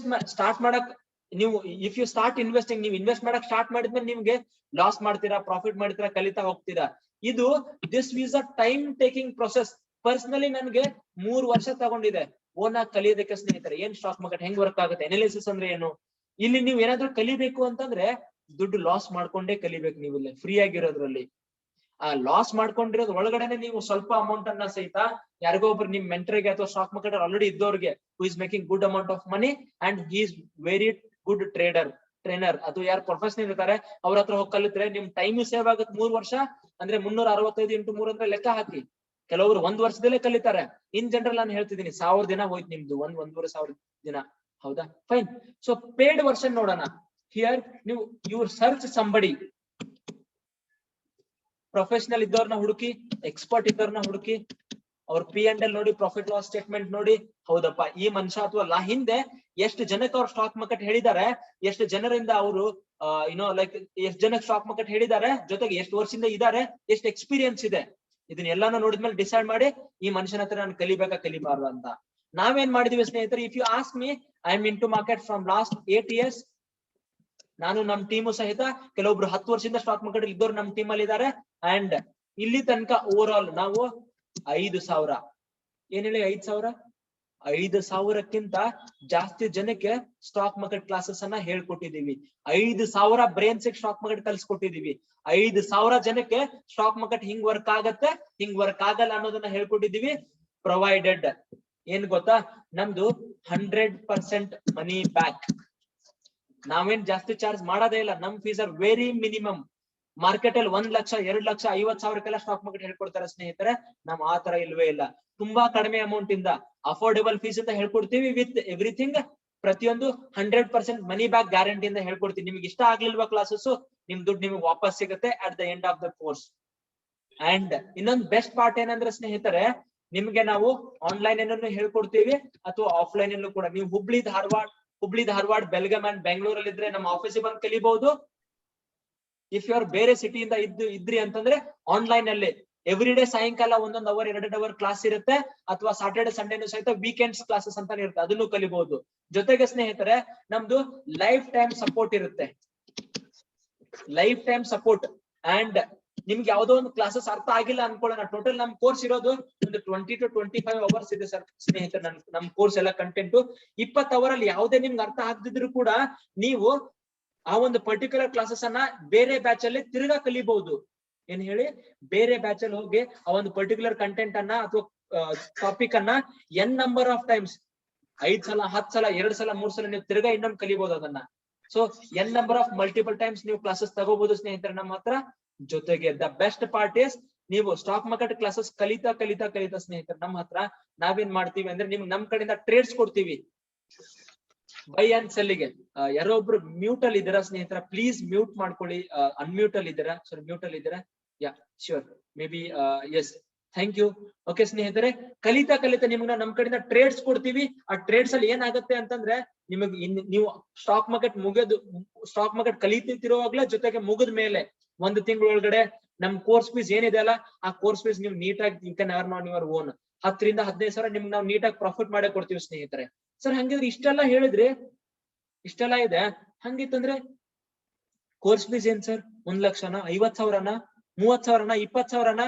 Speaker 1: ಸ್ಟಾರ್ಟ್ ಮಾಡಕ್ ನೀವು ಇಫ್ ಯು ಸ್ಟಾರ್ಟ್ ಇನ್ವೆಸ್ಟಿಂಗ್, ನೀವು ಇನ್ವೆಸ್ಟ್ ಮಾಡಕ್ ಸ್ಟಾರ್ಟ್ ಮಾಡಿದ್ಮೇಲೆ ನಿಮ್ಗೆ ಲಾಸ್ ಮಾಡ್ತೀರಾ, ಪ್ರಾಫಿಟ್ ಮಾಡ್ತೀರಾ, ಕಲಿತಾ ಹೋಗ್ತೀರಾ. ಇದು this is a time taking process. Personally ನನ್ಗೆ 3 ವರ್ಷ ತಗೊಂಡಿದೆ ಓನ್ ಆಗಿ ಕಲಿಯೋದಕ್ಕೆ ಸ್ನೇಹಿತರೆ. ಏನ್ ಸ್ಟಾಕ್ ಮಾರ್ಕೆಟ್ ಹೆಂಗ್ ವರ್ಕ್ ಆಗುತ್ತೆ, ಅನಾಲಿಸಿಸ್ ಅಂದ್ರೆ ಏನು. ಇಲ್ಲಿ ನೀವು ಏನಾದ್ರೂ ಕಲಿಬೇಕು ಅಂತಂದ್ರೆ ದುಡ್ಡು ಲಾಸ್ ಮಾಡ್ಕೊಂಡೇ ಕಲಿಬೇಕು. ನೀವು ಇಲ್ಲಿ ಫ್ರೀ ಆಗಿರೋದ್ರಲ್ಲಿ ಆ ಲಾಸ್ ಮಾಡ್ಕೊಂಡಿರೋದ್ ಒಳಗಡೆನೆ ನೀವು ಸ್ವಲ್ಪ ಅಮೌಂಟ್ ಅನ್ನ ಸಹಿತ ಯಾರಿಗೋ ಒಬ್ರು ನಿಮ್ ಮೆಂಟರ್ಗೆ ಅಥವಾ ಸ್ಟಾಕ್ ಮಾರ್ಕೆಟ್ ಆಲ್ರೆಡಿ ಇದ್ದವ್ರಿಗೆ, who is making good amount of money and he is very good trainer ಅಥವಾ ಯಾರು ಪ್ರೊಫೆಷನಲ್ ಇರ್ತಾರೆ ಅವ್ರ ಹತ್ರ ಹೋಗಿ ಕಲಿತ್ರೆ ನಿಮ್ ಟೈಮ್ ಸೇವ್ ಆಗುತ್ತೆ. 3 ವರ್ಷ ಅಂದ್ರೆ 365 × 3 ಅಂದ್ರೆ ಲೆಕ್ಕ ಹಾಕಿ. ಕೆಲವರು 1 ವರ್ಷದಲ್ಲೇ ಕಲಿತಾರೆ. ಇನ್ ಜನರಲ್ ನಾನು ಹೇಳ್ತಿದ್ದೀನಿ 1000 ದಿನ ಹೋಯ್ತು ನಿಮ್ದು, 1,500 ದಿನ. ಹೌದಾ? ಫೈನ್. ಸೊ ಪೇಡ್ ವರ್ಷನ್ ನೋಡೋಣ. ಹಿಯರ್ ನೀವು ಯು ಸರ್ಚ್ ಸಂಬಡಿ, ಪ್ರೊಫೆಷನಲ್ ಇದ್ದವ್ರನ್ನ ಹುಡುಕಿ, ಎಕ್ಸ್ಪರ್ಟ್ ಇದ್ದವ್ರನ್ನ ಹುಡುಕಿ, ಅವ್ರ P&L ನೋಡಿ, ಪ್ರಾಫಿಟ್ ಲಾಸ್ ಸ್ಟೇಟ್ಮೆಂಟ್ ನೋಡಿ. ಹೌದಪ್ಪ, ಈ ಮನುಷ್ಯ ಅಥವಾ ಹಿಂದೆ ಎಷ್ಟು ಜನಕ್ಕೆ ಅವ್ರು ಸ್ಟಾಕ್ ಮಾರ್ಕೆಟ್ ಹೇಳಿದ್ದಾರೆ, ಎಷ್ಟು ಜನರಿಂದ ಅವರು ಲೈಕ್ ಎಷ್ಟು ಜನಕ್ಕೆ ಸ್ಟಾಕ್ ಮಾರ್ಕೆಟ್ ಹೇಳಿದ್ದಾರೆ, ಜೊತೆಗೆ ಎಷ್ಟು ವರ್ಷದಿಂದ ಇದ್ದಾರೆ, ಎಷ್ಟು ಎಕ್ಸ್ಪೀರಿಯನ್ಸ್ ಇದೆ, ಇದನ್ನೆಲ್ಲಾನು ನೋಡಿದ್ಮೇಲೆ ಡಿಸೈಡ್ ಮಾಡಿ ಈ ಮನುಷ್ಯನ ಹತ್ರ ನಾನು ಕಲಿಬೇಕಾ ಕಲಿಬಾರ್ದು ಅಂತ. ನಾವೇನ್ ಮಾಡಿದೀವಿ ಸ್ನೇಹಿತರೆ, if you ask me, I am in to market from last 8 years. ನಾನು ನಮ್ ಟೀಮು ಸಹಿತ ಕೆಲವೊಬ್ರು 10 ವರ್ಷದಿಂದ ಸ್ಟಾಕ್ ಮಾರ್ಕೆಟ್ ಇದ್ದವ್ರು ನಮ್ ಟೀಮ್ ಅಲ್ಲಿ ಇದ್ದಾರೆ. ಅಂಡ್ ಇಲ್ಲಿ ತನಕ ಓವರ್ ಆಲ್ ನಾವು 5,000 ಏನ್ ಹೇಳಿ 5,000ಕ್ಕಿಂತ ಜಾಸ್ತಿ ಜನಕ್ಕೆ ಸ್ಟಾಕ್ ಮಾರ್ಕೆಟ್ ಕ್ಲಾಸಸ್ ಅನ್ನ ಹೇಳ್ಕೊಟ್ಟಿದೀವಿ. 5,000 ಬ್ರೇನ್ಸ್ ಸ್ಟಾಕ್ ಮಾರ್ಕೆಟ್ ಕಲ್ಸ್ಕೊಟ್ಟಿದೀವಿ. 5,000 ಜನಕ್ಕೆ ಸ್ಟಾಕ್ ಮಾರ್ಕೆಟ್ ಹಿಂಗ್ ವರ್ಕ್ ಆಗತ್ತೆ, ಹಿಂಗ್ ವರ್ಕ್ ಆಗಲ್ಲ ಅನ್ನೋದನ್ನ ಹೇಳ್ಕೊಟ್ಟಿದೀವಿ. ಪ್ರೊವೈಡೆಡ್ ಏನ್ ಗೊತ್ತಾ, ನಮ್ದು 100% ಮನಿ ಬ್ಯಾಕ್. ನಾವೇನ್ ಜಾಸ್ತಿ ಚಾರ್ಜ್ ಮಾಡೋದೇ ಇಲ್ಲ. ನಮ್ fees are very minimum. Market ಅಲ್ಲಿ 1 ಲಕ್ಷ 2 ಲಕ್ಷ 50,000ಕ್ಕೆಲ್ಲ ಸ್ಟಾಕ್ ಮಾರ್ಕೆಟ್ ಹೇಳ್ಕೊಡ್ತಾರೆ ಸ್ನೇಹಿತರೆ. ನಾವ್ ಆ ತರ ಇಲ್ವೇ ಇಲ್ಲ. ತುಂಬಾ ಕಡಿಮೆ ಅಮೌಂಟ್ ಇಂದ ಅಫೋರ್ಡೆಬಲ್ ಫೀಸ್ ಅಂತ ಹೇಳ್ಕೊಡ್ತೀವಿ. ವಿತ್ ಎವ್ರಿಥಿಂಗ್, ಪ್ರತಿಯೊಂದು 100% ಮನಿ ಬ್ಯಾಕ್ ಗ್ಯಾರಂಟಿಯಿಂದ ಹೇಳ್ಕೊಡ್ತೀವಿ. ನಿಮ್ಗೆ ಇಷ್ಟ ಆಗ್ಲಿಲ್ವಾ ಕ್ಲಾಸಸ್, ನಿಮ್ ದುಡ್ಡು ನಿಮ್ಗೆ ವಾಪಸ್ ಸಿಗುತ್ತೆ at the end of the course. And ಇನ್ನೊಂದು ಬೆಸ್ಟ್ ಪಾರ್ಟ್ ಏನಂದ್ರೆ ಸ್ನೇಹಿತರೆ, ನಿಮ್ಗೆ ನಾವು ಆನ್ಲೈನ್ ಏನನ್ನು ಹೇಳ್ಕೊಡ್ತೀವಿ ಅಥವಾ ಆಫ್ಲೈನ್ ಅಲ್ಲೂ ಕೂಡ. ನೀವು ಹುಬ್ಳಿ ಧಾರವಾಡ ಬೆಳಗಾಂ ಅಂಡ್ ಬೆಂಗಳೂರಲ್ಲಿ ಇದ್ರೆ ನಮ್ಮ ಆಫೀಸಿಗೆ ಬಂದು ಕಲಿಬಹುದು. ಇಫ್ ಯು ಆರ್ ಬೇರೆ ಸಿಟಿಯಿಂದ ಇದ್ರಿ ಅಂತಂದ್ರೆ ಆನ್ಲೈನ್ ಅಲ್ಲಿ ಎವ್ರಿ ಡೇ ಸಾಯಂಕಾಲ 1 ಅವರ್ 2 ಅವರ್ ಕ್ಲಾಸ್ ಇರುತ್ತೆ, ಅಥವಾ ಸಾಟರ್ಡೆ ಸಂಡೇನು ಸಹಿತ ವೀಕೆಂಡ್ಸ್ ಕ್ಲಾಸಸ್ ಅಂತಾನೆ ಇರುತ್ತೆ, ಅದನ್ನು ಕಲಿಬಹುದು. ಜೊತೆಗೆ ಸ್ನೇಹಿತರೆ ನಮ್ದು ಲೈಫ್ ಟೈಮ್ ಸಪೋರ್ಟ್ ಇರುತ್ತೆ. Life time support. ಅಂಡ್ ನಿಮ್ಗೆ ಯಾವ್ದೋ ಒಂದು ಕ್ಲಾಸಸ್ ಅರ್ಥ ಆಗಿಲ್ಲ ಅನ್ಕೊಳ್ಳೋಣ, ಟೋಟಲ್ ನಮ್ ಕೋರ್ಸ್ ಇರೋದು ಒಂದು 20 to 25 ಅವರ್ಸ್ ಇದೆ ಸರ್ ಸ್ನೇಹಿತರೆ. ನಮ್ ಕೋರ್ಸ್ ಎಲ್ಲ ಕಂಟೆಂಟ್ 20 ಅವರ್ ಅಲ್ಲಿ ಯಾವುದೇ ನಿಮ್ಗೆ ಅರ್ಥ ಆಗದಿದ್ರು ಕೂಡ ನೀವು ಆ ಒಂದು ಪರ್ಟಿಕ್ಯುಲರ್ ಕ್ಲಾಸಸ್ ಅನ್ನ ಬೇರೆ ಬ್ಯಾಚ್ ಅಲ್ಲಿ ತಿರ್ಗಾ ಕಲಿಬಹುದು. ಏನ್ ಹೇಳಿ, ಬೇರೆ ಬ್ಯಾಚ್ ಅಲ್ಲಿ ಹೋಗಿ ಆ ಒಂದು ಪರ್ಟಿಕ್ಯುಲರ್ ಕಂಟೆಂಟ್ ಅನ್ನ ಅಥವಾ ಟಾಪಿಕ್ ಅನ್ನ n ನಂಬರ್ ಆಫ್ ಟೈಮ್ಸ್, 5 ಸಲ 10 ಸಲ 2 ಸಲ 3 ಸಲ ನೀವು ತಿರ್ಗಾ ಇನ್ನೊಂದು ಕಲಿಬಹುದು ಅದನ್ನ. So n number of multiple times ನೀವು ಕ್ಲಾಸಸ್ ತಗೋಬಹುದು ಸ್ನೇಹಿತರೆ ನಮ್ಮ ಹತ್ರ. ಜೊತೆಗೆ ದ ಬೆಸ್ಟ್ ಪಾರ್ಟ್ ಇಸ್, ನೀವು ಸ್ಟಾಕ್ ಮಾರ್ಕೆಟ್ ಕ್ಲಾಸಸ್ ಕಲಿತಾ ಸ್ನೇಹಿತರೆ ನಮ್ಮ ಹತ್ರ ನಾವೇನ್ ಮಾಡ್ತೀವಿ ಅಂದ್ರೆ, ನಿಮ್ಗೆ ನಮ್ ಕಡೆಯಿಂದ ಟ್ರೇಡ್ಸ್ ಕೊಡ್ತೀವಿ. ಬೈ ಅಂಡ್ ಸೆಲ್ಲಿಗೆ ಯಾರೋ ಒಬ್ರು ಮ್ಯೂಟ್ ಅಲ್ಲಿ ಇದ್ದೀರಾ ಸ್ನೇಹಿತರ, ಪ್ಲೀಸ್ ಮ್ಯೂಟ್ ಮಾಡ್ಕೊಳ್ಳಿ. ಅನ್ಮ್ಯೂಟ್ ಅಲ್ಲಿ ಇದ್ದೀರಾ? ಸರ್ ಮ್ಯೂಟ್ ಅಲ್ಲಿ ಇದ್ದೀರಾ? Yeah sure, maybe yes, thank you. Okay ಸ್ನೇಹಿತರೆ, ಕಲಿತಾ ನಿಮ್ಗೆ ನಮ್ ಕಡೆಯಿಂದ ಟ್ರೇಡ್ಸ್ ಕೊಡ್ತೀವಿ. ಆ ಟ್ರೇಡ್ಸ್ ಅಲ್ಲಿ ಏನಾಗುತ್ತೆ ಅಂತಂದ್ರೆ ನಿಮಗೆ ನೀವು ಸ್ಟಾಕ್ ಮಾರ್ಕೆಟ್ ಕಲಿತಿರುವಾಗ್ಲೇ ಜೊತೆಗೆ ಮುಗಿದ ಮೇಲೆ 1 ತಿಂಗಳ ಒಳಗಡೆ ನಮ್ ಕೋರ್ಸ್ ಫೀಸ್ ಏನಿದೆ ಅಲ್ಲ, ಆ ಕೋರ್ಸ್ ಫೀಸ್ ನೀವು ನೀಟಾಗಿ you can earn on your own. 10 ರಿಂದ 15 ಸಾವಿರ ನಿಮ್ಗೆ ನಾವು ನೀಟಾಗಿ ಪ್ರಾಫಿಟ್ ಮಾಡೇ ಕೊಡ್ತೀವಿ ಸ್ನೇಹಿತರೆ. ಸರ್ ಹಂಗಿದ್ರೆ ಇಷ್ಟೆಲ್ಲ ಹೇಳಿದ್ರಿ, ಇಷ್ಟೆಲ್ಲ ಇದೆ, ಹಂಗಿತ್ತಂದ್ರೆ ಕೋರ್ಸ್ ಫೀಸ್ ಏನ್ ಸರ್? 1 ಲಕ್ಷನ, 50,000ನ, 30,000ನ, 20,000ನ?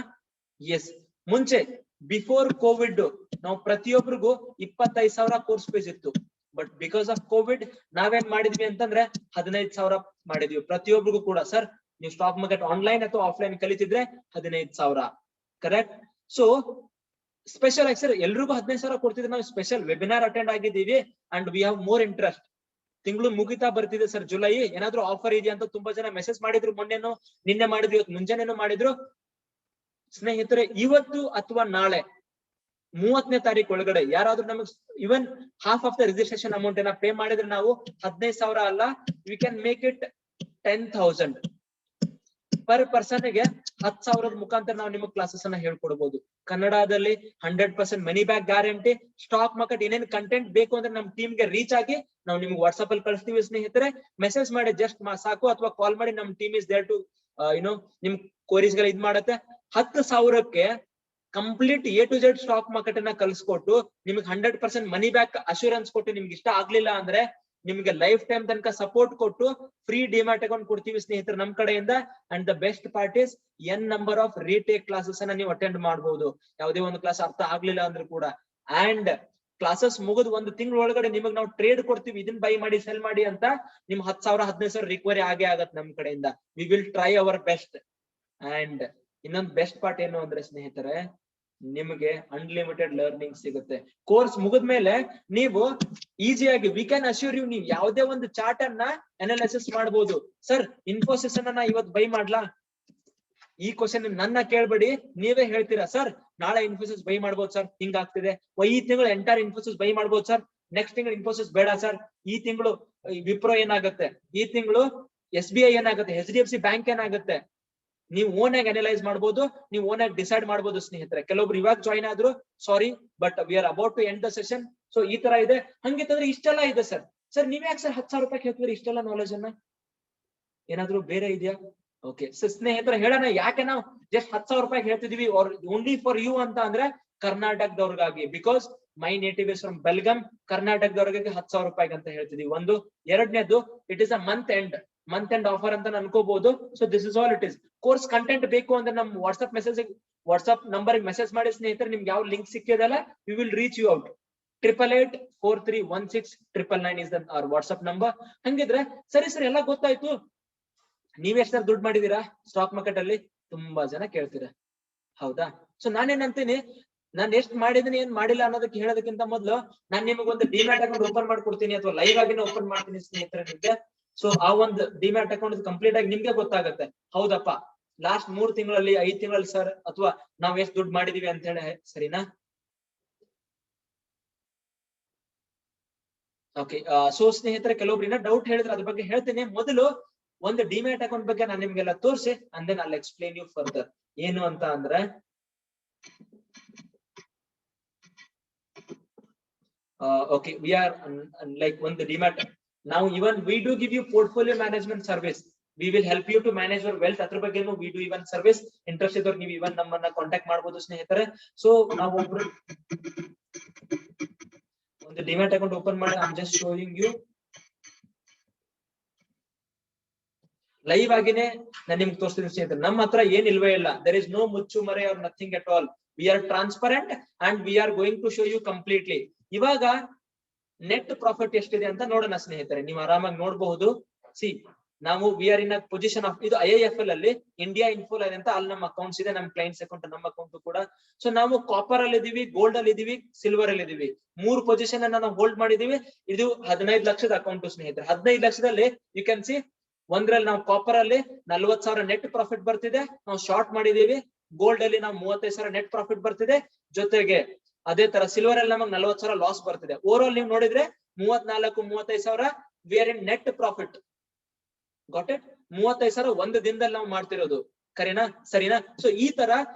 Speaker 1: ಎಸ್, ಮುಂಚೆ ಬಿಫೋರ್ ಕೋವಿಡ್ ನಾವು ಪ್ರತಿಯೊಬ್ಬರಿಗೂ 25,000 ಕೋರ್ಸ್ ಫೀಸ್ ಇತ್ತು. ಬಟ್ ಬಿಕಾಸ್ ಆಫ್ ಕೋವಿಡ್ ನಾವೇನ್ ಮಾಡಿದ್ವಿ ಅಂತಂದ್ರೆ 15,000 ಮಾಡಿದ್ವಿ ಪ್ರತಿಯೊಬ್ಬರಿಗೂ ಕೂಡ. ಸರ್ ನೀವು ಸ್ಟಾಕ್ ಮಾರ್ಕೆಟ್ ಆನ್ಲೈನ್ ಅಥವಾ ಆಫ್ಲೈನ್ ಕಲಿತಿದ್ರೆ 15,000, ಕರೆಕ್ಟ್? ಸೊ ಸ್ಪೆಷಲ್ ಆಗಿ ಸರ್ ಎಲ್ರಿಗೂ 15,000 ಕೊಡ್ತಿದ್ರೆ ನಾವು ಸ್ಪೆಷಲ್ ವೆಬಿನಾರ್ ಅಟೆಂಡ್ ಆಗಿದ್ದೀವಿ and we have more interest. ತಿಂಗಳು ಮುಗಿತಾ ಬರ್ತಿದೆ ಸರ್ ಜುಲೈ, ಏನಾದ್ರು ಆಫರ್ ಇದೆಯಾ ಅಂತ ತುಂಬಾ ಜನ ಮೆಸೇಜ್ ಮಾಡಿದ್ರು. ಮೊನ್ನೆನೋ ನಿನ್ನೆ ಮಾಡಿದ್ರು, ಇವತ್ತು ಮುಂಜಾನೆನೂ ಮಾಡಿದ್ರು. ಸ್ನೇಹಿತರೆ ಇವತ್ತು ಅಥವಾ ನಾಳೆ 30ನೇ ತಾರೀಕು ಒಳಗಡೆ ಯಾರಾದ್ರೂ ನಮಗೆ even half of the registration amount ಏನ ಪೇ ಮಾಡಿದ್ರೆ ನಾವು 15,000 ಅಲ್ಲ, we can make it 10,000 per person ಗೆ. 10,000 ಮುಖಾಂತರ ನಾವು ನಿಮಗೆ ಕ್ಲಾಸಸ್ ಅನ್ನ ಹೇಳ್ಕೊಡ್ಬಹುದು ಕನ್ನಡದಲ್ಲಿ. 100% money back guarantee. Stock market ಏನೇನ್ ಕಂಟೆಂಟ್ ಬೇಕು ಅಂದ್ರೆ ನಮ್ ಟೀಮ್ ಗೆ ರೀಚ್ ಆಗಿ ನಾವು ನಿಮ್ಗೆ ವಾಟ್ಸ್ಆಪ್ ಅಲ್ಲಿ ಕಳಿಸ್ತೀವಿ ಸ್ನೇಹಿತರೆ. ಮೆಸೇಜ್ ಮಾಡಿ ಜಸ್ಟ್ ಸಾಕು, ಅಥವಾ ಕಾಲ್ ಮಾಡಿ. ನಮ್ ಟೀಮ್ ಇಸ್ ದೇರ್ ಟು ನಿಮ್ ಕ್ವರೀಸ್ ಗಳ ಇದ್ ಮಾಡತ್ತೆ. 10,000ಕ್ಕೆ complete A to Z stock market ಅನ್ನ ಕಲ್ಸ್ಕೊಟ್ಟು ನಿಮ್ಗೆ 100% ಮನಿ ಬ್ಯಾಕ್ ಅಶ್ಯೂರೆನ್ಸ್ ಕೊಟ್ಟು, ನಿಮ್ಗೆ ಇಷ್ಟ ಆಗ್ಲಿಲ್ಲ ಅಂದ್ರೆ ನಿಮ್ಗೆ ಲೈಫ್ ಟೈಮ್ ತನಕ ಸಪೋರ್ಟ್ ಕೊಟ್ಟು ಫ್ರೀ ಡಿಮ್ಯಾಟ್ ಅಕೌಂಟ್ ಕೊಡ್ತೀವಿ ಸ್ನೇಹಿತರೆ ನಮ್ ಕಡೆಯಿಂದ. And the best part is n number of retake classes ಅನ್ನ ನೀವು ಅಟೆಂಡ್ ಮಾಡಬಹುದು. ಯಾವುದೇ ಒಂದು ಕ್ಲಾಸ್ ಅರ್ಥ ಆಗ್ಲಿಲ್ಲ ಅಂದ್ರೂ ಕೂಡ. ಅಂಡ್ ಕ್ಲಾಸಸ್ ಮುಗಿದು 1 ತಿಂಗಳ ಒಳಗಡೆ ನಿಮಗೆ ನಾವು ಟ್ರೇಡ್ ಕೊಡ್ತೀವಿ, ಇದನ್ನ ಬೈ ಮಾಡಿ ಸೆಲ್ ಮಾಡಿ ಅಂತ. ನಿಮ್ 10,000 15,000 ರಿಕವರಿ ಆಗೇ ಆಗತ್ತೆ ನಮ್ ಕಡೆಯಿಂದ. We will try our best. And ಇನ್ನೊಂದು ಬೆಸ್ಟ್ ಪಾರ್ಟ್ ಏನು ಅಂದ್ರೆ ಸ್ನೇಹಿತರೆ, ನಿಮಗೆ ಅನ್ಲಿಮಿಟೆಡ್ ಲರ್ನಿಂಗ್ ಸಿಗುತ್ತೆ. ಕೋರ್ಸ್ ಮುಗಿದ್ಮೇಲೆ ನೀವು ಈಸಿಯಾಗಿ, ವಿ ಕ್ಯಾನ್ ಅಶ್ಯೂರ್ ಯು, ನೀವು ಯಾವುದೇ ಒಂದು ಚಾರ್ಟ್ ಅನ್ನ ಅನಾಲಿಸಿಸ್ ಮಾಡಬಹುದು. ಸರ್ ಇನ್ಫೋಸಿಸ್ ಅನ್ನ ಇವತ್ತು ಬೈ ಮಾಡ್ಲಾ? ಈ ಕ್ವಶನ್ ನನ್ನ ಕೇಳ್ಬೇಡಿ, ನೀವೇ ಹೇಳ್ತೀರಾ. ಸರ್ ನಾಳೆ ಇನ್ಫೋಸಿಸ್ ಬೈ ಮಾಡ್ಬೋದು ಸರ್, ಹಿಂಗ್ ಆಗ್ತಿದೆ. ಈ ತಿಂಗಳು ಎಂಟೈರ್ ಇನ್ಫೋಸಿಸ್ ಬೈ ಮಾಡ್ಬೋದು ಸರ್, ನೆಕ್ಸ್ಟ್ ತಿಂಗಳು ಇನ್ಫೋಸಿಸ್ ಬೇಡ ಸರ್. ಈ ತಿಂಗಳು ವಿಪ್ರೋ ಏನಾಗುತ್ತೆ, ಈ ತಿಂಗಳು SBI ಏನಾಗುತ್ತೆ, HDFC ಬ್ಯಾಂಕ್ ಏನಾಗುತ್ತೆ, ನೀವು ಓನ್ ಆಗಿ ಅನಲೈಸ್ ಮಾಡಬಹುದು, ನೀವು ಓನ್ ಆಗಿ ಡಿಸೈಡ್ ಮಾಡಬಹುದು ಸ್ನೇಹಿತರೆ. ಕೆಲವೊಬ್ರು ಇವಾಗ ಜಾಯ್ನ್ ಆದ್ರು, sorry but we are about to end the session. So ಈ ತರ ಇದೆ. ಹಂಗಿತ್ತಂದ್ರೆ ಇಷ್ಟೆಲ್ಲ ಇದೆ ಸರ್. ಸರ್ ನೀವ್ ಯಾಕೆ ಸರ್ 10,000 ರೂಪಾಯಿ ಹೇಳ್ತಿದ್ರಿ ಇಷ್ಟೆಲ್ಲ ನಾಲೆಜ್ ಅನ್ನ? ಏನಾದ್ರು ಬೇರೆ ಇದೆಯಾ? ಓಕೆ ಸರ್ ಸ್ನೇಹಿತರೆ ಹೇಳೋಣ, ಯಾಕೆ ನಾವು ಜಸ್ಟ್ 10,000 ರೂಪಾಯಿ ಹೇಳ್ತಿದೀವಿ ಓನ್ಲಿ ಫಾರ್ ಯು ಅಂತ ಅಂದ್ರೆ ಕರ್ನಾಟಕದವ್ರಿಗಾಗಿ. Because my native is from Belgaum. ಕರ್ನಾಟಕದವ್ರಿಗೆ 10,000 ರೂಪಾಯಿಗೆ ಅಂತ ಹೇಳ್ತಿದೀವಿ. ಒಂದು. ಎರಡನೇದು, it is a month end offer ಅಂತ ಅನ್ಕೋಬಹುದು. So this is all it is. Course content ಬೇಕು ಅಂದ್ರೆ ನಮ್ ವಾಟ್ಸ್ಆಪ್ ನಂಬರ್ ಮೆಸೇಜ್ ಮಾಡಿ ಸ್ನೇಹಿತರೆ. ನಿಮ್ಗೆ ಯಾವ ಲಿಂಕ್ ಸಿಕ್ಕಿದಲ್ಲ, we will reach you out. 8884316999 is our WhatsApp number. ಹಂಗಿದ್ರೆ ಸರಿ ಸರ್, ಎಲ್ಲ ಗೊತ್ತಾಯ್ತು. ನೀವೆಷ್ಟು ದುಡ್ಡು ಮಾಡಿದೀರಾ ಸ್ಟಾಕ್ ಮಾರ್ಕೆಟ್ ಅಲ್ಲಿ? ತುಂಬಾ ಜನ ಕೇಳ್ತೀರಾ, ಹೌದಾ? ಸೊ ನಾನೇನಂತೀನಿ, ನಾನು ಎಷ್ಟು ಮಾಡಿದೀನಿ ಏನ್ ಮಾಡಿಲ್ಲ ಅನ್ನೋದಕ್ಕೆ ಹೇಳೋದಕ್ಕಿಂತ ಮೊದಲು ನಾನು ನಿಮಗೆ ಒಂದು ಡಿಮ್ಯಾಟ್ ಅಕೌಂಟ್ ಓಪನ್ ಮಾಡ್ಕೊಡ್ತೀನಿ, ಅಥವಾ ಲೈವ್ ಆಗಿನೇ ಓಪನ್ ಮಾಡ್ತೀನಿ ಸ್ನೇಹಿತರೆ ನಿಮ್ಗೆ. ಸೊ ಆ ಒಂದು ಡಿಮ್ಯಾಟ್ ಅಕೌಂಟ್ ಕಂಪ್ಲೀಟ್ ಆಗಿ ನಿಮ್ಗೆ ಗೊತ್ತಾಗುತ್ತೆ, ಹೌದಪ್ಪ ಲಾಸ್ಟ್ 3 ತಿಂಗಳಲ್ಲಿ 5 ತಿಂಗಳಲ್ಲಿ ಸರ್, ಅಥವಾ ನಾವ್ ಎಷ್ಟು ದುಡ್ಡು ಮಾಡಿದೀವಿ ಅಂತ ಹೇಳಿ. ಸರಿನಾ? ಓಕೆ. ಸೊ ಸ್ನೇಹಿತರೆ, ಕೆಲವೊಬ್ರು ಡೌಟ್ ಹೇಳಿದ್ರೆ ಅದ್ರ ಬಗ್ಗೆ ಹೇಳ್ತೀನಿ. ಮೊದಲು ಒಂದು ಡಿಮ್ಯಾಟ್ ಅಕೌಂಟ್ ಬಗ್ಗೆ ನಾನು ನಿಮ್ಗೆಲ್ಲ ತೋರಿಸಿ and then I will explain you further. ಏನು ಅಂತ ಅಂದ್ರೆ, okay, we are like one the demat. Now even we do give you portfolio management service. We will help you to manage your wealth. ಅದ್ರ ಬಗ್ಗೆನೂ we do even service. Interest ಇದ್ದವ್ರು ನೀವು even ನಮ್ಮನ್ನ contact ಮಾಡಬಹುದು ಸ್ನೇಹಿತರೆ. So ನಾವು ಒಂದು demat account open ಮಾಡಿ, I'm just showing you live ಆಗಿನೇ ನಾನು ನಿಮ್ಗೆ ತೋರಿಸ್ತೀನಿ ಸ್ನೇಹಿತರೆ. ನಮ್ಮ ಹತ್ರ ಏನ್ ಇಲ್ವೇ ಇಲ್ಲ. there is no ಮುಚ್ಚುಮರೆ or nothing at all. We are transparent and we are going to show you completely. ಇವಾಗ ನೆಟ್ ಪ್ರಾಫಿಟ್ ಎಷ್ಟಿದೆ ಅಂತ ನೋಡೋಣ ಸ್ನೇಹಿತರೆ. ನೀವು ಆರಾಮಾಗಿ ನೋಡಬಹುದು. ಸಿ ನಾವು we are in a position of, ಇದು IIFL ಅಲ್ಲಿ ಇಂಡಿಯಾ ಇನ್ಫೋಲೈನ್ ಅಂತ ಅಲ್ಲಿ ನಮ್ಮ ಅಕೌಂಟ್ಸ್ ಇದೆ, ನಮ್ಮ ಕ್ಲೈಂಟ್ಸ್ ಅಕೌಂಟ್, ನಮ್ಮ ಅಕೌಂಟ್ ಕೂಡ. ಸೊ ನಾವು ಕಾಪರ್ ಅಲ್ಲಿ ಇದೀವಿ, ಗೋಲ್ಡ್ ಅಲ್ಲಿ ಇದೀವಿ, ಸಿಲ್ವರ್ ಅಲ್ಲಿ ಇದೀವಿ. 3 ಪೊಸಿಷನ್ ಅನ್ನ ನಾವು ಹೋಲ್ಡ್ ಮಾಡಿದೀವಿ. ಇದು 15 ಲಕ್ಷದ ಅಕೌಂಟ್ ಸ್ನೇಹಿತರೆ. 15 ಲಕ್ಷದಲ್ಲಿ ಯು ಕ್ಯಾನ್ ಸಿ, ಒಂದ್ರಲ್ಲಿ ನಾವು ಕಾಪರ್ ಅಲ್ಲಿ 40,000 ನೆಟ್ ಪ್ರಾಫಿಟ್ ಬರ್ತಿದೆ, ನಾವು ಶಾರ್ಟ್ ಮಾಡಿದೀವಿ. ಗೋಲ್ಡ್ ಅಲ್ಲಿ ನಾವು 35,000 ನೆಟ್ ಪ್ರಾಫಿಟ್ ಬರ್ತಿದೆ, ಜೊತೆಗೆ ಅದೇ ತರ ಸಿಲ್ವರ್ ಅಲ್ಲಿ ನಮಗೆ 40,000 ಲಾಸ್ ಬರ್ತಿದೆ. ಓವರ್ ಆಲ್ ನೀವು ನೋಡಿದ್ರೆ 34-35,000 we are in net profit. got it? 35,000 ಒಂದು ದಿನದಲ್ಲಿ ನಾವು ಮಾಡ್ತಿರೋದು, ಕರೆನಾ? ಸರಿನಾ? ಸೊ ಈ ತರ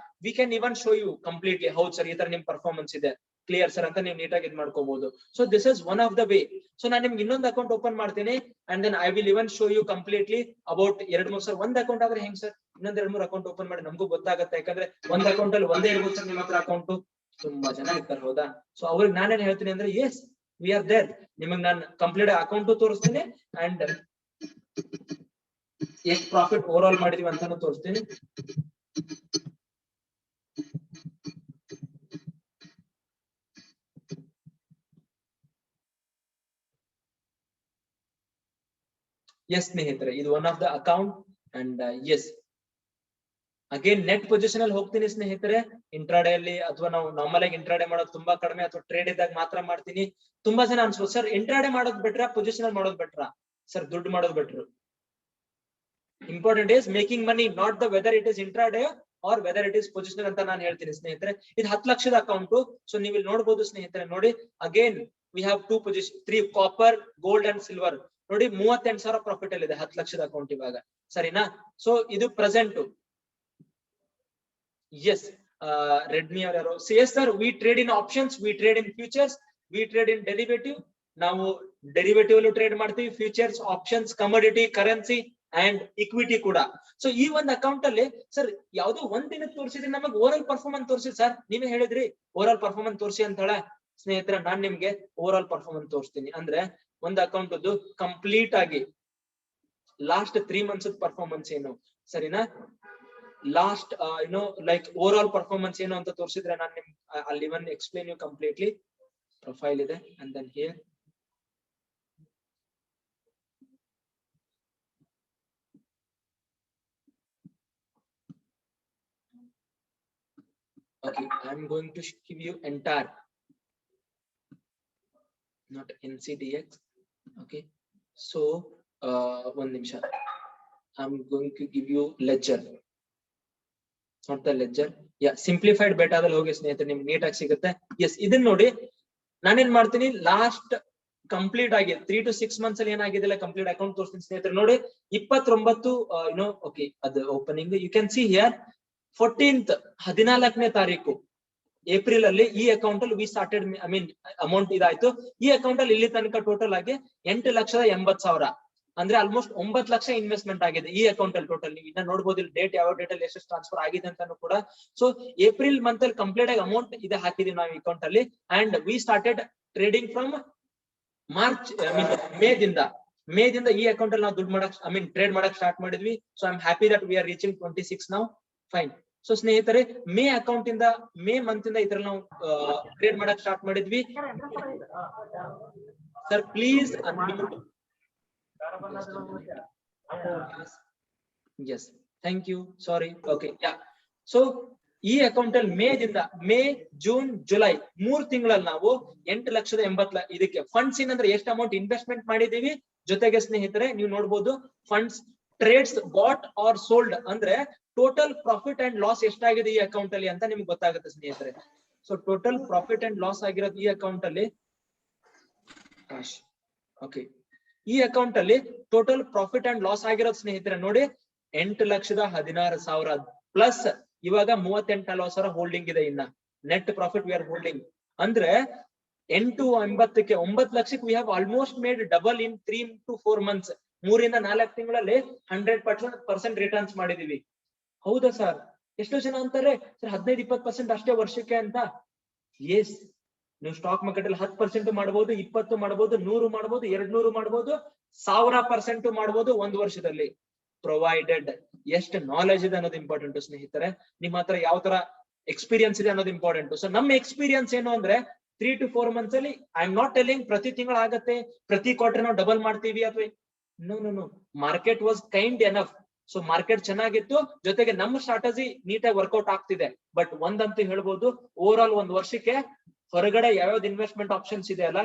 Speaker 1: we can even show you completely ಹೌದು ಸರ್ ಈ ತರ ನಿಮ್ ಪರ್ಫಾರ್ಮೆನ್ಸ್ ಇದೆ, ಕ್ಲಿಯರ್ ಸರ್ ಅಂತ ನೀವು ನೀಟಾಗಿ ಇದ್ ಮಾಡ್ಕೋಬಹುದು. So this is one of the way. So ನಾನು ನಿಮ್ಗೆ ಇನ್ನೊಂದು ಅಕೌಂಟ್ ಓಪನ್ ಮಾಡ್ತೀನಿ and then I will even show you completely about 2-3 sir. ಒಂದ್ ಅಕೌಂಟ್ ಆದ್ರೆ ಹೆಂಗ್ ಸರ್? ಇನ್ನೊಂದ್ 2-3 ಅಕೌಂಟ್ ಓಪನ್ ಮಾಡಿ ನಮಗೂ ಗೊತ್ತಾಗುತ್ತೆ. ಯಾಕಂದ್ರೆ ಒಂದ್ ಅಕೌಂಟ್ ಅಲ್ಲಿ ಒಂದೇ ಇರ್ಬೋದು ಸರ್ ನಿಮ್ಮ ಹತ್ರ ಅಕೌಂಟ್, ತುಂಬಾ ಜನ ಇರ್ತಾರೆ ಹೌದಾ? ಸೊ ಅವ್ರಿಗೆ ನಾನೇನ್ ಹೇಳ್ತೀನಿ ಅಂದ್ರೆ ಎಸ್ ವಿ ಆರ್ ದೇರ್, ನಿಮಗ್ ನಾನು ಕಂಪ್ಲೀಟ್ ಅಕೌಂಟ್ ತೋರಿಸ್ತೀನಿ ಅಂಡ್ ಎಷ್ಟು ಪ್ರಾಫಿಟ್ ಓವರ್ ಆಲ್ ಮಾಡಿದೀವಿ ಅಂತಾನು ತೋರಿಸ್ತೀನಿ. ಎಸ್ ಸ್ನೇಹಿತರೆ, ಇದು one of the account and yes again net position ಅಲ್ಲಿ ಹೋಗ್ತೀನಿ ಸ್ನೇಹಿತರೆ. ಇಂಟ್ರಾಡೇ ಅಲ್ಲಿ ಅಥವಾ ನಾವು ನಾರ್ಮಲ್ ಆಗಿ ಇಂಟ್ರಾಡೇ ಮಾಡೋದು ತುಂಬಾ ಕಡಿಮೆ, ಅಥವಾ ಟ್ರೇಡ್ ಇದ್ದಾಗ ಮಾತ್ರ ಮಾಡ್ತೀನಿ. ತುಂಬಾ ಜನ ಅನ್ಸ್ಬೋದು ಸರ್ ಇಂಟ್ರಾಡೇ ಮಾಡೋದು ಬೆಟ್ರಾ ಪೊಸಿಷನ್ ಅಲ್ಲಿ ಮಾಡೋದು ಬೆಟ್ರಾ? ಸರ್ ದುಡ್ಡು ಮಾಡೋದು better. Important is making money, not the whether it is intraday or whether it is positional ಅಂತ ನಾನು ಹೇಳ್ತೀನಿ ಸ್ನೇಹಿತರೆ. ಇದು 10 ಲಕ್ಷದ ಅಕೌಂಟ್. ಸೊ ನೀವು ಇಲ್ಲಿ ನೋಡಬಹುದು ಸ್ನೇಹಿತರೆ, ನೋಡಿ again we have 2 position, 3 copper, gold and silver. ನೋಡಿ 38,000 ಪ್ರಾಫಿಟ್ ಅಲ್ಲಿ ಇದೆ 10 ಲಕ್ಷದ ಅಕೌಂಟ್ ಇವಾಗ, ಸರಿನಾ? ಸೊ ಇದು ಪ್ರೆಸೆಂಟ್. ಎಸ್ ರೆಡ್ಮಿ ಅವರು yes sir, we trade in options, we trade in futures, we trade in derivative. ನಾವು ಡೆರಿವೇಟಿವ್ ಅಲ್ಲೂ ಟ್ರೇಡ್ ಮಾಡ್ತೀವಿ, futures, options, commodity, currency and equity ಕೂಡ. ಸೊ ಈ ಒಂದು ಅಕೌಂಟ್ ಅಲ್ಲಿ ಸರ್ ಯಾವ್ದೋ ಒಂದ್ ದಿನಕ್ಕೆ ತೋರಿಸಿದ್ರೆ ನಮಗೆ ಓವರ್ ಆಲ್ ಪರ್ಫಾರ್ಮೆನ್ಸ್ ತೋರಿಸಿ ಸರ್. ನೀವೇ ಹೇಳಿದ್ರಿ ಓವರ್ ಆಲ್ ಪರ್ಫಾರ್ಮೆನ್ಸ್ ತೋರಿಸಿ ಅಂತ ಹೇಳ. ಸ್ನೇಹಿತರೆ ನಾನ್ ನಿಮ್ಗೆ ಓವರ್ ಆಲ್ ಪರ್ಫಾರ್ಮೆನ್ಸ್ ತೋರಿಸ್ತೀನಿ. ಅಂದ್ರೆ ಒಂದು ಅಕೌಂಟ್ ಅದು ಕಂಪ್ಲೀಟ್ ಆಗಿ ಲಾಸ್ಟ್ 3 ಮಂತ್ಸ್ ಪರ್ಫಾರ್ಮೆನ್ಸ್ ಏನು, ಸರಿನಾ? Last like overall performance ಏನು ಅಂತ ತೋರಿಸಿದ್ರೆ ನಾನು ನಿಮ್ ಅಲ್ಲಿ even explain you completely. Profile ಇದೆ and then here okay, I'm going to give you entire, not NCDX. okay, so one ನಿಮಿಷ, I'm going to give you ledger, not the ledger. yeah, simplified beta ದಲ್ಲಿ ಹೋಗಿ ಸ್ನೇಹಿತರೆ ನಿಮ್ಗೆ neat ಆಗಿ ಸಿಗುತ್ತೆ. S ಇದನ್ನ ನೋಡಿ ನಾನೇನ್ ಮಾಡ್ತೀನಿ, ಲಾಸ್ಟ್ ಕಂಪ್ಲೀಟ್ ಆಗಿ 3 to 6 ಮಂತ್ಸ್ ಅಲ್ಲಿ ಏನಾಗಿದೆಲ್ಲ ಕಂಪ್ಲೀಟ್ ಅಕೌಂಟ್ ತೋರಿಸ್ತೀನಿ ಸ್ನೇಹಿತರೆ. ನೋಡಿ 29 ಓಕೆ ಅದು opening you can see here 14th 14ನೇ ತಾರೀಕು ಏಪ್ರಿಲ್ ಅಲ್ಲಿ ಈ ಅಕೌಂಟ್ ಅಲ್ಲಿ we started, I mean amount ಇದಾಯ್ತು. ಈ ಅಕೌಂಟ್ ಅಲ್ಲಿ ಇಲ್ಲಿ ತನಕ ಟೋಟಲ್ ಆಗಿ 8,80,000 ಅಂದ್ರೆ ಆಲ್ಮೋಸ್ಟ್ 9 ಲಕ್ಷ ಇನ್ವೆಸ್ಟ್ಮೆಂಟ್ ಆಗಿದೆ ಈ ಅಕೌಂಟ್ ಅಲ್ಲಿ ಟೋಟಲ್. ನೀವು ಇನ್ನ ನೋಡಬಹುದು ಇಲ್ಲಿ ಡೇಟ್, ಯಾವ ಡೇಟ್ ಅಲ್ಲಿ ಎಷ್ಟು ಟ್ರಾನ್ಸ್ಫರ್ ಆಗಿದೆ ಅಂತಾನು ಕೂಡ. ಸೊ ಏಪ್ರಿಲ್ ಮಂತ್ ಅಲ್ಲಿ ಕಂಪ್ಲೀಟ್ ಆಗಿ ಅಮೌಂಟ್ ಇದೆ ಹಾಕಿದೀವಿ ನಾವು ಅಕೌಂಟ್ ಅಲ್ಲಿ. And we started trading from March, I mean ಮೇದಿಂದ ಈ ಅಕೌಂಟ್ ಅಲ್ಲಿ ನಾವು ದುಡ್ಡು ಮಾಡಕ್, ಐ ಮೀನ್ ಟ್ರೇಡ್ ಮಾಡಕ್ ಸ್ಟಾರ್ಟ್ ಮಾಡಿದ್ವಿ. So I am happy that we are reaching 26 now. Fine. So ಸ್ನೇಹಿತರೆ ಮೇ ಅಕೌಂಟ್ ಇಂದ, ಮೇ ಮಂತ್ ಇಂದ ಇದ್ರಲ್ಲಿ ನಾವು ಟ್ರೇಡ್ ಮಾಡಕ್ ಸ್ಟಾರ್ಟ್ ಮಾಡಿದ್ವಿ. Sir please yes thank you, sorry. Okay yeah, so ಈ ಅಕೌಂಟ್ ಅಲ್ಲಿ ಮೇ, ಜೂನ್, ಜುಲೈ 3 ತಿಂಗಳಲ್ಲಿ ನಾವು 8,80,000 ಇದಕ್ಕೆ ಫಂಡ್ಸ್ ಏನಂದ್ರೆ ಎಷ್ಟು ಅಮೌಂಟ್ ಇನ್ವೆಸ್ಟ್ಮೆಂಟ್ ಮಾಡಿದೀವಿ. ಜೊತೆಗೆ ಸ್ನೇಹಿತರೆ ನೀವು ನೋಡಬಹುದು funds trades bought or sold, ಅಂದ್ರೆ ಟೋಟಲ್ ಪ್ರಾಫಿಟ್ ಅಂಡ್ ಲಾಸ್ ಎಷ್ಟಾಗಿದೆ ಈ ಅಕೌಂಟ್ ಅಲ್ಲಿ ಅಂತ ನಿಮ್ಗೆ ಗೊತ್ತಾಗುತ್ತೆ ಸ್ನೇಹಿತರೆ. So total profit and loss ಆಗಿರೋದು ಈ ಅಕೌಂಟ್ ಅಲ್ಲಿ, ಓಕೆ ಈ ಅಕೌಂಟ್ ಅಲ್ಲಿ ಟೋಟಲ್ ಪ್ರಾಫಿಟ್ ಅಂಡ್ ಲಾಸ್ ಆಗಿರೋದು ಸ್ನೇಹಿತರೆ ನೋಡಿ 8,16,000 ಪ್ಲಸ್ ಇವಾಗ 38,40,000 ಹೋಲ್ಡಿಂಗ್ ಇದೆ. ಇನ್ನ net profit we are holding ಅಂದ್ರೆ 8,80,000ಕ್ಕೆ 9 ಲಕ್ಷಕ್ಕೆ we have almost made double in 3 to 4 months. 3 ಇಂದ 4 ತಿಂಗಳಲ್ಲಿ 100% ರಿಟರ್ನ್ಸ್ ಮಾಡಿದೀವಿ. ಹೌದಾ ಸರ್? ಎಷ್ಟೋ ಜನ ಅಂತಾರೆ ಸರ್ 15-20% ಅಷ್ಟೇ ವರ್ಷಕ್ಕೆ ಅಂತ. ಎಸ್, ನೀವು ಸ್ಟಾಕ್ ಮಾರ್ಕೆಟ್ ಅಲ್ಲಿ 10% ಮಾಡಬಹುದು, 20 ಮಾಡಬಹುದು, 100 ಮಾಡಬಹುದು, 200 ಮಾಡಬಹುದು, 1000% ಮಾಡಬಹುದು ಒಂದು ವರ್ಷದಲ್ಲಿ, ಪ್ರೊವೈಡೆಡ್ ಎಷ್ಟು ನಾಲೆಜ್ ಇದೆ ಅನ್ನೋದು ಇಂಪಾರ್ಟೆಂಟ್ ಸ್ನೇಹಿತರೆ. ನಿಮ್ ಹತ್ರ ಯಾವ ತರ ಎಕ್ಸ್ಪೀರಿಯನ್ಸ್ ಇದೆ ಅನ್ನೋದು ಇಂಪಾರ್ಟೆಂಟ್. ಸೊ ನಮ್ಮ ಎಕ್ಸ್ಪೀರಿಯನ್ಸ್ ಏನು ಅಂದ್ರೆ 3 to 4 ಮಂತ್ಸ್ ಅಲ್ಲಿ, ಐ ಆಮ್ ನಾಟ್ ಟೆಲ್ಲಿಂಗ್ ಪ್ರತಿ ತಿಂಗಳು ಆಗತ್ತೆ, ಪ್ರತಿ ಕ್ವಾರ್ಟರ್ ನಾವು ಡಬಲ್ ಮಾಡ್ತೀವಿ ಅಥವಾ no. Market was kind enough. So market ಚೆನ್ನಾಗಿತ್ತು, ಜೊತೆಗೆ ನಮ್ಮ ಸ್ಟ್ರಾಟಜಿ ನೀಟಾಗಿ ವರ್ಕೌಟ್ ಆಗ್ತಿದೆ. ಬಟ್ ಒಂದಂತೂ ಹೇಳ್ಬೋದು, ಓವರ್ ಆಲ್ ಒಂದು ವರ್ಷಕ್ಕೆ ಹೊರಗಡೆ ಯಾವ್ಯಾವ್ದು ಇನ್ವೆಸ್ಟ್ಮೆಂಟ್ ಆಪ್ಷನ್ಸ್ ಇದೆ ಅಲ್ಲ,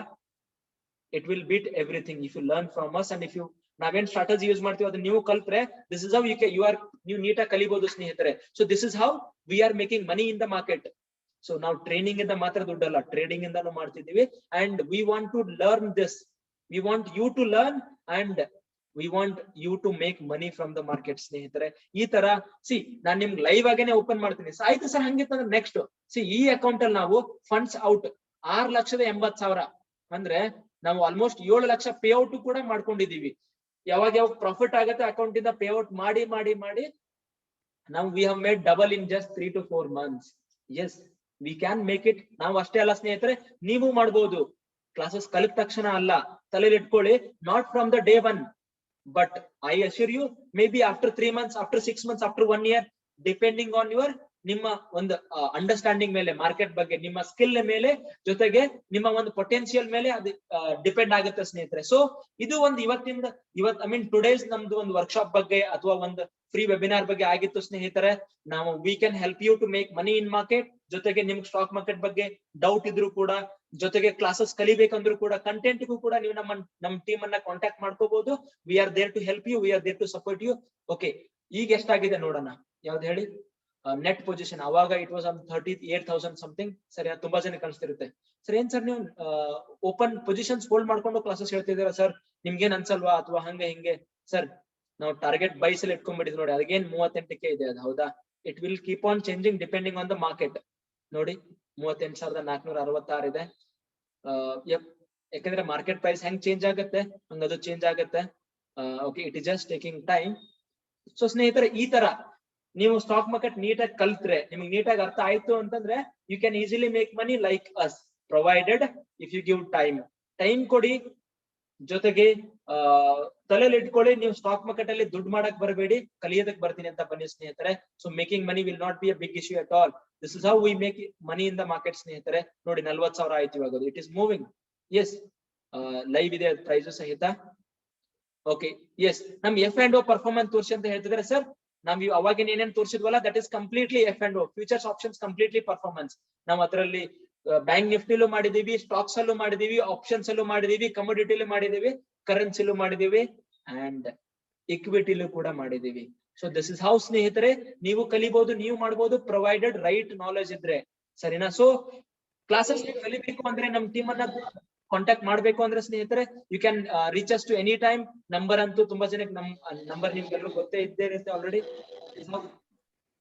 Speaker 1: it will beat everything if you learn from us. And if you ನಾವೇನ್ ಸ್ಟ್ರಾಟಜಿ ಯೂಸ್ ಮಾಡ್ತೀವಿ ಅದನ್ನ ನೀವು ಕಲ್ತ್ರೆ, ದಿಸ್ ಇಸ್ ಹೌ ನೀವು ನೀಟಾಗಿ ಕಲಿಬಹುದು ಸ್ನೇಹಿತರೆ. So this is how we are making money in the market. So ನಾವು ಟ್ರೈನಿಂಗ್ ಇಂದ ಮಾತ್ರ ದುಡ್ಡಲ್ಲ, ಟ್ರೇಡಿಂಗ್ ಇಂದಾನು ಮಾಡ್ತಿದೀವಿ. And we want to learn this, we want you to learn and we want you to make money from the market. ಸ್ನೇಹಿತರೆ ಈ ತರ ನಾನ್ ನಿಮ್ಗೆ ಲೈವ್ ಆಗೇನೆ ಓಪನ್ ಮಾಡ್ತೀನಿ. ಆಯ್ತು ಸರ್ ಹಂಗಿತ್ತಂದ್ರೆ ನೆಕ್ಸ್ಟ್ ಈ ಅಕೌಂಟ್ ಅಲ್ಲಿ ನಾವು ಫಂಡ್ಸ್ ಔಟ್ 6,80,000 ಅಂದ್ರೆ ನಾವು ಆಲ್ಮೋಸ್ಟ್ 7 ಲಕ್ಷ ಪೇ ಔಟ್ ಕೂಡ ಮಾಡ್ಕೊಂಡಿದೀವಿ. ಯಾವಾಗ ಪ್ರಾಫಿಟ್ ಆಗುತ್ತೆ ಅಕೌಂಟ್ ಇಂದ ಪೇ ಔಟ್ ಮಾಡಿ ಮಾಡಿ ಮಾಡಿ ನಾವು we have made double in just 3 to 4 months. Yes we can make it. ನಾವು ಅಷ್ಟೇ ಅಲ್ಲ ಸ್ನೇಹಿತರೆ, ನೀವು ಮಾಡ್ಬೋದು. ಕ್ಲಾಸಸ್ ಕಲಿತ ತಕ್ಷಣ ಅಲ್ಲ, ತಲೆಯಲ್ಲಿ ಇಟ್ಕೊಳ್ಳಿ, not from the day one, but I assure you may be after 3 months, after 6 months, after 1 year, depending on your ನಿಮ್ಮ ಒಂದು ಅಂಡರ್ಸ್ಟ್ಯಾಂಡಿಂಗ್ ಮೇಲೆ, ಮಾರ್ಕೆಟ್ ಬಗ್ಗೆ, ನಿಮ್ಮ ಸ್ಕಿಲ್ ಮೇಲೆ, ಜೊತೆಗೆ ನಿಮ್ಮ ಒಂದು ಪೊಟೆನ್ಶಿಯಲ್ ಮೇಲೆ ಅದು ಡಿಪೆಂಡ್ ಆಗುತ್ತೆ ಸ್ನೇಹಿತರೆ. ಸೊ ಇದು ಒಂದು ಇವತ್ತು ಐ ಮೀನ್ ಟುಡೇಸ್ ನಮ್ದು ಒಂದು ವರ್ಕ್ಶಾಪ್ ಬಗ್ಗೆ ಅಥವಾ ಒಂದು ಫ್ರೀ ವೆಬಿನಾರ್ ಬಗ್ಗೆ ಆಗಿತ್ತು ಸ್ನೇಹಿತರೆ. ನಾವು we can help you to make money in market. ಜೊತೆಗೆ ನಿಮ್ಗೆ ಸ್ಟಾಕ್ ಮಾರ್ಕೆಟ್ ಬಗ್ಗೆ ಡೌಟ್ ಇದ್ರು ಕೂಡ, ಜೊತೆಗೆ ಕ್ಲಾಸಸ್ ಕಲಿಬೇಕಂದ್ರು ಕೂಡ, ಕಂಟೆಂಟ್ಗೂ ಕೂಡ ನೀವು ನಮ್ಮ ಟೀಮ್ ಅನ್ನ ಕಾಂಟ್ಯಾಕ್ಟ್ ಮಾಡ್ಕೋಬಹುದು. We are there to help you, we are there to support you. Okay, ಈಗ ಎಷ್ಟಾಗಿದೆ ನೋಡೋಣ. ಯಾವ್ದು ಹೇಳಿ? ನೆಟ್ ಪೊಸಿಷನ್ ಅವಾಗ ಇಟ್ ವಾಸ್ 38,000 ಸಮಥಿಂಗ್. ಸರಿ, ತುಂಬಾ ಜನ ಕಾಣಿಸ್ತಿರುತ್ತೆ. ಸರ್ ಏನ್ ಸರ್ ನೀವು ಓಪನ್ ಪೊಸಿಷನ್ಸ್ ಹೋಲ್ಡ್ ಮಾಡ್ಕೊಂಡು ಕ್ಲಾಸಸ್ ಹೇಳ್ತಿದ್ದೀರಾ ಸರ್, ನಿಮ್ಗೇನ್ ಅನ್ಸಲ್ವಾ ಅಥವಾ ಹಂಗೆ ಹಿಂಗೆ? ಸರ್ ನಾವು ಟಾರ್ಗೆಟ್ ಬೈಸ್ ಅಲ್ಲಿ ಇಟ್ಕೊಂಡ್ಬಿಟ್ಟಿದ್ವಿ ನೋಡಿ, ಅದಕ್ಕೇನ್ 38ಕ್ಕೆ ಇದೆ ಅದು, ಹೌದಾ? It will keep on changing depending on the market. ನೋಡಿ 38,466 ಇದೆ. ಯಾಕಂದ್ರೆ ಮಾರ್ಕೆಟ್ ಪ್ರೈಸ್ ಹೆಂಗ್ ಚೇಂಜ್ ಆಗುತ್ತೆ ಹಂಗದು ಚೇಂಜ್ ಆಗುತ್ತೆ. Okay, it is just taking time. So ಸ್ನೇಹಿತರೆ, ಈ ತರ ನೀವು ಸ್ಟಾಕ್ ಮಾರ್ಕೆಟ್ ನೀಟಾಗಿ ಕಲ್ತ್ರೆ, ನಿಮ್ಗೆ ನೀಟಾಗಿ ಅರ್ಥ ಆಯ್ತು ಅಂತಂದ್ರೆ you can easily make money like us, provided if you give time ಕೊಡಿ. ಜೊತೆಗೆ ತಲೆಯಲ್ಲಿ ಇಟ್ಕೊಳ್ಳಿ, ನೀವು ಸ್ಟಾಕ್ ಮಾರ್ಕೆಟ್ ಅಲ್ಲಿ ದುಡ್ಡು ಮಾಡಕ್ ಬರಬೇಡಿ, ಕಲಿಯೋದಕ್ಕೆ ಬರ್ತೀನಿ ಅಂತ ಬನ್ನಿ ಸ್ನೇಹಿತರೆ. So making money will not be a big issue at all. This is how we make money in the market ಸ್ನೇಹಿತರೆ. ನೋಡಿ 40,000 ಆಯ್ತು ಇವಾಗ, it is moving. Yes, live ಇದೆ ಪ್ರೈಸ್ ಸಹಿತ. ಓಕೆ, ಎಸ್, ನಮ್ ಎಫ್ ಅಂಡ್ ಓ ಪರ್ಫಾರ್ಮೆನ್ಸ್ ತೋರಿಸಿ ಅಂತ ಹೇಳ್ತಿದ್ದಾರೆ ಸರ್. ನಾವ್ ಅವಾಗಿನ ಏನೇನ್ ತೋರಿಸಿದ್ವಲ್ಲ that is completely F and O. Futures options completely performance. ನಾವು ಅದರಲ್ಲಿ ಬ್ಯಾಂಕ್ ನಿಫ್ಟಿಲೂ ಮಾಡಿದೀವಿ, ಸ್ಟಾಕ್ಸ್ ಅಲ್ಲೂ ಮಾಡಿದೀವಿ, ಆಪ್ಷನ್ಸ್ ಅಲ್ಲೂ ಮಾಡಿದೀವಿ, ಕಮೋಡಿಟಿಲೂ ಮಾಡಿದೀವಿ, ಕರೆನ್ಸಿಲೂ ಮಾಡಿದೀವಿ, ಅಂಡ್ ಇಕ್ವಿಟಿಲೂ ಕೂಡ ಮಾಡಿದೀವಿ. ಸೊ ದಿಸ್ ಇಸ್ ಹೌ ಸ್ನೇಹಿತರೆ ನೀವು ಕಲಿಬಹುದು, ನೀವು ಮಾಡಬಹುದು, ಪ್ರೊವೈಡೆಡ್ ರೈಟ್ ನಾಲೆಜ್ ಇದ್ರೆ. ಸರಿನಾ? ಸೊ ಕ್ಲಾಸಸ್ ಕಲಿಬೇಕು ಅಂದ್ರೆ ನಮ್ ಟೀಮ್ ಅನ್ನ ಕಾಂಟ್ಯಾಕ್ಟ್ ಮಾಡ್ಬೇಕು ಅಂದ್ರೆ ಸ್ನೇಹಿತರೆ, you can reach us to any time. Number ಅಂತೂ ತುಂಬಾ ಜನಕ್ಕೆ ನಮ್ ನಂಬರ್ ನಿಮ್ಗೆಲ್ಲರೂ ಗೊತ್ತೇ ಇದ್ದೇ ಇರುತ್ತೆ already.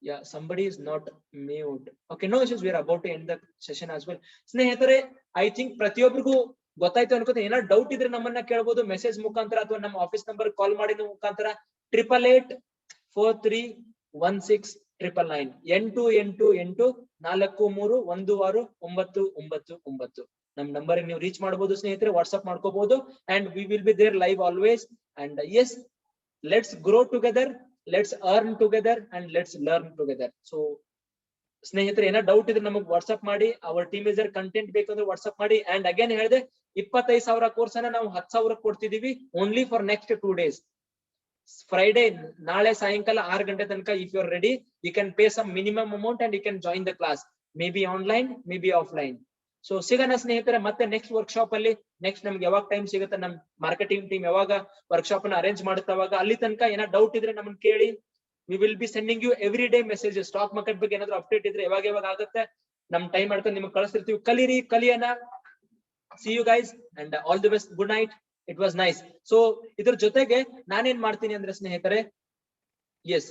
Speaker 1: Yeah, somebody is not mute. Okay, no issues. We are about to end the session as well. ಸ್ನೇಹಿತರೆ, ಐ ಥಿಂಕ್ ಪ್ರತಿಯೊಬ್ಬರಿಗೂ ಗೊತ್ತಾಯ್ತು ಅನ್ಕೋತೀನಿ. ಏನಾದ್ರು ಡೌಟ್ ಇದ್ರೆ ನಮ್ಮನ್ನ ಕೇಳಬಹುದು ಮೆಸೇಜ್ ಮುಖಾಂತರ ಅಥವಾ ನಮ್ಮ ಆಫೀಸ್ ನಂಬರ್ ಕಾಲ್ ಮಾಡಿ ಮುಖಾಂತರ. 8884316999 8884316999 ನಮ್ ನಂಬರ್ ನೀವು ರೀಚ್ ಮಾಡಬಹುದು ಸ್ನೇಹಿತರೆ, ವಾಟ್ಸ್ಆಪ್ ಮಾಡ್ಕೋಬಹುದು. And we will be there live always. And yes, let's grow together, let's earn together, and let's learn together. So ಸ್ನೇಹಿತರೆ, ಏನೋ ಡೌಟ್ ಇದ್ರೆ ನಮಗೆ ವಾಟ್ಸ್ಆಪ್ ಮಾಡಿ. Our team is there, content ಬೇಕಂದ್ರೆ ವಾಟ್ಸ್ಆಪ್ ಮಾಡಿ. ಅಂಡ್ ಅಗೇನ್ ಹೇಳಿದೆ, 25,000 course ಅನ್ನ ನಾವು 10,000 ಕೊಡ್ತಿದೀವಿ only for next 2 days. Friday, ನಾಳೆ ಸಾಯಂಕಾಲ 6 ಗಂಟೆ ತನಕ. If you are ready, you can pay some minimum amount and you can join the class, may be online, may be offline. So ಸಿಗೋಣ ಸ್ನೇಹಿತರೆ ಮತ್ತೆ ನೆಕ್ಸ್ಟ್ ವರ್ಕ್ಶಾಪ್ ಅಲ್ಲಿ. ನೆಕ್ಸ್ಟ್ ನಮ್ಗೆ ಯಾವಾಗ ಟೈಮ್ ಸಿಗುತ್ತೆ, ನಮ್ ಮಾರ್ಕೆಟಿಂಗ್ ಟೀಮ್ ಯಾವಾಗ ವರ್ಕ್ಶಾಪ್ ಅನ್ನ ಅರೇಂಜ್ ಮಾಡುತ್ತೆ ಅವಾಗ. ಅಲ್ಲಿ ತನಕ ಏನೋ ಡೌಟ್ ಇದ್ರೆ ನಮ್ಮನ್ನ ಕೇಳಿ. We will be sending you every day messages. Stock market ಬಗ್ಗೆ ಏನಾದ್ರು ಅಪ್ಡೇಟ್ ಇದ್ರೆ ಯಾವಾಗ ಆಗುತ್ತೆ ನಮ್ ಟೈಮ್ ಮಾಡ್ಕೊಂಡು ನಿಮ್ಗೆ ಕಳಿಸ್ತಿರ್ತೀವಿ. ಕಲೀರಿ, ಕಲಿಯೋಣ. See you guys and all the best. Good night. It was nice. So ಇದ್ರ ಜೊತೆಗೆ ನಾನೇನ್ ಮಾಡ್ತೀನಿ ಅಂದ್ರೆ ಸ್ನೇಹಿತರೆ, ಎಸ್,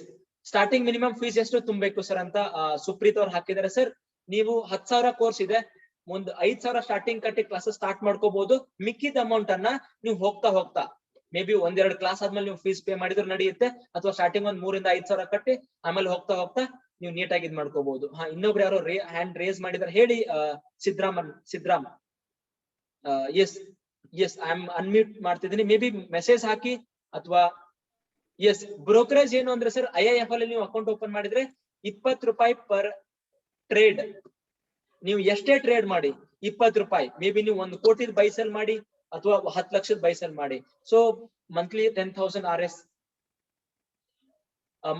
Speaker 1: ಸ್ಟಾರ್ಟಿಂಗ್ ಮಿನಿಮಮ್ ಫೀಸ್ ಎಷ್ಟು ತುಂಬಬೇಕು ಸರ್ ಅಂತ ಸುಪ್ರೀತ್ ಅವ್ರು ಹಾಕಿದ್ದಾರೆ. ಸರ್, ನೀವು 10,000 ಕೋರ್ಸ್ ಇದೆ, ಒಂದು 5,000 ಸ್ಟಾರ್ಟಿಂಗ್ ಕಟ್ಟಿ ಕ್ಲಾಸಸ್ ಸ್ಟಾರ್ಟ್ ಮಾಡ್ಕೋಬಹುದು. ಮಿಕ್ಕಿದ ಅಮೌಂಟ್ ಅನ್ನ ನೀವು ಹೋಗ್ತಾ ಮೇ ಬಿ 1-2 ಕ್ಲಾಸ್ ಆದ್ಮೇಲೆ ನೀವು ಫೀಸ್ ಪೇ ಮಾಡಿದ್ರು ನಡೆಯುತ್ತೆ, ಅಥವಾ ಸ್ಟಾರ್ಟಿಂಗ್ 3 ಇಂದ 5,000 ಕಟ್ಟಿ ಆಮೇಲೆ ಹೋಗ್ತಾ ನೀವು ನೀಟಾಗಿ ಇದ್ ಮಾಡ್ಕೋಬಹುದು. ಇನ್ನೊಬ್ರು ಯಾರೋ ಹ್ಯಾಂಡ್ ರೇಸ್ ಮಾಡಿದಾರೆ, ಹೇಳಿ. Sidram. Yes, I am unmute ಮಾಡ್ತಿದ್ದೀನಿ. ಮೇ ಬಿ ಮೆಸೇಜ್ ಹಾಕಿ ಅಥವಾ ಎಸ್. ಬ್ರೋಕರೇಜ್ ಏನು ಅಂದ್ರೆ ಸರ್, IIF ಅಲ್ಲಿ ನೀವು ಅಕೌಂಟ್ ಓಪನ್ ಮಾಡಿದ್ರೆ 20 ರೂಪಾಯಿ ಪರ್ ಟ್ರೇಡ್. ನೀವು ಎಷ್ಟೇ ಟ್ರೇಡ್ ಮಾಡಿ 20 ರೂಪಾಯಿ. ಮೇ ಬಿ ನೀವು 1 ಕೋಟಿ ಬೈ ಸೆಲ್ ಮಾಡಿ ಅಥವಾ 10 ಲಕ್ಷದ ಬೈ ಸೆಲ್ ಮಾಡಿ. ಸೊ ಮಂತ್ಲಿ 10,000 RS,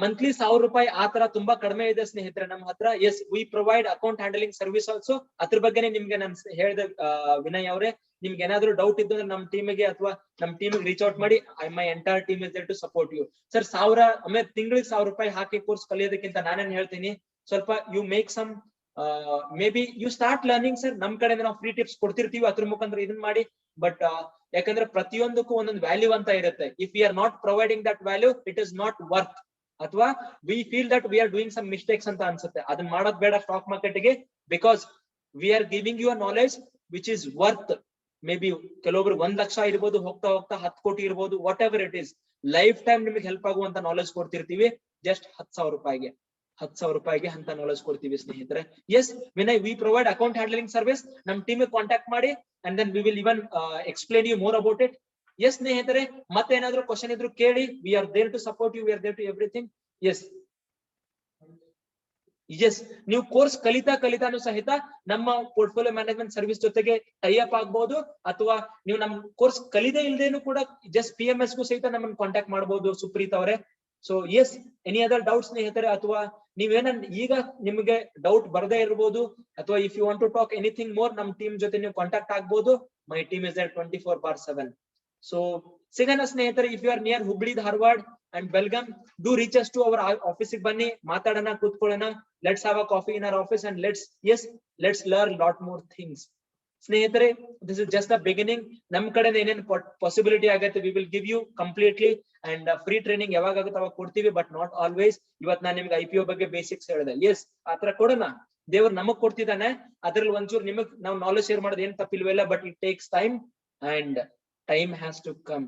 Speaker 1: ಮಂತ್ಲಿ 1,000 ರೂಪಾಯಿ. ಆ ತರ ತುಂಬಾ ಕಡಿಮೆ ಇದೆ ಸ್ನೇಹಿತರೆ ನಮ್ಮ ಹತ್ರ. Yes, we provide account handling service also. ಅದ್ರ ಬಗ್ಗೆನೇ ನಿಮ್ಗೆ ನಾನು ಹೇಳಿದೆ ವಿನಯ್ ಅವರೇ. ನಿಮ್ಗೆ ಏನಾದ್ರು ಡೌಟ್ ಇದ್ದು ನಮ್ಮ ಟೀಮಿಗೆ ಅಥವಾ ನಮ್ಮ ಟೀಮಿಗೆ ರೀಚ್ ಔಟ್ ಮಾಡಿ. My entire team is there to support you. Sir, 1000 ಆಮೇಲೆ ತಿಂಗಳಿಗೆ 1,000 ರೂಪಾಯಿ ಹಾಕಿ ಕೋರ್ಸ್ ಕಲಿಯೋದಕ್ಕಿಂತ ನಾನೇನ್ ಹೇಳ್ತೀನಿ, ಸ್ವಲ್ಪ you make some may be you start learning sir. ನಮ್ ಕಡೆಯಿಂದ ನಾವು ಫ್ರೀ ಟಿಪ್ಸ್ ಕೊಡ್ತಿರ್ತೀವಿ, ಅದ್ರ ಮುಖಾಂತರ ಇದನ್ ಮಾಡಿ. ಬಟ್ ಯಾಕಂದ್ರೆ ಪ್ರತಿಯೊಂದಕ್ಕೂ ಒಂದೊಂದು ವ್ಯಾಲ್ಯೂ ಅಂತ ಇರುತ್ತೆ. If we are not providing that value, it is not worth. ಅಥವಾ we feel that we are doing some mistakes ಅಂತ ಅನ್ಸುತ್ತೆ. ಅದನ್ನ ಮಾಡೋದ್ ಬೇಡ ಸ್ಟಾಕ್ ಮಾರ್ಕೆಟ್ ಗೆ. Because we are giving you a knowledge which is worth. Maybe ಕೆಲವೊಬ್ರು 1 ಲಕ್ಷ ಇರ್ಬೋದು, ಹೋಗ್ತಾ ಹೋಗ್ತಾ 10 ಕೋಟಿ ಇರ್ಬೋದು, whatever it is. Lifetime ನಿಮಗೆ ಹೆಲ್ಪ್ ಆಗುವಂತ ನಾಲೆಜ್ ಕೊಡ್ತಿರ್ತೀವಿ. ಜಸ್ಟ್ 10,000 ರೂಪಾಯಿಗೆ 10,000 ರೂಪಾಯಿಗೆ ಅಂತ ನಾಲೆಜ್ ಕೊಡ್ತೀವಿ ಸ್ನೇಹಿತರೆ. Yes, Vinay, we provide account handling service. ನಮ್ ಟೀಮ್ ಕಾಂಟ್ಯಾಕ್ಟ್ ಮಾಡಿ, and then we will even explain you more about it. Yes ಸ್ನೇಹಿತರೆ, ಮತ್ತೆ ಏನಾದ್ರು ಕ್ವಶನ್ ಇದ್ರು ಕೇಳಿ. We are there to support you, we are there to everything. Yes yes, ನೀವು course ಕಲಿತಾನು ಸಹಿತ ನಮ್ಮ ಪೋರ್ಟ್ಫೋಲಿಯೋ ಮ್ಯಾನೇಜ್ಮೆಂಟ್ ಸರ್ವಿಸ್ ಜೊತೆಗೆ ಟೈ ಅಪ್ ಆಗ್ಬಹುದು. ಅಥವಾ ನೀವು ನಮ್ ಕೋರ್ಸ್ ಕಲಿದೇ ಇಲ್ದೇನು ಕೂಡ ಜಸ್ಟ್ PMS ಗೂ ಸಹಿತ ನಮ್ಮನ್ನ ಕಾಂಟ್ಯಾಕ್ಟ್ ಮಾಡಬಹುದು ಸುಪ್ರೀತ್ ಅವರೇ. So yes, any other doubt ಸ್ನೇಹಿತರೆ? ಅಥವಾ ನೀವೇನ ಈಗ ನಿಮಗೆ ಡೌಟ್ ಬರದೇ ಇರಬಹುದು, ಅಥವಾ if you want to talk anything more, ನಮ್ ಟೀಮ್ ಜೊತೆ ನೀವು ಕಾಂಟ್ಯಾಕ್ಟ್ ಆಗ್ಬಹುದು. My team is there 24/7. So ಸಿಗೋಣ ಸ್ನೇಹಿತರೆ. If you are near Hubli, Dharwad and Belgaum, do reach us to our office ಗೆ ಬನ್ನಿ, ಮಾತಾಡೋಣ, ಕೂತ್ಕೊಳ್ಳೋಣ. Let's have a coffee in our office and let's learn lot more things. ಸ್ನೇಹಿತರೆ, this is just the beginning. ನಮ್ ಕಡೆ ಏನೇನ್ possibility ಆಗತ್ತೆ, we will give you completely. and free training ಯಾವಾಗ ಆಗುತ್ತೆ ಅವಾಗ ಕೊಡ್ತೀವಿ, ಬಟ್ ನಾಟ್ ಆಲ್ವೇಸ್. ಇವತ್ತು ನಾನು ನಿಮ್ಗೆ IPO ಬಗ್ಗೆ ಬೇಸಿಕ್ಸ್ ಹೇಳಿದೆ. ಎಸ್, ಆತರ ಕೊಡೋಣ. ದೇವ್ರು ನಮಗ್ ಕೊಡ್ತಿದ್ದಾನೆ, ಅದ್ರಲ್ಲಿ ಒಂಚೂರು ನಿಮಗ್ ನಾವು ನಾಲೆಜ್ ಶೇರ್ ಮಾಡೋದು ಏನ್ ತಪ್ಪಿಲ್ವಲ್ಲ. But it takes time, and time has to come.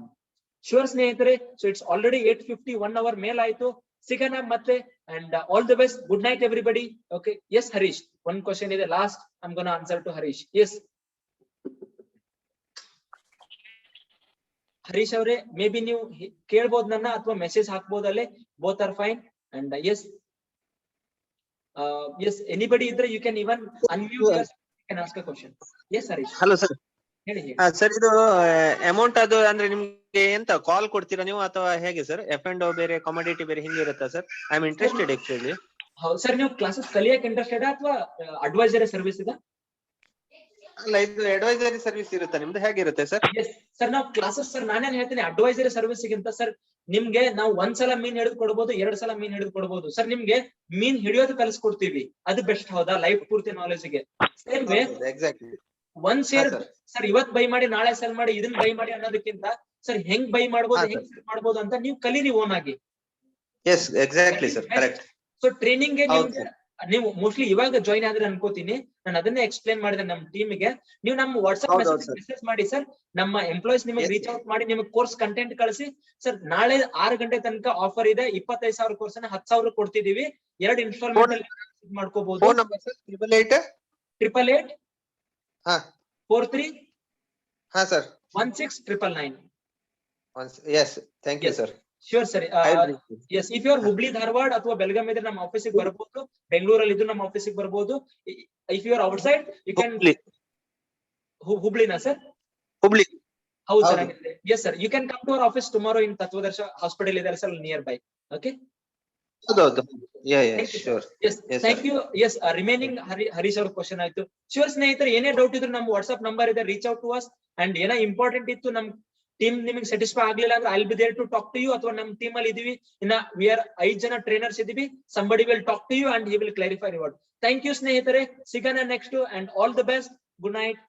Speaker 1: Sure ಸ್ನೇಹಿತರೆ. So it's already 8:50, 1 hour ಮೇಲ್ ಆಯ್ತು. ಸಿಗೋಣ ಮತ್ತೆ, and all the best. Good night everybody. Okay. Yes Harish, one question ಇದೆ last. I'm gonna answer to Harish. Yes Harish ಅವರೇ, may be ನೀವು ಕೇಳ್ಬೋದು ನನ್ನ, ಅಥವಾ message ಹಾಕ್ಬೋದಲ್ಲೇ. both are fine. and yes anybody ಇದ್ರೆ you can even unmute yourself, you can ask a question. Yes Harish.
Speaker 2: Hello sir.
Speaker 1: Sir,
Speaker 2: ಇದು amount ಅದು ಅಂದ್ರೆ ನಿಮ್ಗೆ ಎಂತ ಕಾಲ್ ಕೊಡ್ತೀರಾ ನೀವು, ಅಥವಾ ಹೇಗೆ ಸರ್? F&O ಬೇರೆ, ಕಮೋಡಿಟಿ ಬೇರೆ, ಹಿಂಗೆ ಇರುತ್ತಾ sir? I am interested actually.
Speaker 1: ಹೌದು ಸರ್, ನೀವು ಕ್ಲಾಸಸ್ ಕಲಿಯಕ್ಕೆ ಇಂಟ್ರೆಸ್ಟೆಡ್ ಅಥವಾ ಅಡ್ವೈಸರಿ ಸರ್ವಿಸ್ ಇದೆ?
Speaker 2: ಅಲ್ಲ, ಇದು ಅಡ್ವೈಸರಿ ಸರ್ವಿಸ್ ಇರುತ್ತಾ ನಿಮ್ದು? ಹೇಗಿರುತ್ತೆ ಸರ್?
Speaker 1: ಸರ್, ನಾವು ಕ್ಲಾಸಸ್, ಸರ್ ನಾನೇನ್ ಹೇಳ್ತೀನಿ, ಅಡ್ವೈಸರಿ ಸರ್ವಿಸ್ ಗಿಂತ ಸರ್ ನಿಮ್ಗೆ ನಾವು 1 ಸಲ ಮೀನ್ ಹಿಡಿದು ಕೊಡ್ಬೋದು, 2 ಸಲ ಮೀನ್ ಹಿಡಿದು ಕೊಡ್ಬೋದು. ಸರ್ ನಿಮ್ಗೆ ಮೀನ್ ಹಿಡಿಯೋದು ಕಲಿಸ್ಕೊಡ್ತೀವಿ, ಅದು ಬೆಸ್ಟ್. ಹೌದಾ? ಲೈಫ್ ಪೂರ್ತಿ ನಾಲೆಜ್ಗೆ. ಸೇಮ್ ವೇ
Speaker 2: ಎಕ್ಸಾಕ್ಟ್ಲಿ
Speaker 1: ಒಂದ್ ಶೇರ್ ಸರ್ ಇವತ್ ಬೈ ಮಾಡಿ ನಾಳೆ ಸೆಲ್ ಮಾಡಿ, ಇದನ್ನ ಬೈ ಮಾಡಿ ಅನ್ನೋದಕ್ಕಿಂತ ಸರ್ ಹೆಂಗ್ ಬೈ ಮಾಡ್ಬೋದು, ಹೆಂಗ್ ಸೆಲ್ ಮಾಡ್ಬೋದು ಅಂತ ನೀವು ಕಲೀರಿ ಓನ್ ಆಗಿ.
Speaker 2: Yes, exactly sir, correct.
Speaker 1: So training ಗೆ ನೀವು ಮೋಸ್ಟ್ಲಿ ಇವಾಗ ಜಾಯಿನ್ ಆದ್ರೆ ಅನ್ಕೋತೀನಿ. ನಾನು ಅದನ್ನೇ ಎಕ್ಸ್ಪ್ಲೇನ್ ಮಾಡಿದೆ ನಮ್ಮ ಟೀಮ್ಗೆ. ನೀವು ನಮ್ಮ ವಾಟ್ಸ್ಆಪ್ ಮೆಸೇಜ್ ಮಾಡಿ ಸರ್, ನಮ್ಮ ಎಂಪ್ಲಾಯೀಸ್ ನಿಮಗೆ ರೀಚ್ ಔಟ್ ಮಾಡಿ ನಿಮಗೆ ಕೋರ್ಸ್ ಕಂಟೆಂಟ್ ಕಳಿಸಿ. ಸರ್ ನಾಳೆ 6 ಗಂಟೆ ತನಕ ಆಫರ್ ಇದೆ. 25,000 ಕೋರ್ಸ್ ಅನ್ನ 10,000 ಕೊಡ್ತಿದೀವಿ. 2 ಇನ್ಸ್ಟಾಲ್ಮೆಂಟ್ ಅಲ್ಲಿ ಮಾಡ್ಕೋಬಹುದು. 888 43
Speaker 2: sir
Speaker 1: 16 999.
Speaker 2: Yes, thank you sir.
Speaker 1: Sure sir. Yes, if you are Hubli Dharwad ಅಥವಾ ಬೆಳಗಾಂ ಇದ್ರೆ ನಮ್ಮ ಆಫೀಸಿಗೆ ಬರಬಹುದು. ಬೆಂಗಳೂರಲ್ಲಿ ಇದ್ದು ನಮ್ಮ ಆಫೀಸಿಗೆ ಬರಬಹುದು. If you are outside, you can ಹುಬ್ಳಿನಾ ಸರ್?
Speaker 2: ಹುಬ್ಳಿ.
Speaker 1: ಹೌದು sir. Yes sir, you can come to our office tomorrow in Tatvadarsha hospital ಇದೆ ಸರ್, ನಿಯರ್ ಬೈ. Okay.
Speaker 2: ಹೌದು. Yeah, sure.
Speaker 1: Yes, thank you. Yes, remaining Harish ಅವ್ರ ಕ್ವಶನ್ ಆಯ್ತು. Sure ಸ್ನೇಹಿತರೆ, ಏನೇ doubt ಇದ್ರು ನಮ್ಮ ವಾಟ್ಸ್ಆಪ್ ನಂಬರ್ ಇದೆ, reach out to us. And ಏನೋ ಇಂಪಾರ್ಟೆಂಟ್ ಇತ್ತು, ನಮ್ ಟೀಮ್ ನಿಮಗೆ ಸ್ಯಾಟಿಸ್ಫೈ ಆಗ್ಲಿಲ್ಲ ಅಂದ್ರೆ I will be there to talk to you. ಅಥವಾ ನಮ್ಮ ಟೀಮ್ ಅಲ್ಲಿ ಇದೀವಿ, ಇನ್ನ ವಿ ಆರ್ 5 ಜನ ಟ್ರೈನರ್ಸ್ ಇದೀವಿ. somebody will talk to you and he will clarify your word. Thank you ಸ್ನೇಹಿತರೆ, ಸಿಗೋಣ next. and all the best. Good night.